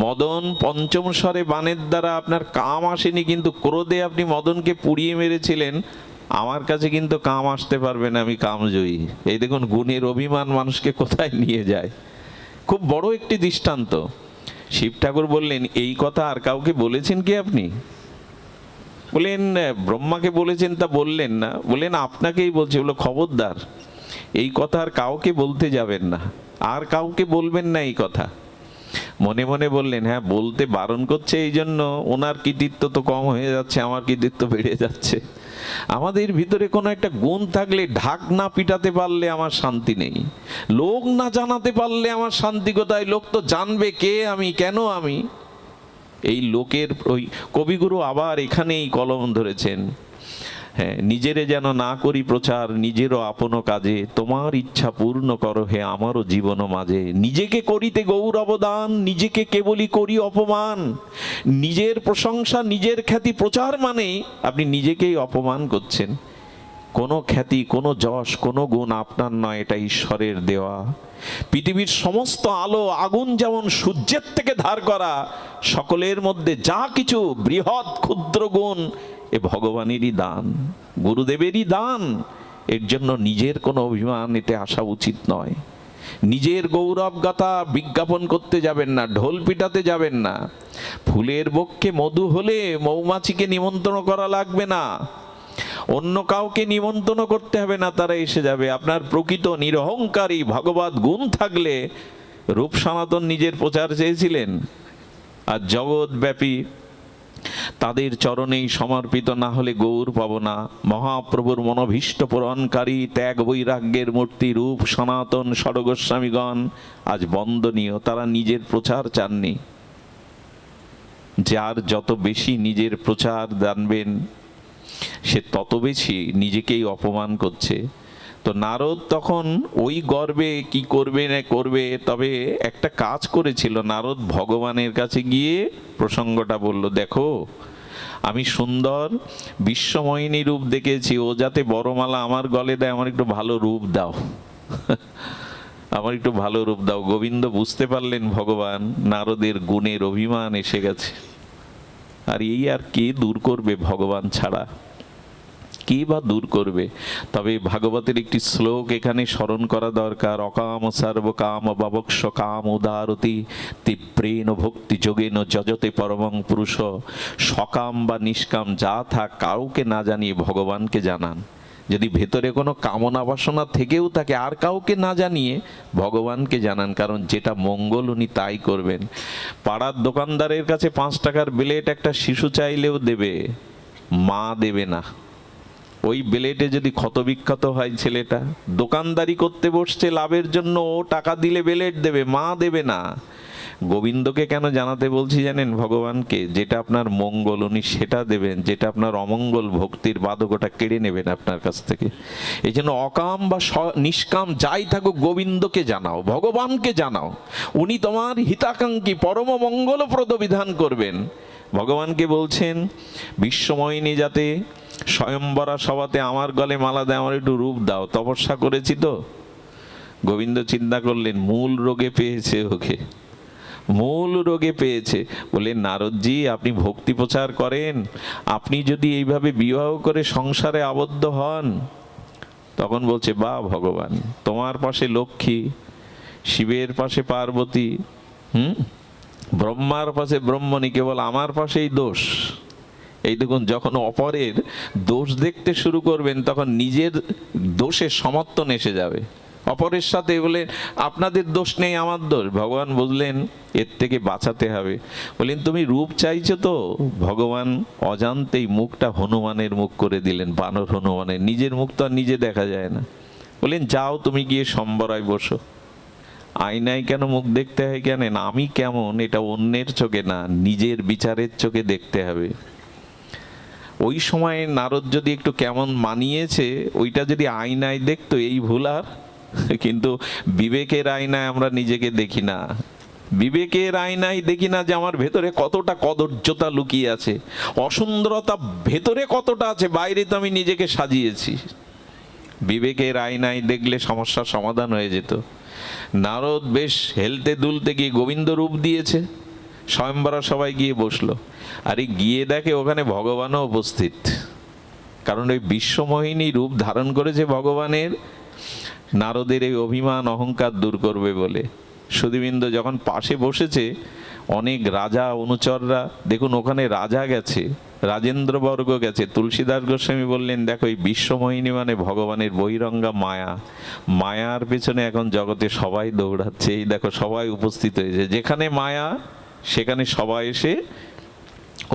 মদন পঞ্চম স্বরে বাণের দ্বারা আপনার কাম আসেনি, কিন্তু ক্রোধে আপনি মদনকে পুড়িয়ে মেরেছিলেন। আমার কাছে কিন্তু কাম আসতে পারবে না, আমি কামজয়ী। এই দেখুন গুণের অভিমান মানুষকে কোথায় নিয়ে যায়। খুব বড় একটি দৃষ্টান্ত। শিব ঠাকুর বললেন, এই কথা আর কাউকে বলেছেন কি আপনি? বলেন ব্রহ্মাকে বলেছেন, তা বললেন না। বলেন আপনাকেই বলছে। বললো খবরদার, এই কথা আর কাউকে বলতে যাবেন না, আর কাউকে বলবেন না এই কথা। মনে মনে বললেন, হ্যাঁ বলতে বারণ করছে, এই জন্য ওনার কৃতিত্ব তো কম হয়ে যাচ্ছে, আমার কৃতিত্ব বেড়ে যাচ্ছে। আমাদের ভিতরে কোনো একটা গুণ থাকলে, ঢাক না পিটাতে পারলে আমার শান্তি নেই, লোক না জানাতে পারলে আমার শান্তি কোথায়? লোক তো জানবে কে আমি, কেন আমি। এই লোকের ওই কবিগুরু আবার এখানেই কলম ধরেছেন। হ্যাঁ, নিজেরে যেন না করি প্রচার, নিজেরও আপন কাজে, তোমার ইচ্ছা পূর্ণ করো হে আমারও জীবন মাঝে। নিজেকে করিতে গৌরব দান, নিজেকে কেবলই করি অপমান। নিজের প্রশংসা, নিজের খ্যাতি প্রচার মানে আপনি নিজেকেই অপমান করছেন। কোনো খ্যাতি, কোনো যশ, কোনো গুণ আপনার নয়, এটা ঈশ্বরের দেওয়া। পৃথিবীর সমস্ত আলো আগুন যেমন সূর্যের থেকে ধার করা, সকলের মধ্যে যা কিছু বৃহৎ ক্ষুদ্র গুণ এ ভগবানেরই দান, গুরুদেবেরই দান। এর জন্য নিজের কোনো অভিমান এতে আসা উচিত নয়। নিজের গৌরব গাথা বিজ্ঞাপন করতে যাবেন না, ঢোল পিটাতে যাবেন না। ফুলের বক্ষে মধু হলে মৌমাছিকে নিমন্ত্রণ করা লাগবে না, অন্য কাউকে নিমন্ত্রণ করতে হবে না, তারা এসে যাবে। আপনার প্রকৃত নিরহংকারী ভগবত গুণ থাকলে, রূপ সনাতন নিজের প্রচার চেয়েছিলেন, আর জগৎব্যাপী তাদের চরণেই সমর্পিত না হলে গৌর পাব না। মহাপ্রভুর মনোভীষ্ট পূরণকারী ত্যাগ বৈরাগ্যের মূর্তি রূপ সনাতন ষড়গোস্বামীগণ আজ বন্দনীয়। তারা নিজের প্রচার চাননি। যার যত বেশি নিজের প্রচার জানবেন, সে তত বেশি নিজেকেই অপমান করছে। তো নারদ তখন ওই গর্বে কি করবে না করবে, তবে একটা কাজ করেছিল। নারদ ভগবানের কাছে গিয়ে প্রসঙ্গটা বলল, দেখো আমি সুন্দর বিশ্বময়িনী রূপ দেখেছি, ও যাতে বড়মালা আমার গলে দেয়, আমার একটু ভালো রূপ দাও, আমার একটু ভালো রূপ দাও। গোবিন্দ বুঝতে পারলেন ভগবান নারদের গুণের অভিমান এসে গেছে, আর এই আর কে দূর করবে ভগবান ছাড়া, কে বা দূর করবে? তবে ভাগবতের একটি শ্লোক এখানে স্মরণ করা দরকার। অকাম সর্বকাম বাবক্ষ কাম উদারতি তীব্রেণ ভক্তি যোগেন যজতে পরমং পুরুষ। সকাম বা নিষ্কাম যা থাক, কাউকে না জানিয়ে ভগবানকে জানান। যদি ভেতরে কোনো কামনা বাসনা থেকেও থাকে, আর কাউকে না জানিয়ে ভগবানকে জানান, কারণ যেটা মঙ্গল উনি তাই করবেন। পাড়ার দোকানদারের কাছে 5 টাকার ব্লেড একটা শিশু চাইলেও দেবে, মা দেবে না। ওই ব্লেডে যদি ক্ষতবিক্ষত হয় ছেলেটা, দোকানদারি করতে বসছে লাভের জন্য, ও টাকা দিলে ব্লেড দেবে, মা দেবে না। গোবিন্দকে কেন জানাতে বলছি জানেন? ভগবানকে যেটা আপনার মঙ্গল উনি সেটা দেবেন, যেটা আপনার অমঙ্গল ভক্তির বাধকটা কেড়ে নেবেন আপনার কাছ থেকে। এই জন্য অকাম বা নিষ্কাম যাই থাকুক, গোবিন্দকে জানাও, ভগবানকে জানাও। উনি তোমার হিতাকাঙ্ক্ষী পরম মঙ্গলপ্রদ বিধান করবেন। ভগবানকে বলছেন বিশ্বময়িনী যাতে স্বয়ম্বরা সভাতে আমার গলে মালা দেয়, আমার একটু রূপ দাও, তপস্যা করেছি তো। গোবিন্দ চিন্তা করলেন মূল রোগে পেয়েছে ওকে, মূল রোগে পেয়েছে। বলে নারদজি আপনি ভক্তি প্রচার করেন, আপনি যদি এইভাবে বিবাহ করে সংসারে আবদ্ধ হন, তখন বলছে বা ভগবান তোমার পাশে লক্ষ্মী, শিবের পাশে পার্বতী, ব্রহ্মার পাশে ব্রহ্মণী, কেবল আমার পাশেই দোষ। এই দেখুন, যখন অপরের দোষ দেখতে শুরু করবেন, তখন নিজের দোষের সমর্থন এসে যাবে। অপরের সাথে বলেন আপনাদের দোষ নেই আমার দোষ। ভগবান বুঝলেন এর থেকে বাঁচাতে হবে, বলেন তুমি রূপ চাইছো তো। ভগবান অজান্তেই মুখটা হনুমানের মুখ করে দিলেন, বানর হনুমানের। নিজের মুখ তো আর নিজে দেখা যায় না। বলেন যাও তুমি গিয়ে সম্বরায় বসো। আয়নায় কেন মুখ দেখতে হয় জানেন? আমি কেমন এটা অন্যের চোখে না, নিজের বিচারের চোখে দেখতে হবে। ওই সময় নারদ যদি একটু কেমন মানিয়েছে ওইটা যদি আয়নায় দেখতো এই ভুল আর। কিন্তু বিবেকের আয়নায় আমরা নিজেকে দেখি না। বিবেকের আয়নায় দেখি না যে আমার ভেতরে কতটা কদর্যতা লুকিয়ে আছে, অসুন্দরতা ভেতরে কতটা আছে, বাইরে তো আমি নিজেকে সাজিয়েছি। বিবেকের আয়নায় দেখলে সমস্যার সমাধান হয়ে যেত। নারদ বেশ হেলতে দুলতে গিয়ে গোবিন্দ রূপ দিয়েছে, স্বয়ম্বরা সবাই গিয়ে বসলো। আরে গিয়ে দেখে ওখানে ভগবানও উপস্থিত, কারণ ওই বিশ্বমোহিনী রূপ ধারণ করেছে ভগবানের নারদের এই অভিমান অহংকার দূর করবে বলে। সুধীবৃন্দ যখন পাশে বসেছে অনেক রাজা অনুচররা, দেখুন ওখানে রাজা গেছে, রাজেন্দ্রবর্গ গেছে। তুলসীদাস গোস্বামী বললেন দেখো এই বিশ্বমোহিনী মানে ভগবানের বহিরঙ্গা মায়া, মায়ার পেছনে এখন জগতে সবাই দৌড়াচ্ছে। এই দেখো সবাই উপস্থিত হয়েছে, যেখানে মায়া সেখানে সবাই এসে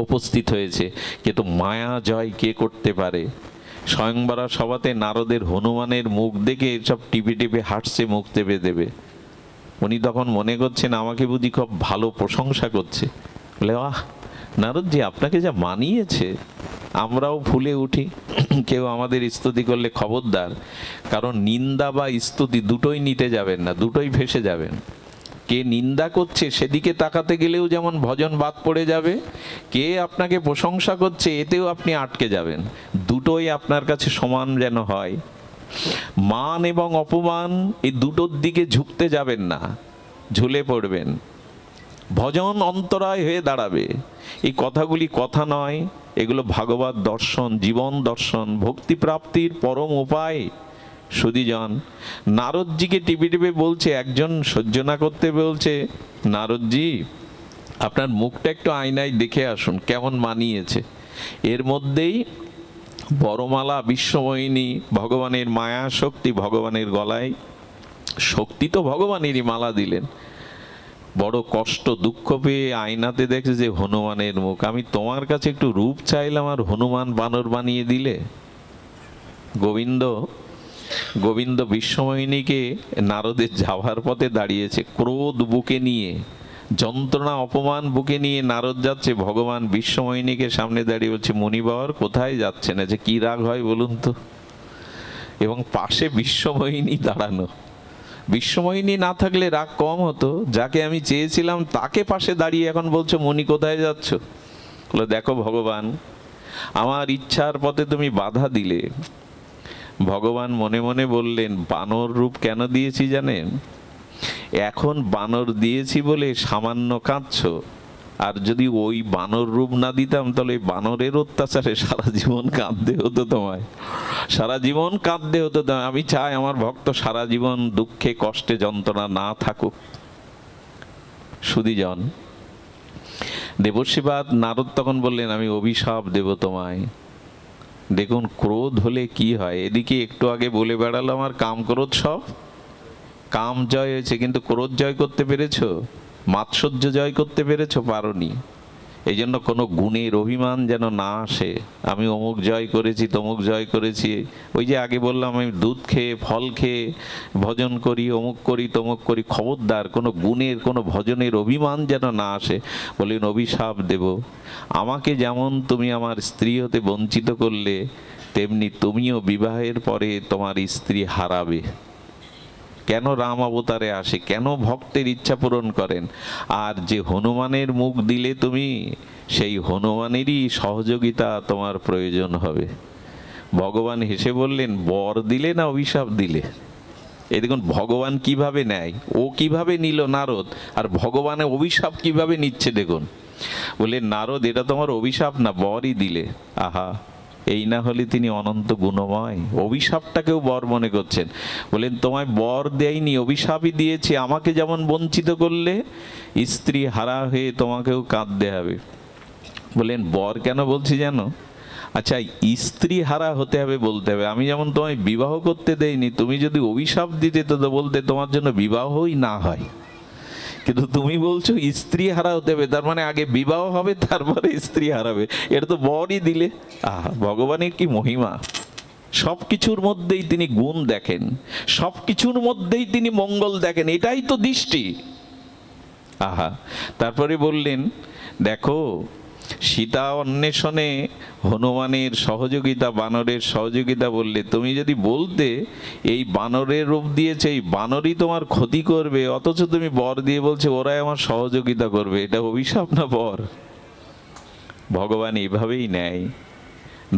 উপস্থিত হয়েছে। কিন্তু মায়া জয় কে করতে পারে? স্বয়ংবরা সভাতে নারদের হনুমানের মুখ দেখে সব টিপে টিপে হাঁটছে, মুখ টেপে দেবে। উনি তখন মনে করছেন আমাকে বুঝি খুব ভালো প্রশংসা করছে। বলে আহ নারদজি আপনাকে যা মানিয়েছে। আমরাও ফুলে উঠি, কেউ আমাদের স্তুতি করলে খবরদার, কারণ নিন্দা বা স্তুতি দুটোই নিতে যাবেন না, দুটোই ভেসে যাবেন। কে নিন্দা করছে সেদিকে তাকাতে গেলেও যেমন ভজন বাদ পড়ে যাবে, কে আপনাকে প্রশংসা করছে এতেও আপনি আটকে যাবেন। দুটোই আপনার কাছে সমান যেন হয়। মান এবং অপমান এই দুটোর দিকে ঝুঁকতে যাবেন না, ঝুলে পড়বেন, ভজন অন্তরায় হয়ে দাঁড়াবে। এই কথাগুলি কথা নয়, এগুলো ভাগবত দর্শন, জীবন দর্শন, ভক্তি প্রাপ্তির পরম উপায়। সুধীজন নারদজিকে টিপে টিপে বলছে, একজন সহ্য না করতে বলছে নারদজি আপনার মুখটা একটু আয়নায় দেখে আসুন কেমন মানিয়েছে। এর মধ্যেই বড়মালা বিশ্বমোহিনী ভগবানের মায়া শক্তি ভগবানের গলায়, শক্তি তো ভগবানেরই, মালা দিলেন। বড় কষ্ট দুঃখ পেয়ে আয়নাতে দেখে যে হনুমানের মুখ। আমি তোমার কাছে একটু রূপ চাইলাম আর হনুমান বানর বানিয়ে দিলে। গোবিন্দ বিশ্বমোহিনীকে নারদের যাওয়ার পথে দাঁড়িয়েছে, ক্রোধ বুকে নিয়ে, যন্ত্রণা অপমান বুকে নিয়ে নারদ যাচ্ছে। ভগবান বিশ্বমোহিনীকে সামনে দাঁড়িয়ে বলছে মুনিবর কোথায় যাচ্ছেন? যে কি রাগ হয় বলুন তো। এবং পাশে বিশ্বমোহিনী দাঁড়ানো। বিশ্বমোহিনী না থাকলে রাগ কম হতো, যাকে আমি চেয়েছিলাম তাকে পাশে দাঁড়িয়ে এখন বলছো মুনি কোথায় যাচ্ছ? বলো দেখো ভগবান আমার ইচ্ছার পথে তুমি বাধা দিলে। ভগবান মনে মনে বললেন বানর রূপ কেন দিয়েছি জানেন? এখন বানর দিয়েছি বলে সামান্য কাঁদছো, আর যদি ওই বানর রূপ না দিতাম তাহলে বানরের অত্যাচারে সারা জীবন কাঁদতে হতো তোমায়, সারা জীবন কাঁদতে হতো। আমি চাই আমার ভক্ত সারা জীবন দুঃখে কষ্টে যন্ত্রণা না থাকুক। সুধীজন দেবর্ষিবাদ নারদ তখন বললেন আমি অভিশাপ দেব তোমায়। দেখুন ক্রোধ হলে কি হয়, এদিকে একটু আগে বলে বেড়ালো আমার কাম ক্রোধ সব, কাম জয় হয়েছে কিন্তু ক্রোধ জয় করতে পেরেছো? মাৎসর্য জয় করতে পেরেছো? পারোনি। এই জন্য কোনো গুণের অভিমান যেন না আসে, আমি অমুক জয় করেছি তমুক জয় করেছি। ওই যে আগে বললাম আমি দুধ খেয়ে ফল খেয়ে ভজন করি, অমুক করি তমুক করি। খবরদার কোনো গুণের কোনো ভজনের অভিমান যেন না আসে। বলেন অভিশাপ দেব, আমাকে যেমন তুমি আমার স্ত্রী হতে বঞ্চিত করলে তেমনি তুমিও বিবাহের পরে তোমার স্ত্রী হারাবে। কেন রাম অবতারে আসে, কেন ভক্তের ইচ্ছা পূরণ করেন। আর যে হনুমানের মুখ দিলে তুমি, সেই হনুমানেরই সহযোগিতা তোমার প্রয়োজন হবে। ভগবান হেসে বললেন বর দিলে না অভিশাপ দিলে? এই দেখুন ভগবান কিভাবে নেয়, ও কিভাবে নিল নারদ, আর ভগবানের অভিশাপ কিভাবে নিচ্ছে দেখুন। বলে নারদ এটা তোমার অভিশাপ না, বরই দিলে। আহা, এই না হলে তিনি অনন্ত গুণময়, অভিশাপটাকেও বর মনে করছেন। বলেন তোমায় বর দেয়নি, অভিশাপই দিয়েছি। আমাকে যেমন বঞ্চিত করলে স্ত্রী হারা হয়ে তোমাকেও কাঁদতে হবে। বলেন বর কেন বলছি জানো? আচ্ছা, স্ত্রী হারা হতে হবে বলতে হবে। আমি যেমন তোমায় বিবাহ করতে দেইনি, তুমি যদি অভিশাপ দিতে তো বলতে তোমার জন্য বিবাহই না হয়। কিন্তু তুমি বলছো স্ত্রী হারা হতে হবে, তার মানে আগে বিবাহ হবে তারপরে স্ত্রী হারাবে। এটা তো বরই দিলে। ভগবানের কি মহিমা! সব কিছুর মধ্যেই তিনি গুণ দেখেন, সব কিছুর মধ্যেই তিনি মঙ্গল দেখেন, এটাই তো দৃষ্টি। তারপরে বললেন, দেখো সীতা অন্বেষণে হনুমানের সহযোগিতা, বানরের সহযোগিতা বললে, তুমি যদি বলতে এই বানরের রূপ দিয়েছে, এই বানরই তোমার ক্ষতি করবে, অথচ তুমি বর দিয়ে বলছে ওরাই আমার সহযোগিতা করবে, এটা অভিশাপ না বর? ভগবান এইভাবেই নেয়।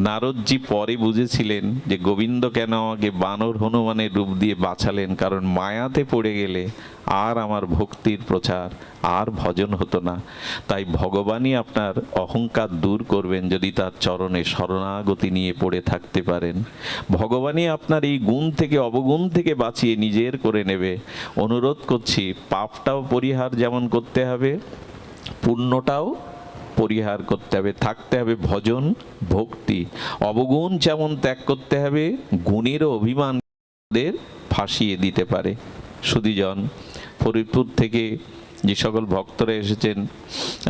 নারদজি পরে বুঝেছিলেন যে গোবিন্দ কেন আমাকে বানর হনুমানের রূপ দিয়ে বাঁচালেন, কারণ মায়াতে পড়ে গেলে আর আমার ভক্তির প্রচার আর ভজন হতো না। তাই ভগবানই আপনার অহংকার দূর করবেন যদি তার চরণে শরণাগতি নিয়ে পড়ে থাকতে পারেন। ভগবানই আপনার এই গুণ থেকে, অবগুণ থেকে বাঁচিয়ে নিজের করে নেবে। অনুরোধ করছি, পাপটাও পরিহার যেমন করতে হবে, পুণ্যটাও পরিহার করতে হবে, থাকতে হবে ভজন ভক্তি। অবগুণ যেমন ত্যাগ করতে হবে, গুণেরও অভিমানদের ফাঁসিয়ে দিতে পারে। সুধীজন, ফরিদপুর থেকে যে সকল ভক্তরা এসেছেন,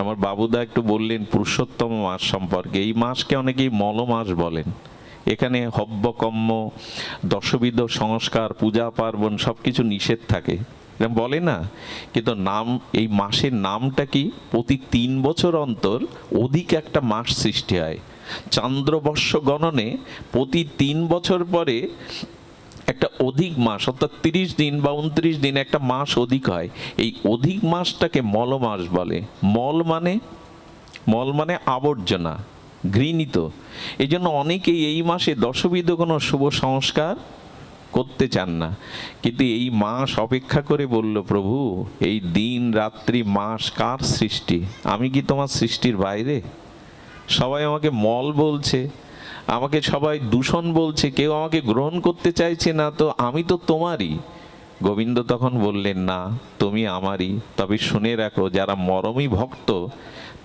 আমার বাবুদা একটু বললেন পুরুষোত্তম মাস সম্পর্কে। এই মাসকে অনেকেই মল মাস বলেন। এখানে হব্যকম্ম, দশবিধ সংস্কার, পূজা পার্বণ সব কিছু নিষেধ থাকে, বলে না? কিন্তু নাম, এই মাসের নামটা কি? প্রতি 3 বছর অন্তর অধিক একটা মাস সৃষ্টি হয়। চান্দ্রবর্ষ গণনে প্রতি 3 বছর পরে একটা অধিক মাস, অর্থাৎ 30 দিন বা 29 দিন একটা মাস অধিক হয়। এই অধিক মাসটাকে মল মাস বলে। মল মানে আবর্জনা, ঘৃণিত। এই জন্য অনেকেই এই মাসে দশবিধ কোনো শুভ সংস্কার করতে চান না। কিন্তু এই মাস অপেক্ষা করে বলল, প্রভু এই দিন রাত্রি মাস কার সৃষ্টি? আমি কি তোমার সৃষ্টির বাইরে? সবাই আমাকে মল বলছে, আমাকে সবাই দূষণ বলছে, কেউ আমাকে গ্রহণ করতে চাইছে না, তো আমি তো তোমারই। গোবিন্দ তখন বললেন, না, তুমি আমারই। তবে শুনে রাখো, যারা মরমী ভক্ত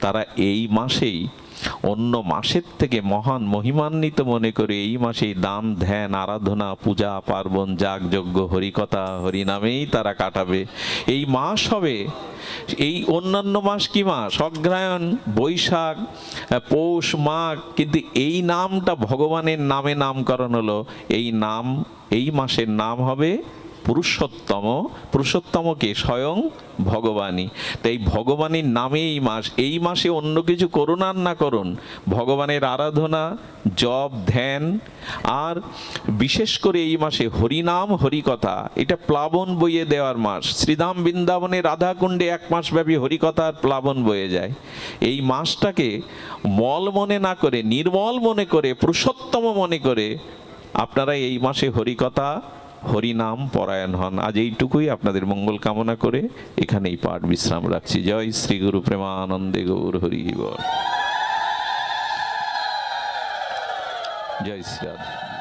তারা এই মাসেই অন্য মাসের থেকে মহান মহিমান্বিত মনে করে এই মাসেই দান ধ্যান আরাধনা পূজা পার্বণ যাগযজ্ঞ হরিকথা হরিনামেই তারা কাটাবে। এই মাস হবে, এই অন্যান্য মাস কি মাস? অগ্রহায়ণ, বৈশাখ, পৌষ, মাঘ, কিন্তু এই নামটা ভগবানের নামে নামকরণ হলো। এই নাম, এই মাসের নাম হবে পুরুষোত্তম। পুরুষোত্তমকে স্বয়ং ভগবানই। তাই ভগবানের নামে এই মাস, এই মাসে অন্য কিছু করুন আর না করুন, ভগবানের আরাধনা, জপ, ধ্যান, আর বিশেষ করে এই মাসে হরিনাম হরিকথা, এটা প্লাবন বইয়ে দেওয়ার মাস। শ্রীধাম বৃন্দাবনে রাধাকুণ্ডে 1 মাস ব্যাপী হরিকথার প্লাবন বয়ে যায়। এই মাসটাকে মল মনে না করে, নির্মল মনে করে, পুরুষোত্তম মনে করে আপনারা এই মাসে হরিকথা হরিনাম পরায়ণ হন। আজ এইটুকুই আপনাদের মঙ্গল কামনা করে এখানেই পাঠ বিশ্রাম রাখছি। জয় শ্রী গুরু প্রেমানন্দে গৌর হরি বল। জয় শ্রী রাধা।